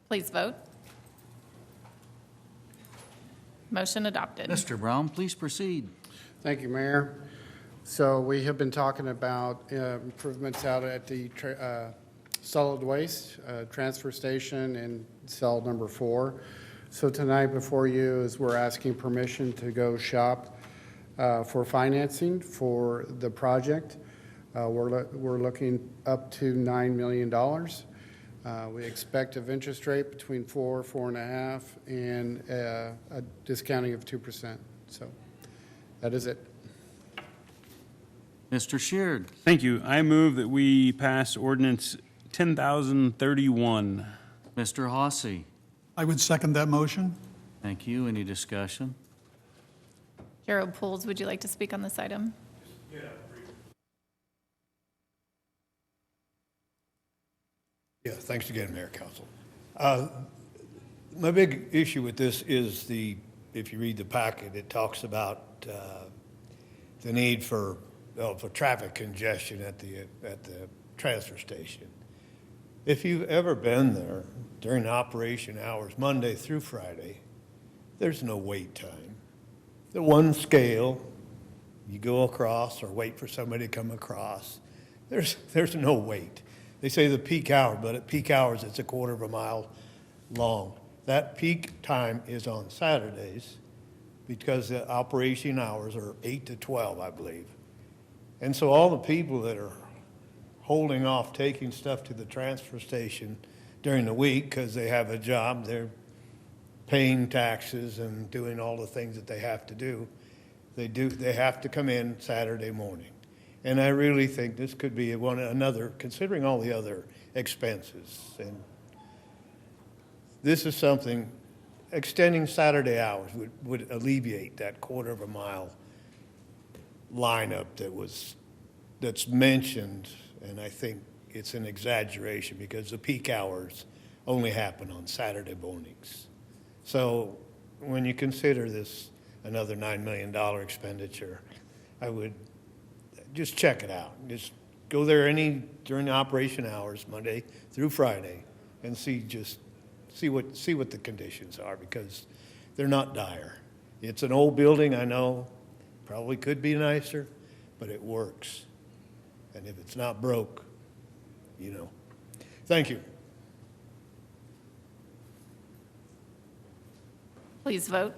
Please vote. Motion adopted. Mr. Brown, please proceed. Thank you, Mayor. So we have been talking about improvements out at the solid waste transfer station in cell number 4. So tonight before you is we're asking permission to go shop for financing for the project. We're looking up to $9 million. We expect an interest rate between 4.5, and a discounting of 2%. So that is it. Mr. Sheard. Thank you. I move that we pass ordinance 10,031. Mr. Hossie. I would second that motion. Thank you. Any discussion? Gerald Pools, would you like to speak on this item? Yeah, thanks again, Mayor, Council. My big issue with this is if you read the packet, it talks about the need for traffic congestion at the transfer station. If you've ever been there during operation hours, Monday through Friday, there's no wait time. The one scale, you go across or wait for somebody to come across, there's no wait. They say the peak hour, but at peak hours, it's a quarter of a mile long. That peak time is on Saturdays because the operation hours are 8 to 12, I believe. And so all the people that are holding off taking stuff to the transfer station during the week because they have a job, they're paying taxes and doing all the things that they have to do, they have to come in Saturday morning. And I really think this could be another, considering all the other expenses. And this is something, extending Saturday hours would alleviate that quarter of a mile lineup that's mentioned, and I think it's an exaggeration because the peak hours only happen on Saturday mornings. So when you consider this another $9 million expenditure, I would just check it out. Just go there during the operation hours, Monday through Friday, and see what the conditions are, because they're not dire. It's an old building, I know, probably could be nicer, but it works. And if it's not broke, you know. Thank you. Please vote.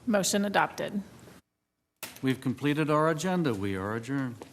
Motion adopted. We've completed our agenda. We are adjourned.